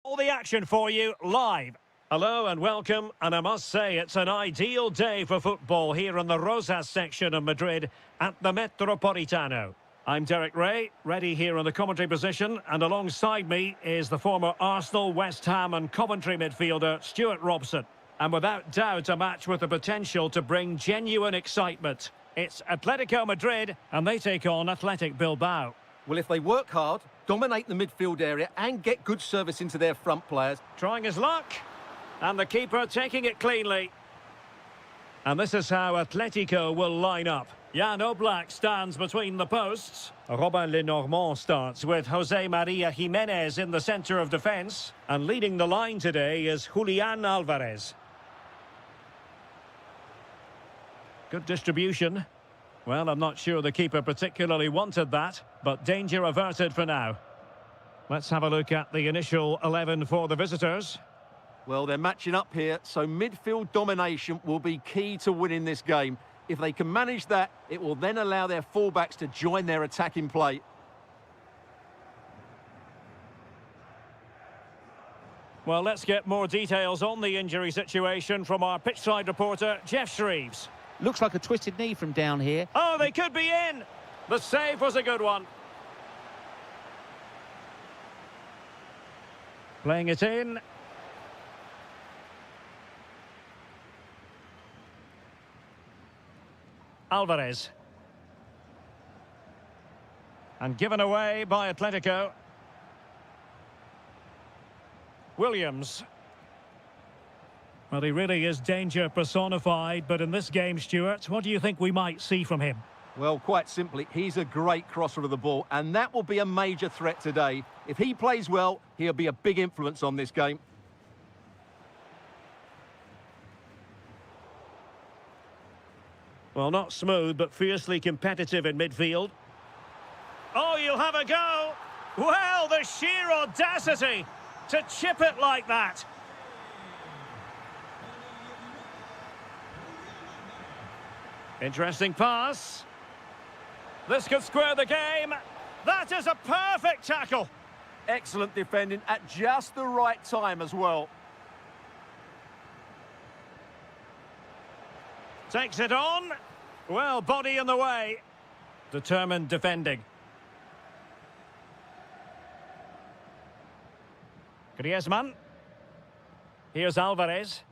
S1: All the action for you live. Hello and welcome, and I must say it's an ideal day for football here in the Rosas section of Madrid at the Metropolitano. I'm Derek Ray, ready here in the commentary position, and alongside me is the former Arsenal, West Ham and Coventry midfielder Stuart Robson. And without doubt a match with the potential to bring genuine excitement. It's Atletico Madrid and they take on Athletic Bilbao.
S2: Well, if they work hard, dominate the midfield area and get good service into their front players.
S1: Trying his luck. And the keeper taking it cleanly. And this is how Atletico will line up. Jan Oblak stands between the posts. Robin Lenormand starts with Jose Maria Jimenez in the centre of defence. And leading the line today is Julian Alvarez. Good distribution. Well, I'm not sure the keeper particularly wanted that, but danger averted for now. Let's have a look at the initial 11 for the visitors.
S2: Well, they're matching up here, so midfield domination will be key to winning this game. If they can manage that, it will then allow their fullbacks to join their attacking play.
S1: Well, let's get more details on the injury situation from our pitchside reporter, Jeff Shreves.
S3: Looks like a twisted knee from down here.
S1: Oh, they could be in. The save was a good one. Playing it in. Alvarez. And given away by Atletico. Williams. Well, he really is danger personified, but in this game, Stuart, what do you think we might see from him?
S2: Well, quite simply, he's a great crosser of the ball, and that will be a major threat today. If he plays well, he'll be a big influence on this game.
S1: Well, not smooth, but fiercely competitive in midfield. Oh, you'll have a go. Well, the sheer audacity to chip it like that. Interesting pass. This could square the game. That is a perfect tackle.
S2: Excellent defending at just the right time as well.
S1: Takes it on. Well, body in the way. Determined defending. Griezmann. Here's Alvarez.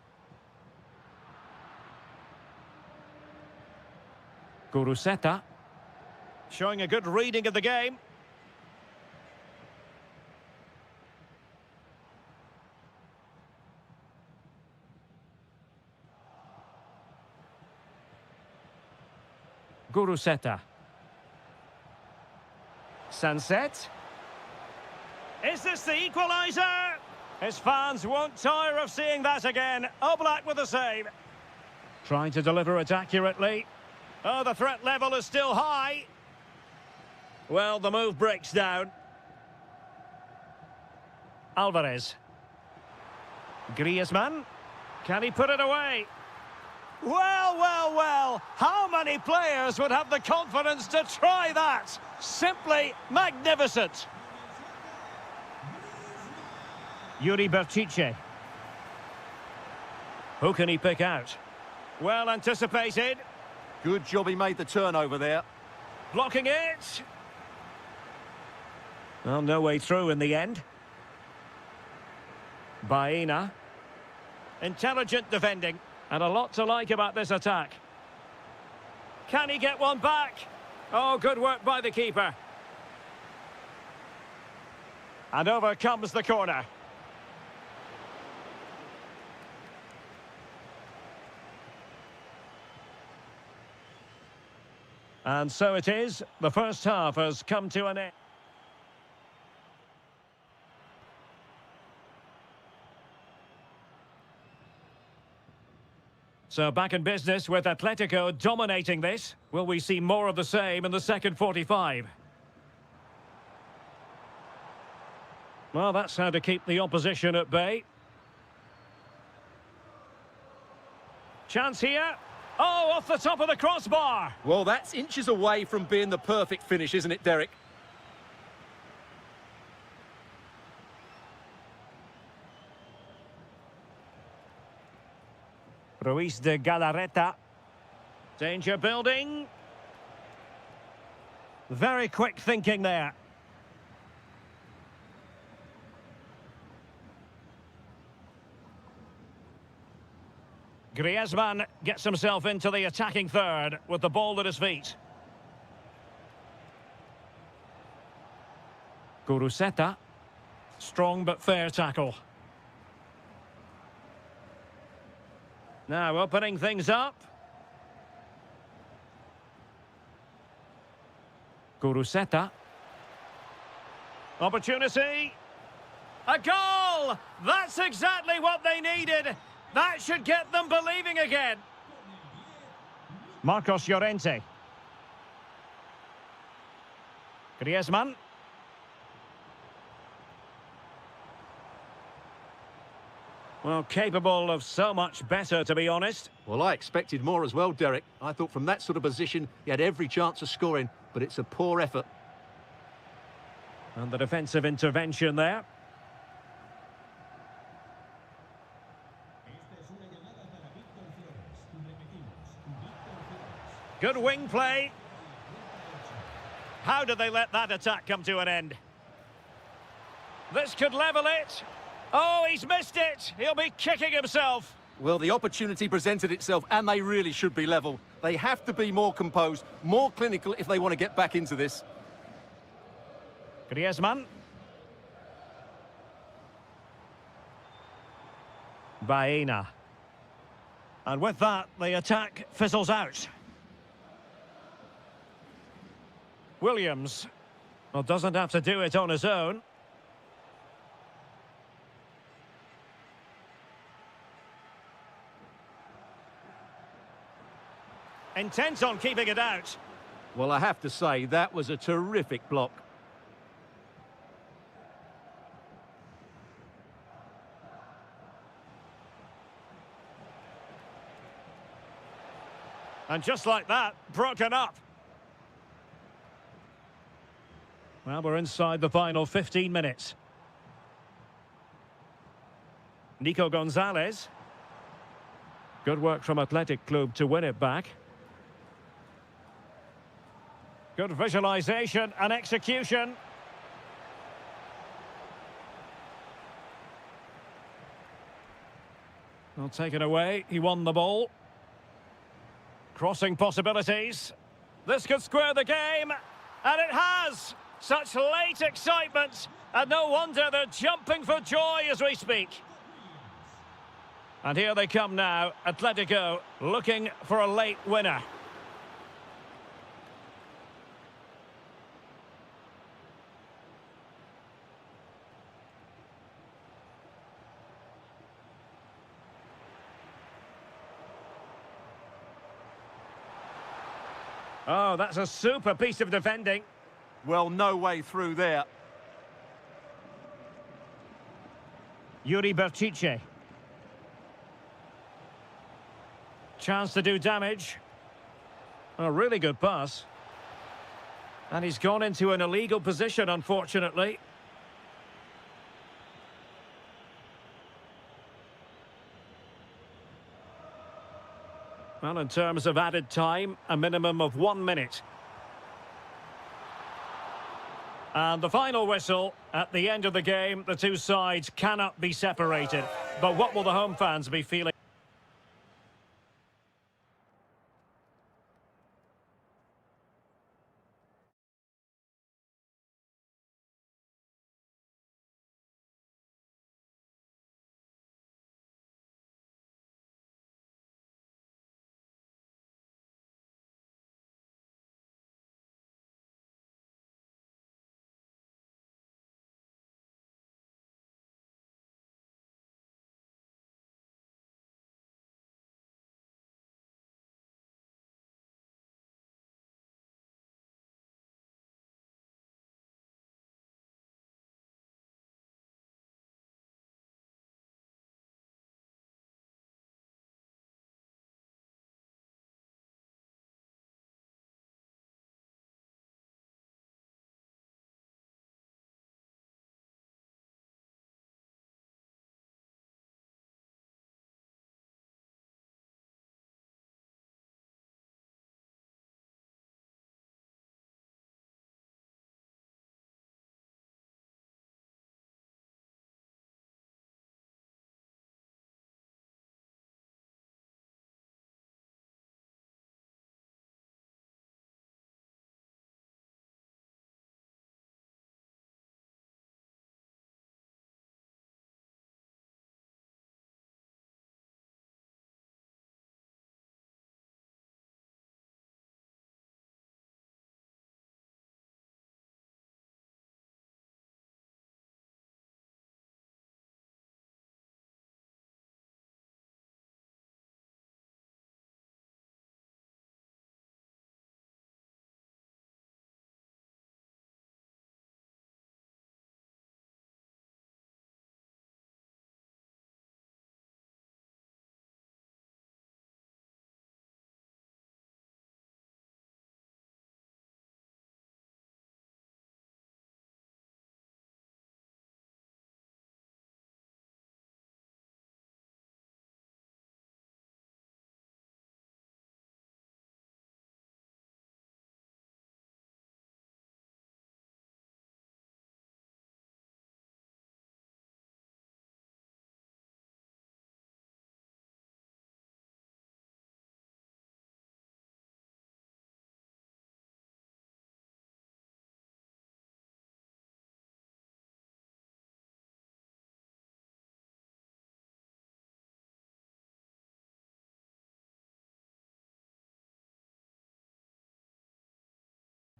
S1: Guruseta. Showing a good reading of the game. Guruseta. Sunset. Is this the equaliser? His fans won't tire of seeing that again. Oblak with the save. Trying to deliver it accurately. Oh, the threat level is still high. Well, the move breaks down. Alvarez. Griezmann. Can he put it away? Well, well, well. How many players would have the confidence to try that? Simply magnificent. Yuri Berchiche. Who can he pick out? Well anticipated.
S2: Good job he made the turnover there.
S1: Blocking it. Well, no way through in the end. Baena. Intelligent defending. And a lot to like about this attack. Can he get one back? Oh, good work by the keeper. And over comes the corner. And so it is. The first half has come to an end. So back in business with Atletico dominating this. Will we see more of the same in the second 45? Well, that's how to keep the opposition at bay. Chance here. Oh, off the top of the crossbar.
S2: Well, that's inches away from being the perfect finish, isn't it, Derek?
S1: Ruiz de Galarreta. Danger building. Very quick thinking there. Griezmann gets himself into the attacking third with the ball at his feet. Guruseta. Strong but fair tackle. Now opening things up. Guruseta. Opportunity. A goal! That's exactly what they needed. That should get them believing again. Marcos Llorente. Griezmann. Well, capable of so much better, to be honest.
S2: Well, I expected more as well, Derek. I thought from that sort of position, he had every chance of scoring, but it's a poor effort.
S1: And the defensive intervention there. Good wing play. How did they let that attack come to an end? This could level it. Oh, he's missed it. He'll be kicking himself.
S2: Well, the opportunity presented itself, and they really should be level. They have to be more composed, more clinical if they want to get back into this.
S1: Griezmann. Baena. And with that, the attack fizzles out. Williams. Well, doesn't have to do it on his own. Intent on keeping it out.
S2: Well, I have to say, that was a terrific block.
S1: And just like that, broken up. Well, we're inside the final 15 minutes. Nico Gonzalez. Good work from Athletic Club to win it back. Good visualization and execution. Well, taken away. He won the ball. Crossing possibilities. This could square the game. And it has! Such late excitement. And no wonder they're jumping for joy as we speak. And here they come now. Atletico looking for a late winner. Oh, that's a super piece of defending.
S2: Well, no way through there.
S1: Yuri Berchiche. Chance to do damage. A really good pass. And he's gone into an illegal position, unfortunately. Well, in terms of added time, a minimum of 1 minute. And the final whistle. At the end of the game, the two sides cannot be separated. But what will the home fans be feeling?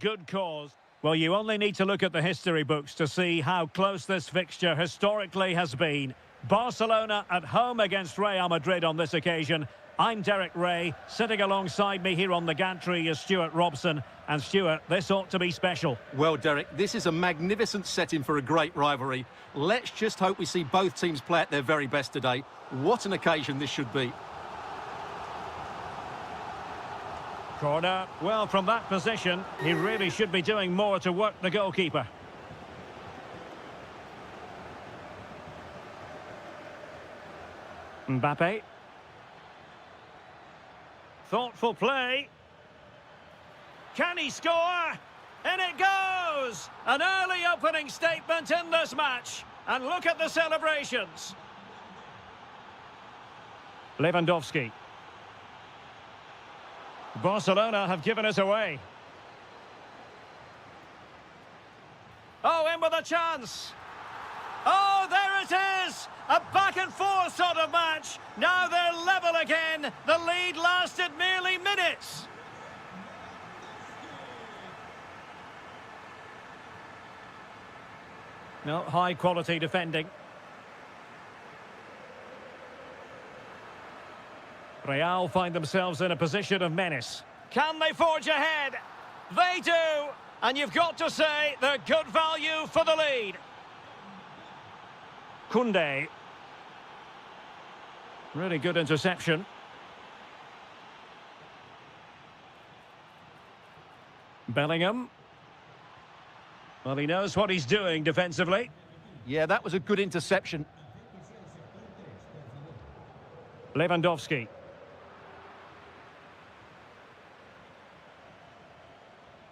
S1: good cause. Well, you only need to look at the history books to see how close this fixture historically has been. Barcelona at home against Real Madrid on this occasion. I'm Derek Ray. Sitting alongside me here on the gantry is Stuart Robson. And Stuart, this ought to be special.
S2: Well, Derek, this is a magnificent setting for a great rivalry. Let's just hope we see both teams play at their very best today. What an occasion this should be.
S1: Corner. Well, from that position, he really should be doing more to work the goalkeeper. Mbappe. Thoughtful play. Can he score? In it goes! An early opening statement in this match. And look at the celebrations. Lewandowski. Barcelona have given it away. Oh, in with a chance. Oh, there it is! A back-and-forth sort of match. Now they're level again. The lead lasted merely minutes. No, high-quality defending. Real find themselves in a position of menace. Can they forge ahead? They do! And you've got to say they're good value for the lead. Koundé. Really good interception. Bellingham. Well, he knows what he's doing defensively.
S2: Yeah, that was a good interception.
S1: Lewandowski.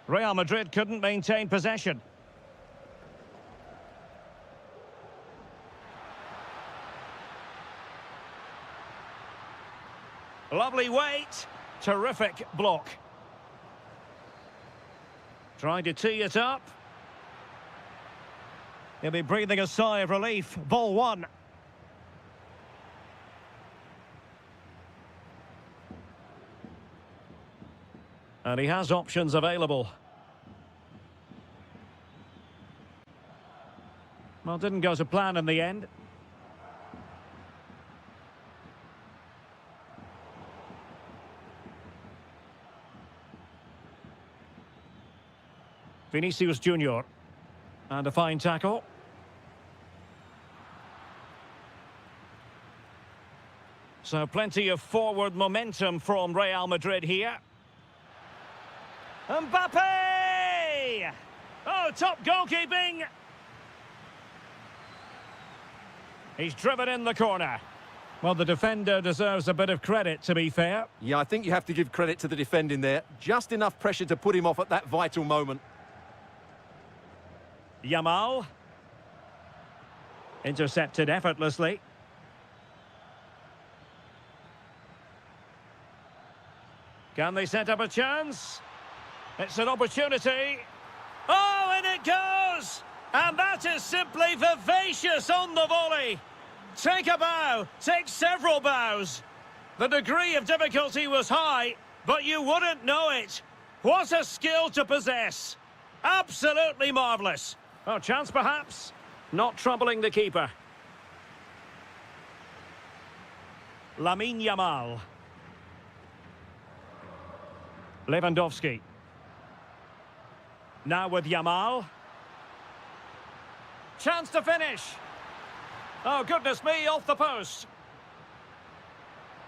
S1: Real Madrid couldn't maintain possession. Lovely weight. Terrific block. Trying to tee it up. He'll be breathing a sigh of relief. Ball one. And he has options available. Well, didn't go to plan in the end. Vinicius Junior. And a fine tackle. So plenty of forward momentum from Real Madrid here. Mbappe! Oh, top goalkeeping! He's driven in the corner. Well, the defender deserves a bit of credit, to be fair.
S2: Yeah, I think you have to give credit to the defending there. Just enough pressure to put him off at that vital moment.
S1: Yamal. Intercepted effortlessly. Can they set up a chance? It's an opportunity. Oh, and it goes! And that is simply vivacious on the volley. Take a bow, take several bows. The degree of difficulty was high, but you wouldn't know it. What a skill to possess. Absolutely marvellous. Oh, chance perhaps. Not troubling the keeper. Lamine Yamal. Lewandowski. Now with Yamal. Chance to finish. Oh, goodness me, off the post.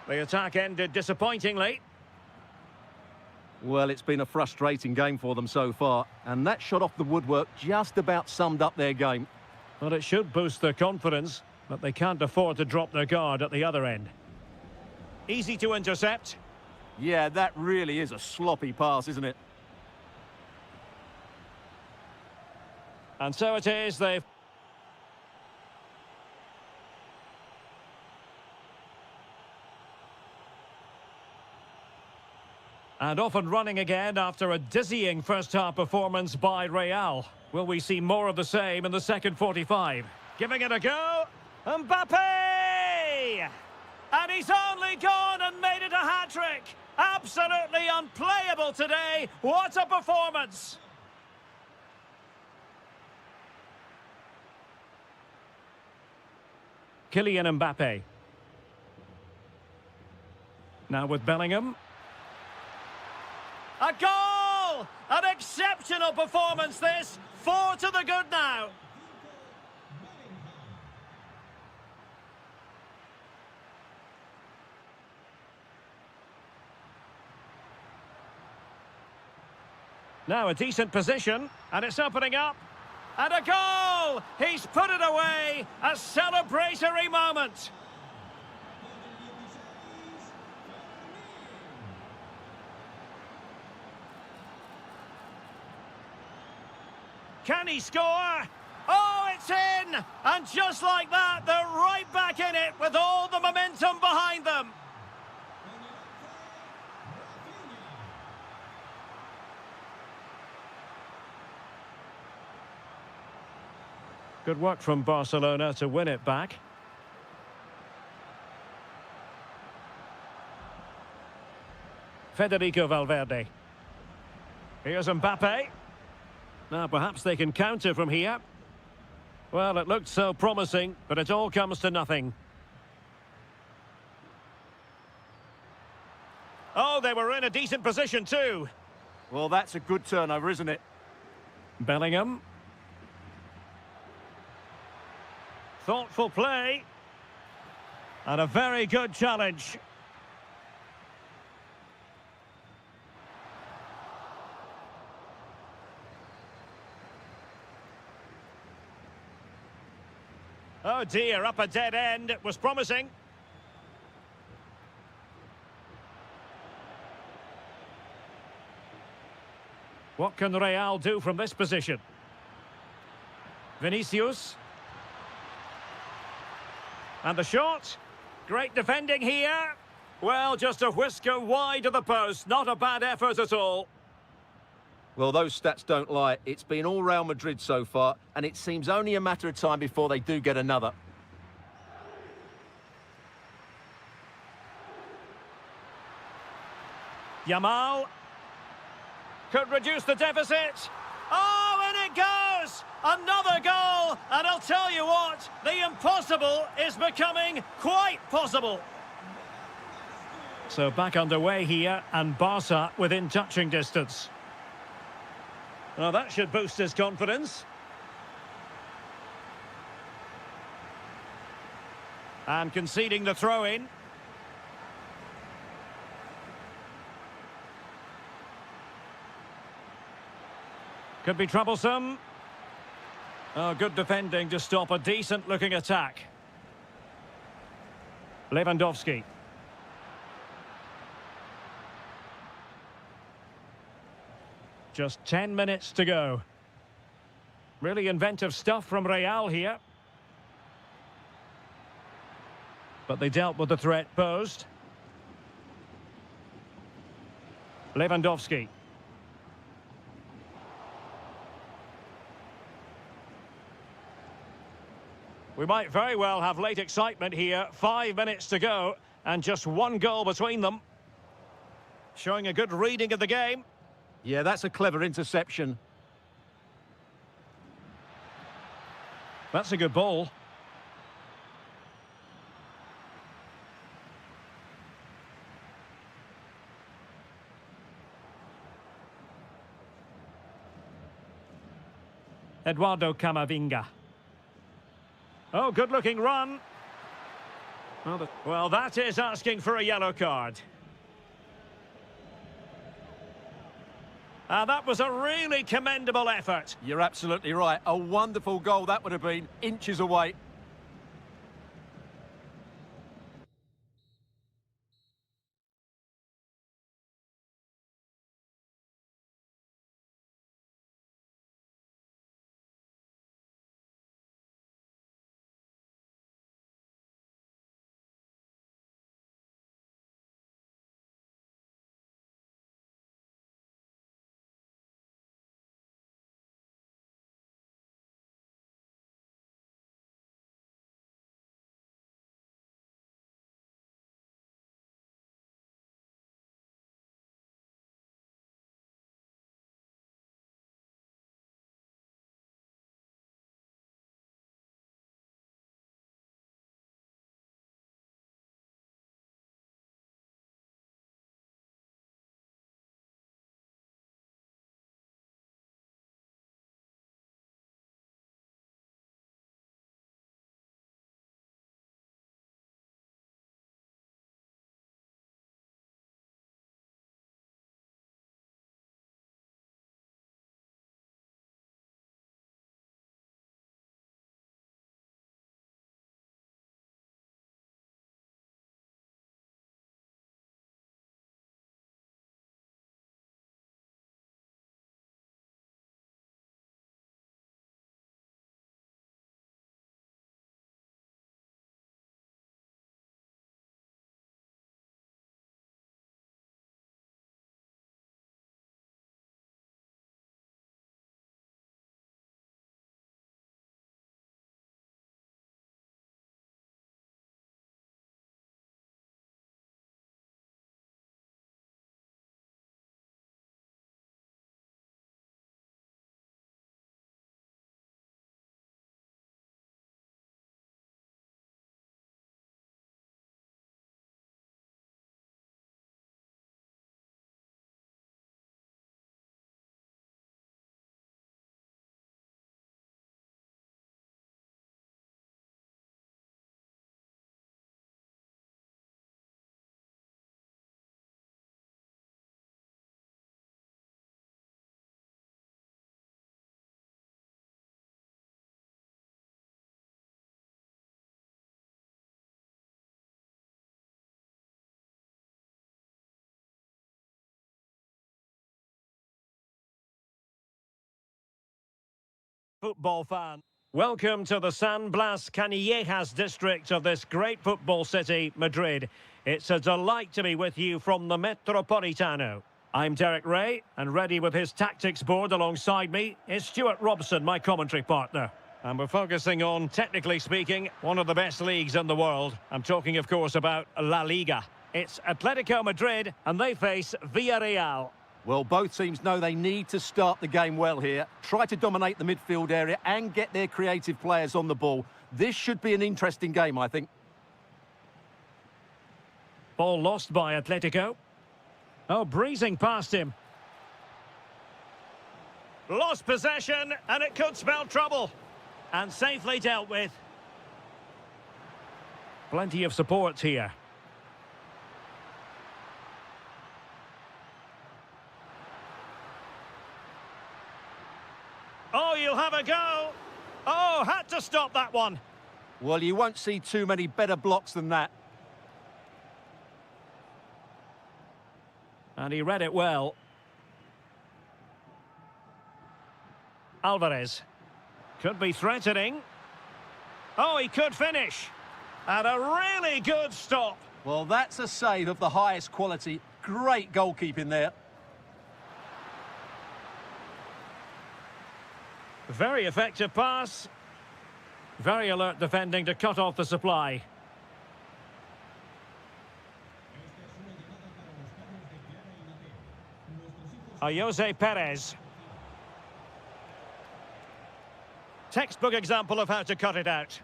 S1: The attack ended disappointingly.
S2: Well, it's been a frustrating game for them so far, and that shot off the woodwork just about summed up their game.
S1: Well, it should boost their confidence, but they can't afford to drop their guard at the other end. Easy to intercept.
S2: Yeah, that really is a sloppy pass, isn't it?
S1: And so it is, they've... And off and running again after a dizzying first-half performance by Real. Will we see more of the same in the second 45? Giving it a go. Mbappe! And he's only gone and made it a hat-trick. Absolutely unplayable today. What a performance. Kylian Mbappe. Now with Bellingham. A goal! An exceptional performance this. 4 to the good now. Now a decent position, and it's opening up. And a goal! He's put it away! A celebratory moment! Can he score? Oh, it's in! And just like that, they're right back in it with all the momentum behind them. Good work from Barcelona to win it back. Federico Valverde. Here's Mbappe. Now perhaps they can counter from here. Well, it looked so promising, but it all comes to nothing. Oh, they were in a decent position too.
S2: Well, that's a good turnover, isn't it?
S1: Bellingham. Thoughtful play. And a very good challenge. Oh dear, up a dead end. It was promising. What can Real do from this position? Vinicius. And the shot. Great defending here. Well, just a whisker wide of the post. Not a bad effort at all.
S2: Well, those stats don't lie. It's been all Real Madrid so far, and it seems only a matter of time before they do get another.
S1: Yamal. Could reduce the deficit. Oh, and it goes! Another goal! And I'll tell you what, the impossible is becoming quite possible. So back underway here, and Barca within touching distance. Well, that should boost his confidence. And conceding the throw-in. Could be troublesome. Oh, good defending to stop a decent-looking attack. Lewandowski. Just 10 minutes to go. Really inventive stuff from Real here. But they dealt with the threat posed. Lewandowski. We might very well have late excitement here. 5 minutes to go, and just one goal between them. Showing a good reading of the game.
S2: Yeah, that's a clever interception.
S1: That's a good ball. Eduardo Camavinga. Oh, good-looking run. Well, that is asking for a yellow card. That was a really commendable effort.
S2: You're absolutely right. A wonderful goal that would have been, inches away.
S1: Football fan. Welcome to the San Blas Canillejas district of this great football city, Madrid. It's a delight to be with you from the Metropolitano. I'm Derek Ray, and ready with his tactics board alongside me is Stuart Robson, my commentary partner. And we're focusing on, technically speaking, one of the best leagues in the world. I'm talking, of course, about La Liga. It's Atletico Madrid, and they face Villarreal.
S2: Well, both teams know they need to start the game well here, try to dominate the midfield area and get their creative players on the ball. This should be an interesting game, I think.
S1: Ball lost by Atletico. Oh, breezing past him. Lost possession, and it could spell trouble. And safely dealt with. Plenty of support here. Oh, you'll have a go. Oh, had to stop that one.
S2: Well, you won't see too many better blocks than that.
S1: And he read it well. Alvarez. Could be threatening. Oh, he could finish. And a really good stop.
S2: Well, that's a save of the highest quality. Great goalkeeping there.
S1: Very effective pass. Very alert defending to cut off the supply. Jose Perez. Textbook example of how to cut it out.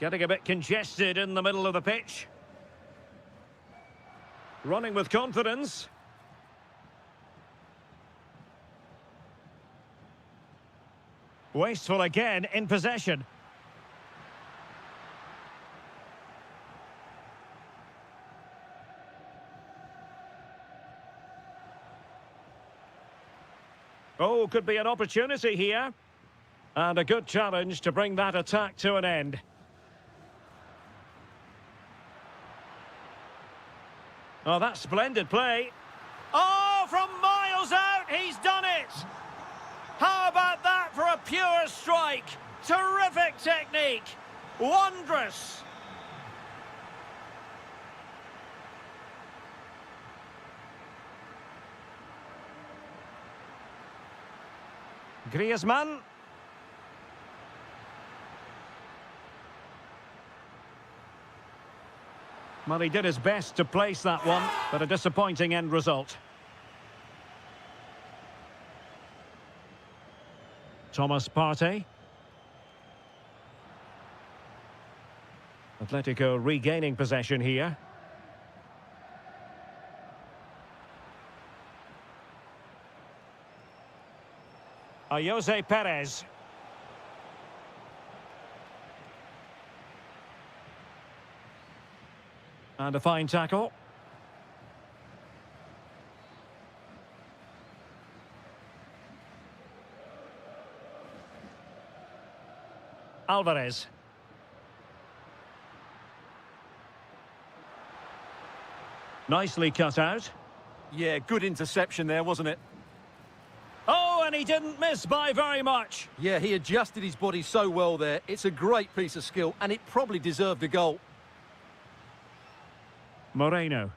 S1: Getting a bit congested in the middle of the pitch. Running with confidence. Wasteful again in possession. Oh, could be an opportunity here. And a good challenge to bring that attack to an end. Oh, that's splendid play. Oh, from miles out, he's done it! How about that for a pure strike? Terrific technique. Wondrous. Griezmann. Well, he did his best to place that one, but a disappointing end result. Thomas Partey. Atletico regaining possession here. Jose Perez. And a fine tackle. Alvarez. Nicely cut out.
S2: Yeah, good interception there, wasn't it?
S1: Oh, and he didn't miss by very much.
S2: Yeah, he adjusted his body so well there. It's a great piece of skill, and it probably deserved a goal.
S1: Moreno.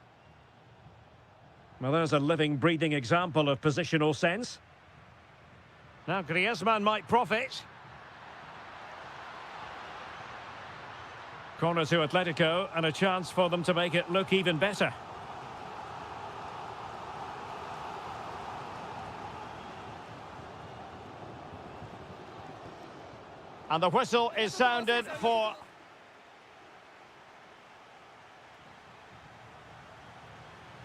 S1: Well, there's a living, breathing example of positional sense. Now Griezmann might profit. Corner to Atletico, and a chance for them to make it look even better. And the whistle is sounded for...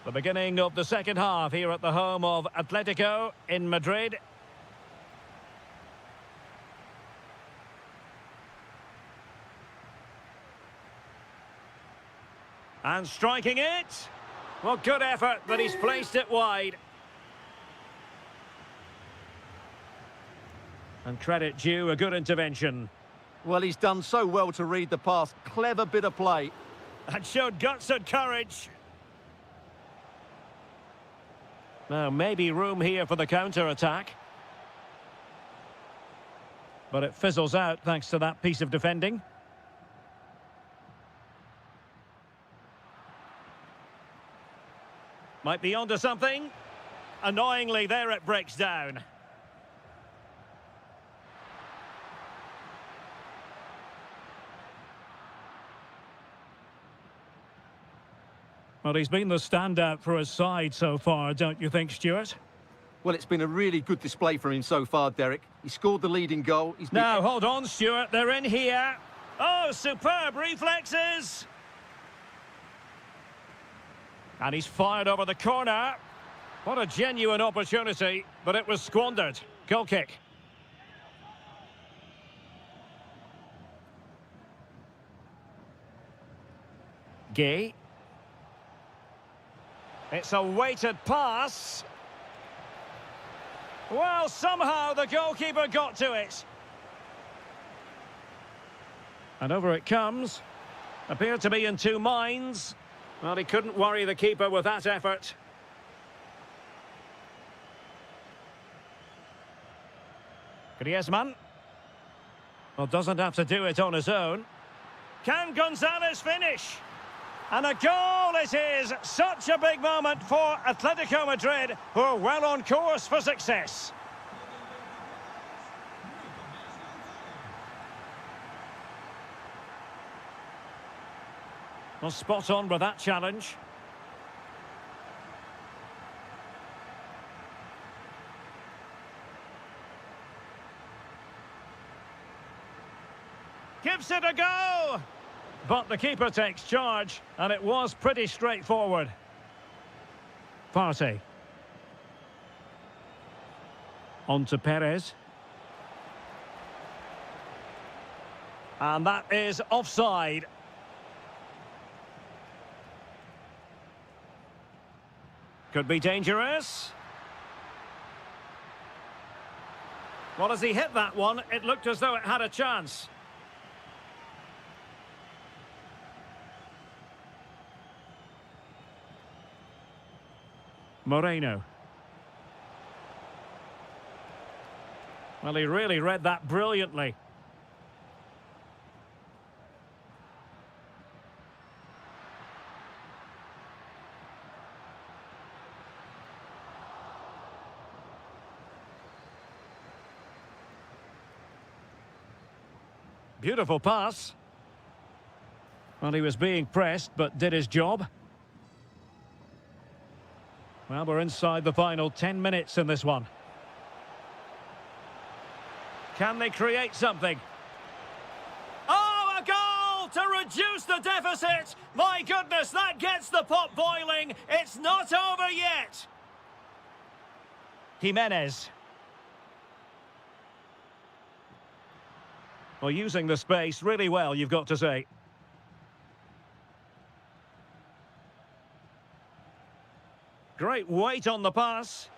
S1: the beginning of the second half here at the home of Atletico in Madrid. And striking it. Well, good effort, but he's placed it wide. And credit due, a good intervention.
S2: Well, he's done so well to read the pass. Clever bit of play.
S1: And showed guts and courage. Now, maybe room here for the counter-attack. But it fizzles out thanks to that piece of defending. Might be onto something. Annoyingly, there it breaks down. Well, he's been the standout for his side so far, don't you think, Stuart?
S2: Well, it's been a really good display from him so far, Derek. He scored the leading goal.
S1: Now, hold on, Stuart. They're in here. Oh, superb reflexes. And he's fired over the corner. What a genuine opportunity, but it was squandered. Goal kick. Gay. It's a weighted pass. Well, somehow the goalkeeper got to it. And over it comes. Appeared to be in two minds. Well, he couldn't worry the keeper with that effort. Griezmann. Well, doesn't have to do it on his own. Can Gonzalez finish? And a goal it is! Such a big moment for Atletico Madrid, who are well on course for success. Well, spot on with that challenge. Gives it a go! But the keeper takes charge, and it was pretty straightforward. Partey. On to Perez. And that is offside. Could be dangerous. Well, as he hit that one, it looked as though it had a chance. Moreno. Well, he really read that brilliantly. Beautiful pass. Well, he was being pressed, but did his job. Well, we're inside the final 10 minutes in this one. Can they create something? Oh, a goal to reduce the deficit! My goodness, that gets the pot boiling. It's not over yet. Jimenez. Well, using the space really well, you've got to say. Great weight on the pass.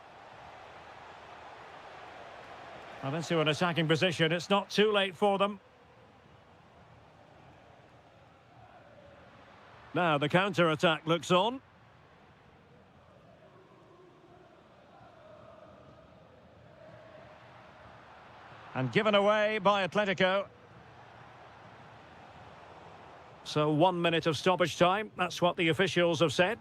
S1: Well, into an attacking position. It's not too late for them. Now the counter-attack looks on. And given away by Atletico. So 1 minute of stoppage time. That's what the officials have said.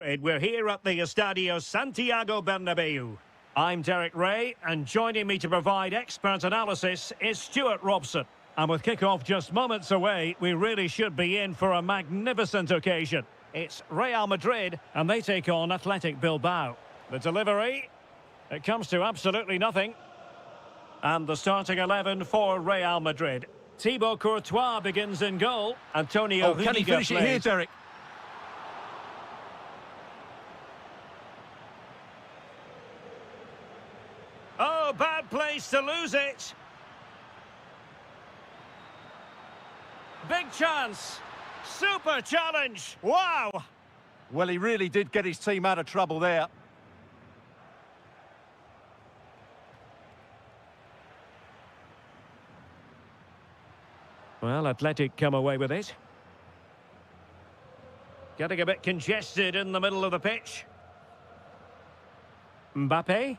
S1: We're here at the Estadio Santiago Bernabeu. I'm Derek Ray, and joining me to provide expert analysis is Stuart Robson. And with kick-off just moments away, we really should be in for a magnificent occasion. It's Real Madrid, and they take on Athletic Bilbao. The delivery, it comes to absolutely nothing. And the starting 11 for Real Madrid. Thibaut Courtois begins in goal. Antonio
S2: can he
S1: Rüdiger
S2: finish it here,
S1: plays.
S2: Derek?
S1: Oh, bad place to lose it. Big chance. Super challenge. Wow.
S2: Well, he really did get his team out of trouble there.
S1: Well, Athletic come away with it. Getting a bit congested in the middle of the pitch. Mbappe.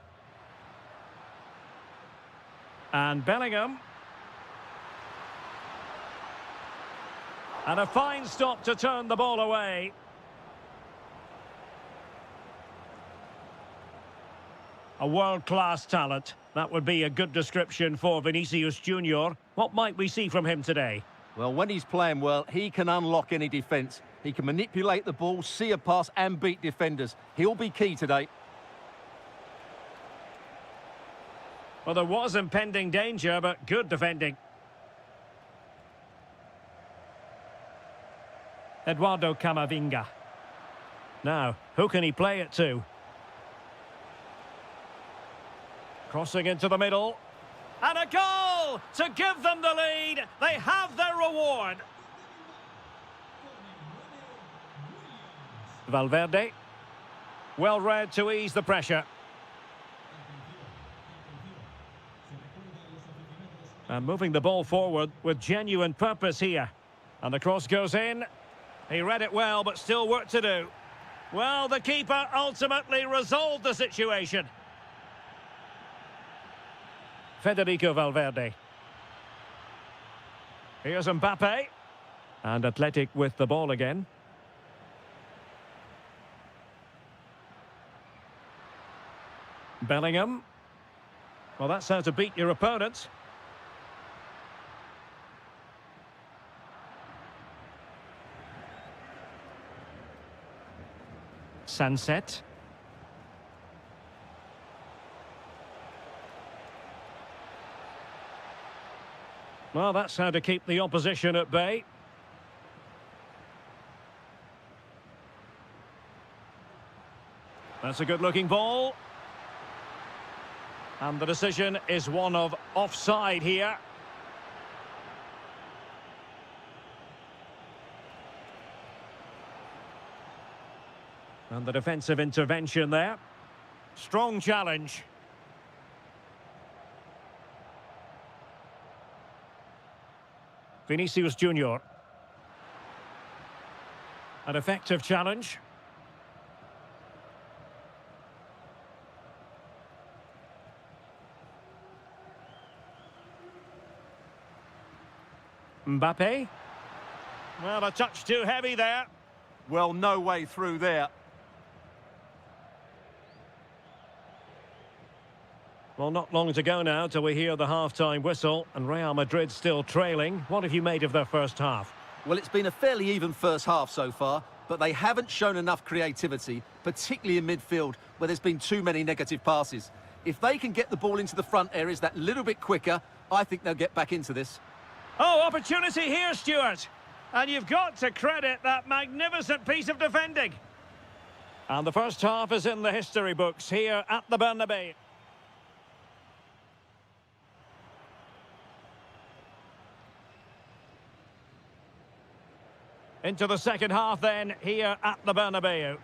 S1: And Bellingham. And a fine stop to turn the ball away. A world-class talent. That would be a good description for Vinicius Junior. What might we see from him today?
S2: Well, when he's playing well, he can unlock any defence. He can manipulate the ball, see a pass and beat defenders. He'll be key today.
S1: Well, there was impending danger, but good defending. Eduardo Camavinga. Now, who can he play it to? Crossing into the middle. And a goal to give them the lead. They have their reward. Valverde. Well read to ease the pressure. And moving the ball forward with genuine purpose here. And the cross goes in. He read it well, but still work to do. Well, the keeper ultimately resolved the situation. Federico Valverde. Here's Mbappe. And Athletic with the ball again. Bellingham. Well, that's how to beat your opponent. Sunset. Well, that's how to keep the opposition at bay. That's a good-looking ball. And the decision is one of offside here. And the defensive intervention there. Strong challenge. Vinicius Junior. An effective challenge. Mbappe. Well, a touch too heavy there.
S2: Well, no way through there.
S1: Well, not long to go now till we hear the half-time whistle, and Real Madrid still trailing. What have you made of their first half?
S2: Well, it's been a fairly even first half so far, but they haven't shown enough creativity, particularly in midfield, where there's been too many negative passes. If they can get the ball into the front areas that little bit quicker, I think they'll get back into this.
S1: Oh, opportunity here, Stuart. And you've got to credit that magnificent piece of defending. And the first half is in the history books here at the Bernabeu. Into the second half then, here at the Bernabeu.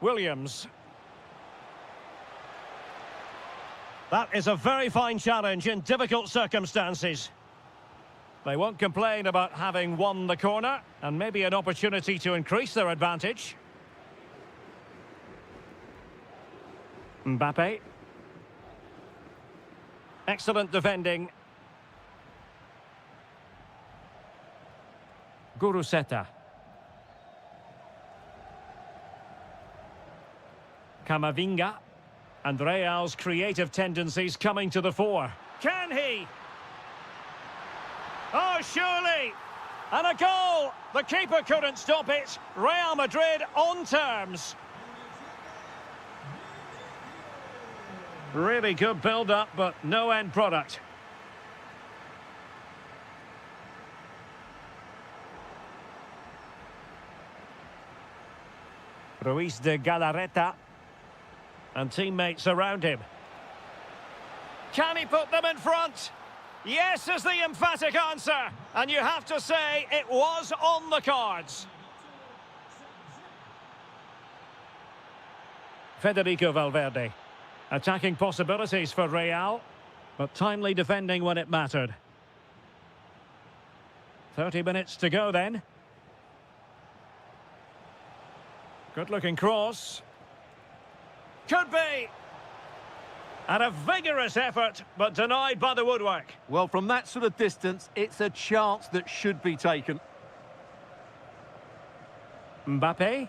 S1: Williams. That is a very fine challenge in difficult circumstances. They won't complain about having won the corner, and maybe an opportunity to increase their advantage. Mbappe. Excellent defending. Guruseta. Camavinga. And Real's creative tendencies coming to the fore. Can he? Oh, surely! And a goal! The keeper couldn't stop it. Real Madrid on terms. Really good build-up, but no end product. Ruiz de Galarreta. And teammates around him. Can he put them in front? Yes is the emphatic answer. And you have to say it was on the cards. Federico Valverde. Attacking possibilities for Real, but timely defending when it mattered. 30 minutes to go then. Good-looking cross. Could be. And a vigorous effort, but denied by the woodwork.
S2: Well, from that sort of distance, it's a chance that should be taken.
S1: Mbappe.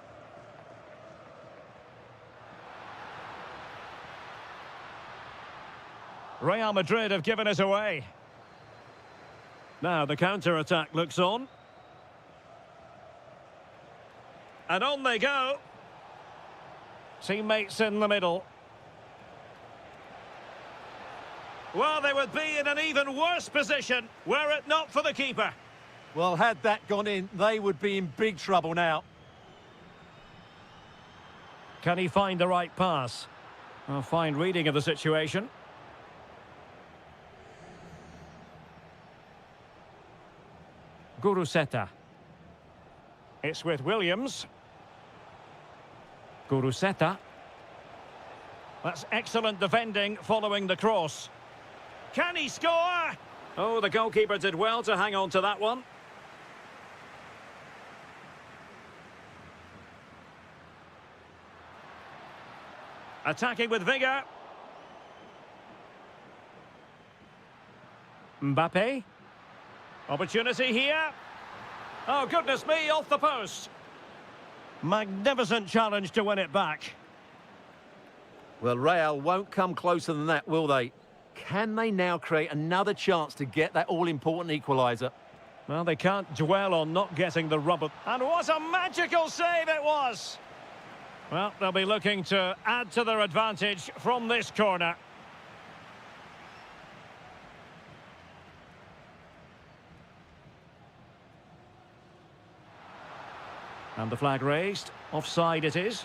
S1: Real Madrid have given us away. Now the counter-attack looks on. And on they go. Teammates in the middle. Well, they would be in an even worse position were it not for the keeper.
S2: Well, had that gone in, they would be in big trouble now.
S1: Can he find the right pass? A fine reading of the situation. Guruseta. It's with Williams. Guruseta. That's excellent defending following the cross. Can he score? Oh, the goalkeeper did well to hang on to that one. Attacking with vigour. Mbappe. Opportunity here. Oh, goodness me, off the post. Magnificent challenge to win it back.
S2: Well, Real won't come closer than that, will they? Can they now create another chance to get that all-important equaliser?
S1: Well, they can't dwell on not getting the rubber. And what a magical save it was! Well, they'll be looking to add to their advantage from this corner. And the flag raised. Offside it is.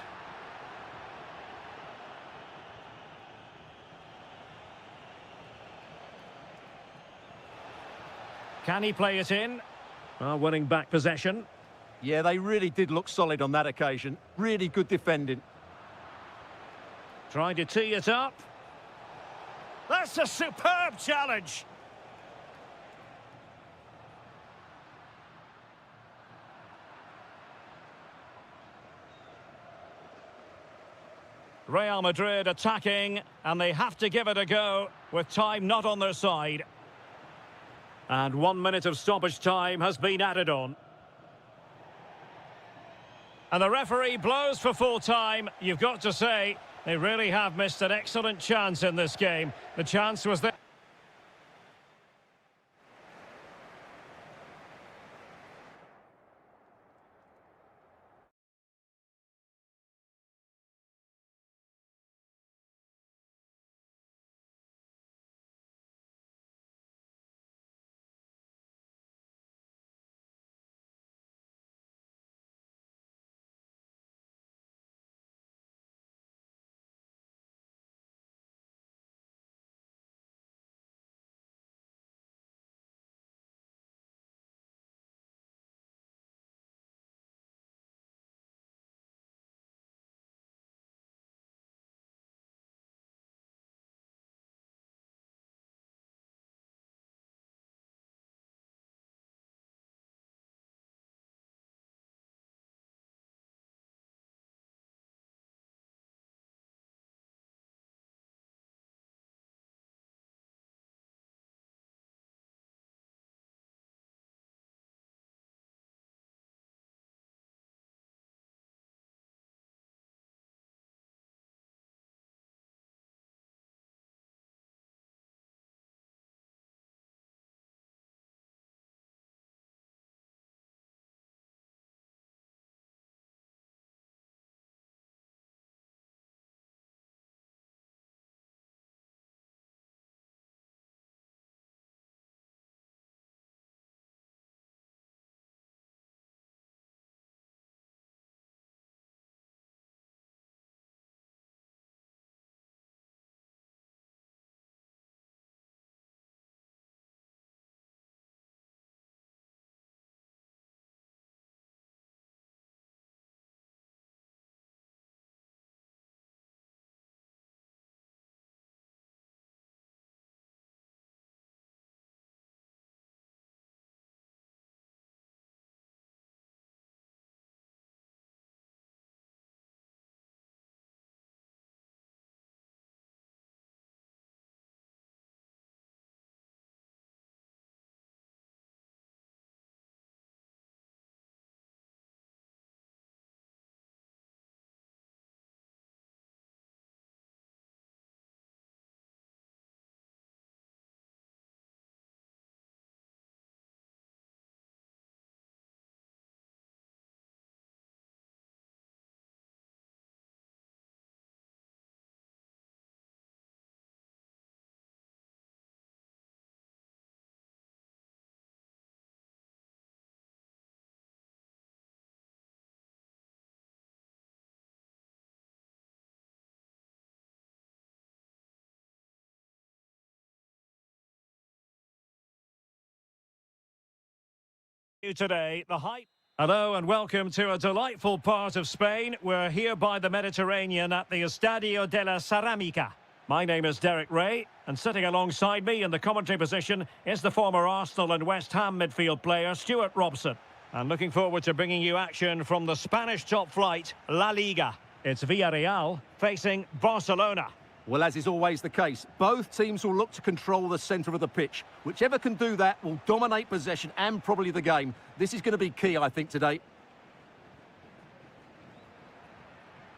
S1: Can he play it in? Well, winning back possession.
S2: Yeah, they really did look solid on that occasion. Really good defending.
S1: Trying to tee it up. That's a superb challenge. Real Madrid attacking, and they have to give it a go with time not on their side. And 1 minute of stoppage time has been added on. And the referee blows for full time. You've got to say, they really have missed an excellent chance in this game. The chance was there. Today, the hype. Hello and welcome to a delightful part of Spain. We're here by the Mediterranean at the Estadio de la Ceramica. My name is Derek Ray, and sitting alongside me in the commentary position is the former Arsenal and West Ham midfield player Stuart Robson. And looking forward to bringing you action from the Spanish top flight, La Liga. It's Villarreal facing Barcelona.
S2: Well, as is always the case, both teams will look to control the centre of the pitch. Whichever can do that will dominate possession and probably the game. This is going to be key, I think, today.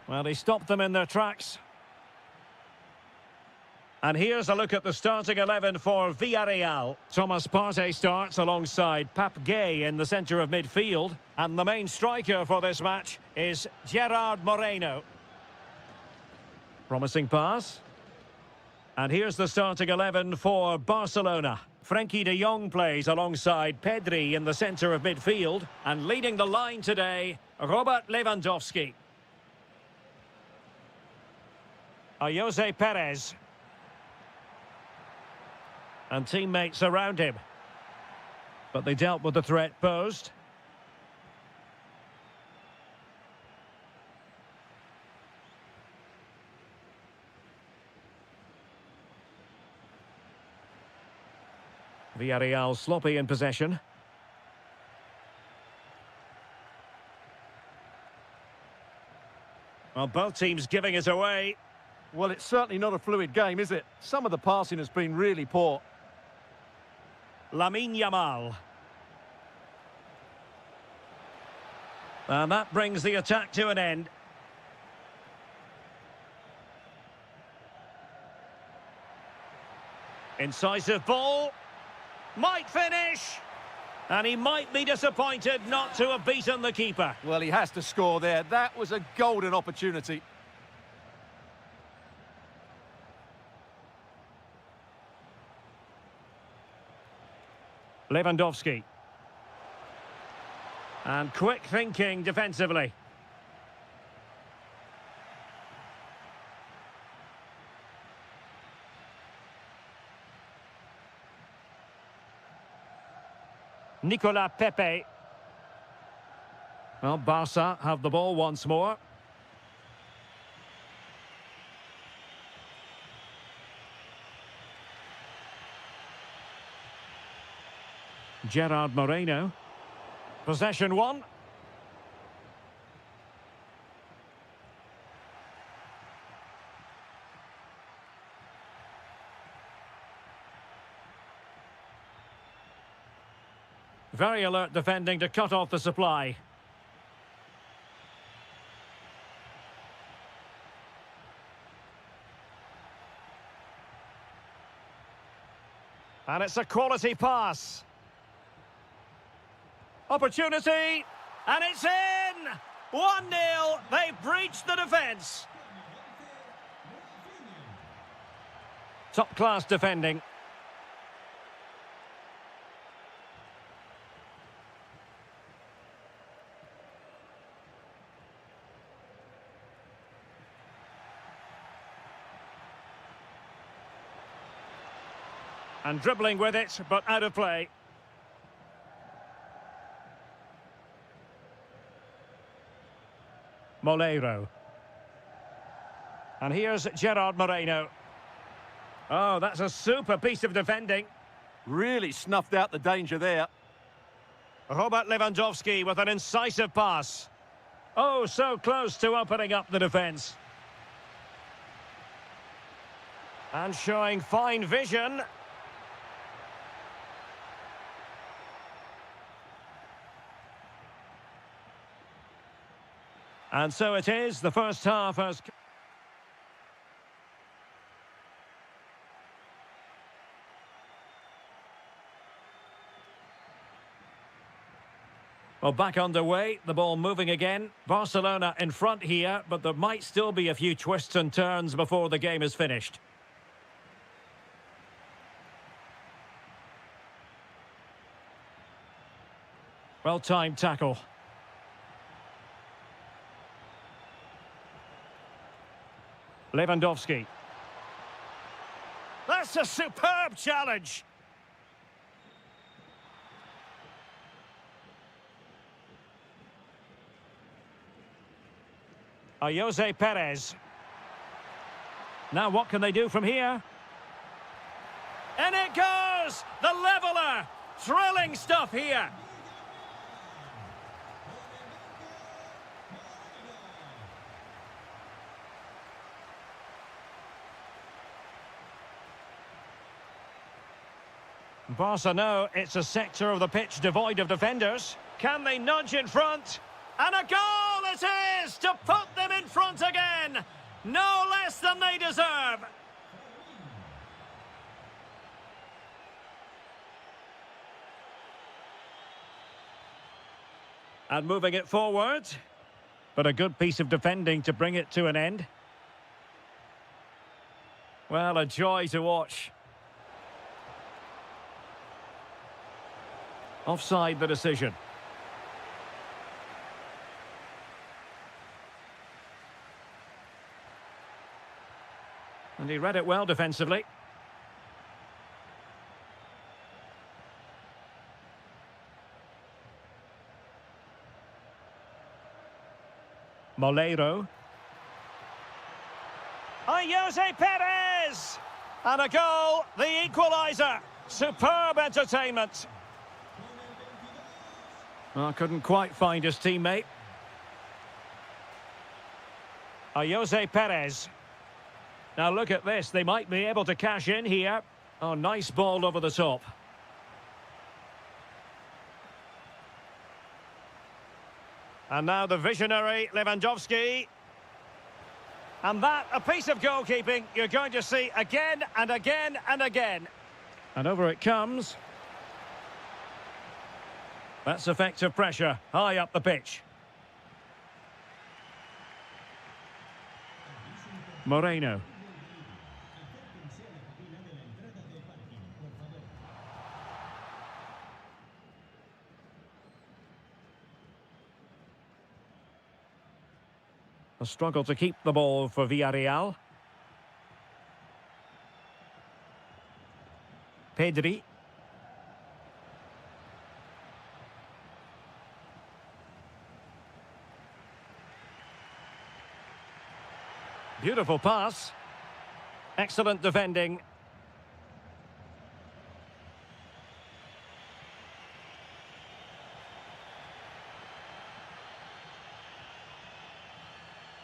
S1: Well, he stopped them in their tracks. And here's a look at the starting 11 for Villarreal. Thomas Partey starts alongside Pap Gay in the centre of midfield. And the main striker for this match is Gerard Moreno. Promising pass. And here's the starting 11 for Barcelona. Frenkie de Jong plays alongside Pedri in the centre of midfield. And leading the line today, Robert Lewandowski. Jose Perez. And teammates around him. But they dealt with the threat posed. Villarreal sloppy in possession. Well, both teams giving it away.
S2: Well, it's certainly not a fluid game, is it? Some of the passing has been really poor.
S1: Lamine Yamal. And that brings the attack to an end. Incisive ball. Might finish. And he might be disappointed not to have beaten the keeper.
S2: Well, he has to score there. That was a golden opportunity.
S1: Lewandowski. And quick thinking defensively. Nicolas Pepe. Well, Barca have the ball once more. Gerard Moreno. Possession one. Very alert defending to cut off the supply. And it's a quality pass. Opportunity, and it's in! 1-0, they've breached the defence. Top-class defending. And dribbling with it, but out of play. Molero. And here's Gerard Moreno. Oh, that's a super piece of defending.
S2: Really snuffed out the danger there.
S1: Robert Lewandowski with an incisive pass. Oh, so close to opening up the defence. And showing fine vision. And so it is, the first half has... Well, back underway, the ball moving again. Barcelona in front here, but there might still be a few twists and turns before the game is finished. Well-timed tackle. Lewandowski. That's a superb challenge. Jose Perez. Now what can they do from here? And it goes! The leveller! Thrilling stuff here. Barca know it's a sector of the pitch devoid of defenders. Can they nudge in front? And a goal it is to put them in front again! No less than they deserve! And moving it forward. But a good piece of defending to bring it to an end. Well, a joy to watch. Offside the decision. And he read it well defensively. Molero. Jose Perez! And a goal, the equaliser. Superb entertainment. Well, couldn't quite find his teammate. Jose Perez. Now look at this, they might be able to cash in here. Oh, nice ball over the top. And now the visionary Lewandowski. And that, a piece of goalkeeping you're going to see again and again and again. And over it comes. That's effective pressure, high up the pitch. Moreno. A struggle to keep the ball for Villarreal. Pedri. Beautiful pass. Excellent defending.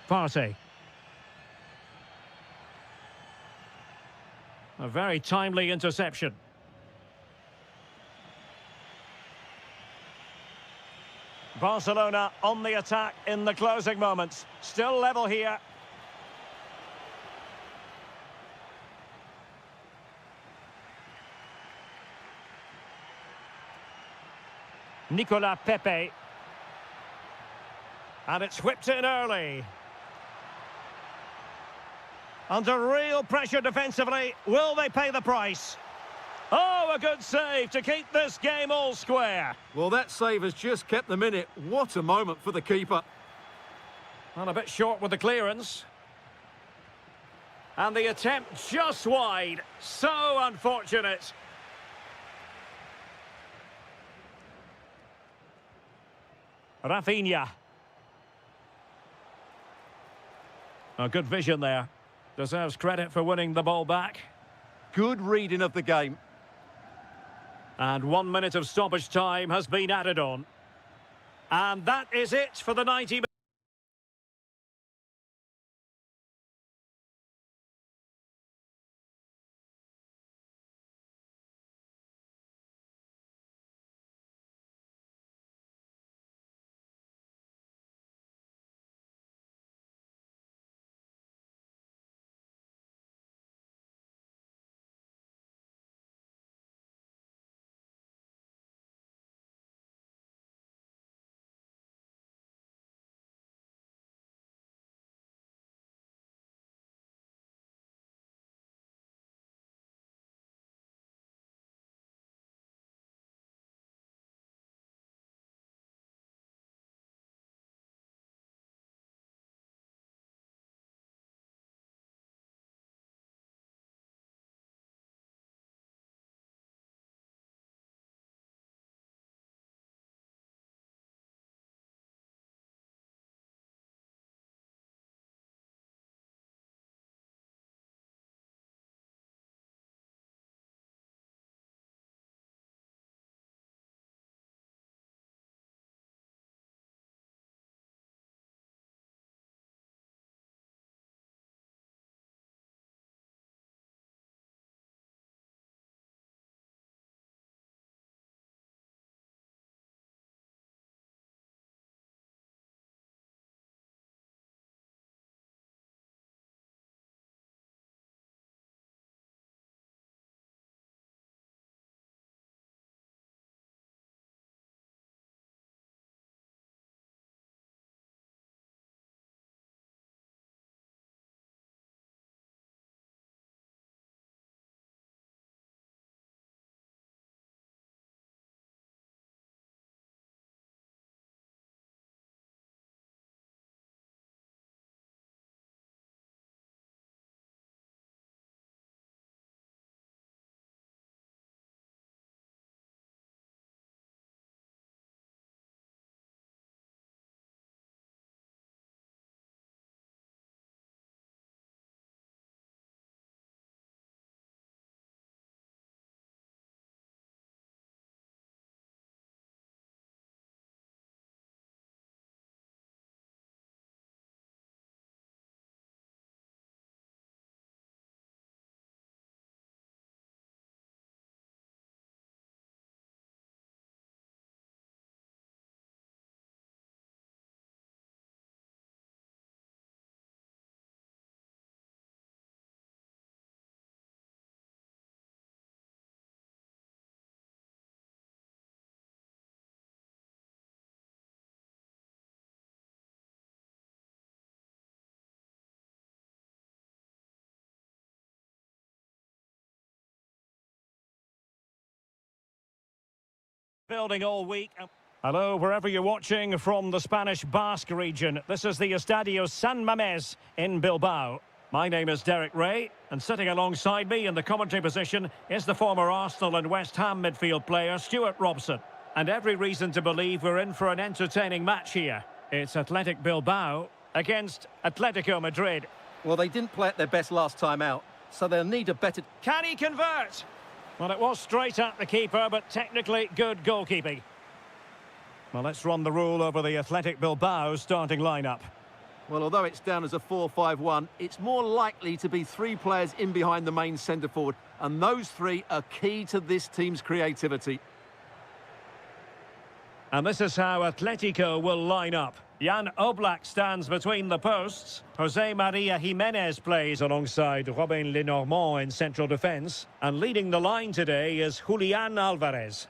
S1: Partey. A very timely interception. Barcelona on the attack in the closing moments. Still level here. Nicolas Pepe. And it's whipped in early. Under real pressure defensively, will they pay the price? Oh, a good save to keep this game all square.
S2: Well, that save has just kept them in it. What a moment for the keeper.
S1: And a bit short with the clearance. And the attempt just wide. So unfortunate. Rafinha. A good vision there. Deserves credit for winning the ball back.
S2: Good reading of the game.
S1: And 1 minute of stoppage time has been added on. And that is it for the 90 minutes. Building all week. Hello, wherever you're watching from the Spanish Basque region. This is the Estadio San Mamés in Bilbao. My name is Derek Ray, and sitting alongside me in the commentary position is the former Arsenal and West Ham midfield player Stuart Robson. And every reason to believe we're in for an entertaining match here. It's Athletic Bilbao against Atletico Madrid.
S2: Well, they didn't play at their best last time out, so they'll need a better...
S1: Can he convert? Well, it was straight at the keeper, but technically good goalkeeping. Well, let's run the rule over the Athletic Bilbao starting lineup.
S2: Well, although it's down as a 4-5-1, it's more likely to be three players in behind the main centre-forward, and those three are key to this team's creativity.
S1: And this is how Atletico will line up. Jan Oblak stands between the posts. Jose Maria Jimenez plays alongside Robin Lenormand in central defence. And leading the line today is Julian Alvarez.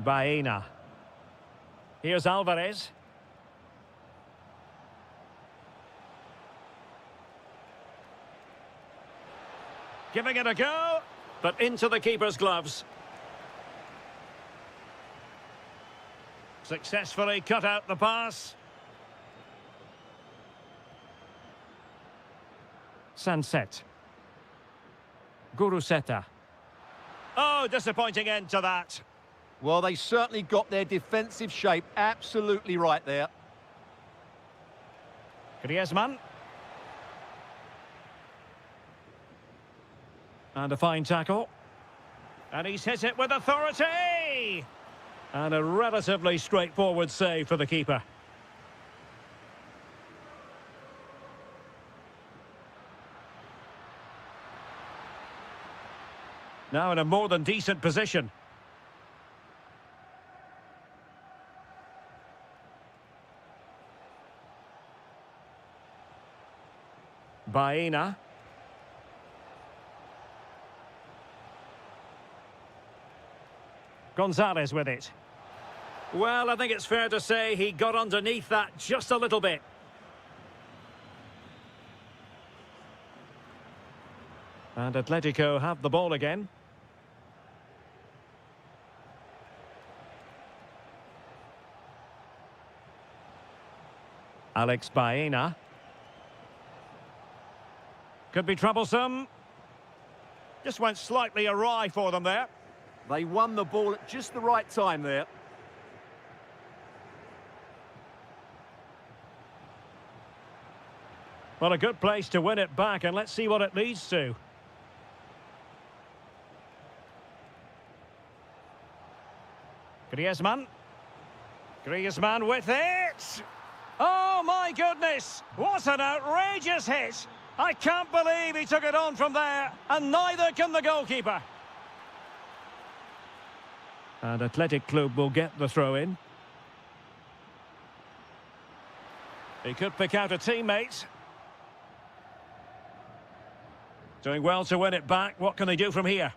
S1: Baena. Here's Alvarez. Giving it a go, but into the keeper's gloves. Successfully cut out the pass. Sunset. Guruseta. Oh, disappointing end to that.
S2: Well, they certainly got their defensive shape absolutely right there.
S1: Griezmann. And a fine tackle. And he's hit it with authority! And a relatively straightforward save for the keeper. Now in a more than decent position. Baena. Gonzalez with it. Well, I think it's fair to say he got underneath that just a little bit. And Atletico have the ball again. Alex Baena. Could be troublesome. Just went slightly awry for them there.
S2: They won the ball at just the right time there.
S1: Well, a good place to win it back, and let's see what it leads to. Griezmann. Griezmann with it! Oh, my goodness! What an outrageous hit! I can't believe he took it on from there, and neither can the goalkeeper. And Athletic Club will get the throw-in. He could pick out a teammate. Doing well to win it back. What can they do from here?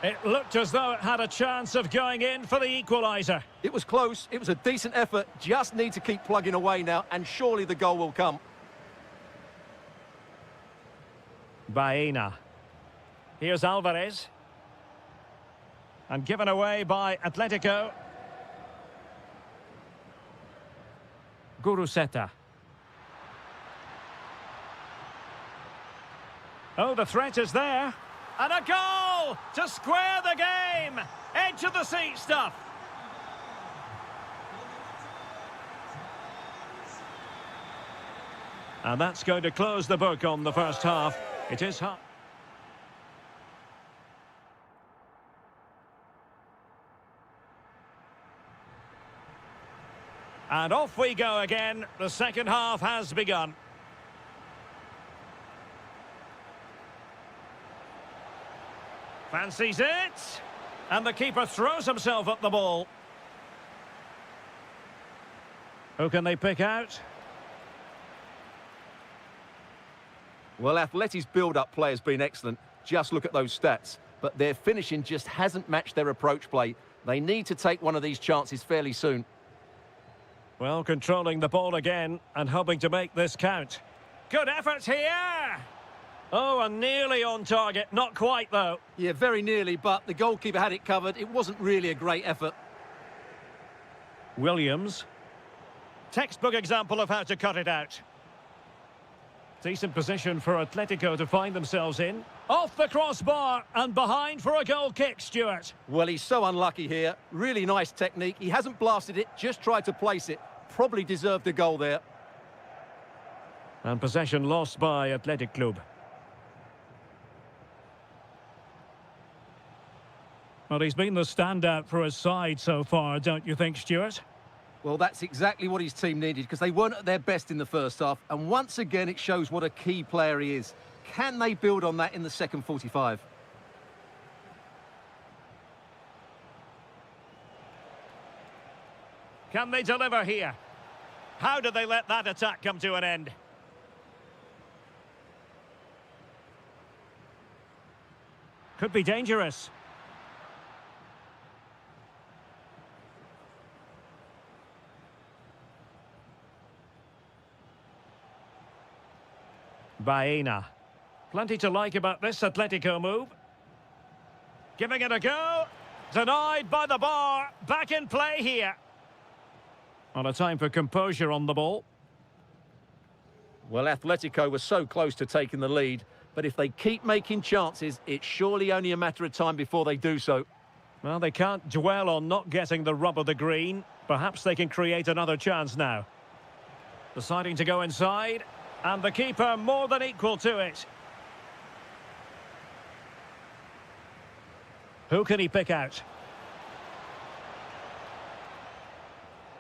S1: It looked as though it had a chance of going in for the equaliser.
S2: It was close. It was a decent effort. Just need to keep plugging away now, and surely the goal will come.
S1: Baena. Here's Alvarez. And given away by Atletico. Guruseta. Oh, the threat is there. And a goal to square the game. Edge of the seat stuff. And that's going to close the book on the first half. It is hot. And off we go again. The second half has begun. Fancies it. And the keeper throws himself at the ball. Who can they pick out?
S2: Well, Atleti's build-up play has been excellent. Just look at those stats. But their finishing just hasn't matched their approach play. They need to take one of these chances fairly soon.
S1: Well, controlling the ball again and hoping to make this count. Good effort here! Oh, and nearly on target. Not quite, though.
S2: Yeah, very nearly, but the goalkeeper had it covered. It wasn't really a great effort.
S1: Williams. Textbook example of how to cut it out. Decent position for Atletico to find themselves in. Off the crossbar and behind for a goal kick, Stuart.
S2: Well, he's so unlucky here. Really nice technique. He hasn't blasted it, just tried to place it. Probably deserved a goal there.
S1: And possession lost by Athletic Club. Well, he's been the standout for his side so far, don't you think, Stuart?
S2: Well, that's exactly what his team needed, because they weren't at their best in the first half. And once again, it shows what a key player he is. Can they build on that in the second 45?
S1: Can they deliver here? How did they let that attack come to an end? Could be dangerous. Baena. Plenty to like about this Atletico move. Giving it a go. Denied by the bar. Back in play here. On a time for composure on the ball.
S2: Well, Atletico was so close to taking the lead, but if they keep making chances, it's surely only a matter of time before they do so.
S1: Well, they can't dwell on not getting the rub of the green. Perhaps they can create another chance now. Deciding to go inside. And the keeper more than equal to it. Who can he pick out?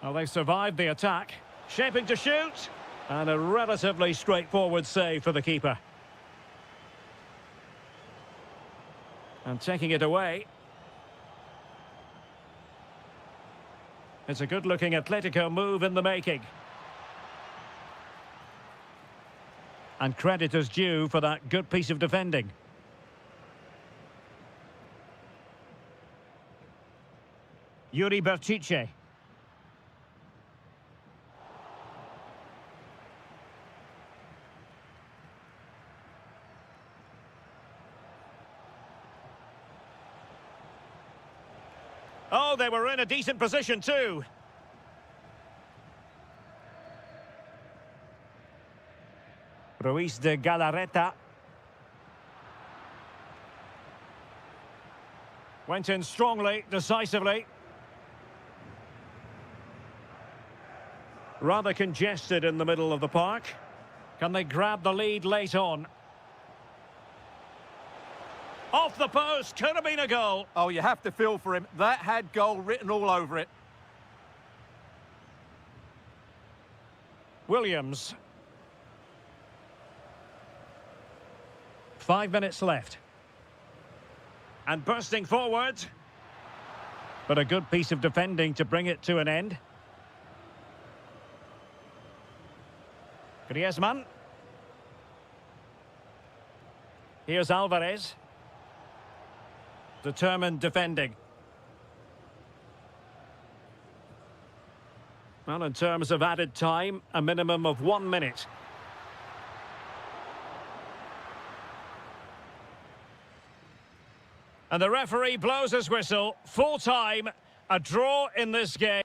S1: Well, they've survived the attack. Shaping to shoot. And a relatively straightforward save for the keeper. And taking it away. It's a good-looking Atletico move in the making. And credit is due for that good piece of defending. Yuri Berchiche. Oh, they were in a decent position too. Ruiz de Galarreta. Went in strongly, decisively. Rather congested in the middle of the park. Can they grab the lead late on? Off the post, could have been a goal.
S2: Oh, you have to feel for him. That had goal written all over it.
S1: Williams. 5 minutes left. And bursting forward. But a good piece of defending to bring it to an end. Griezmann. Here's Alvarez. Determined defending. Well, in terms of added time, a minimum of 1 minute. And the referee blows his whistle. Full time. A draw in this game.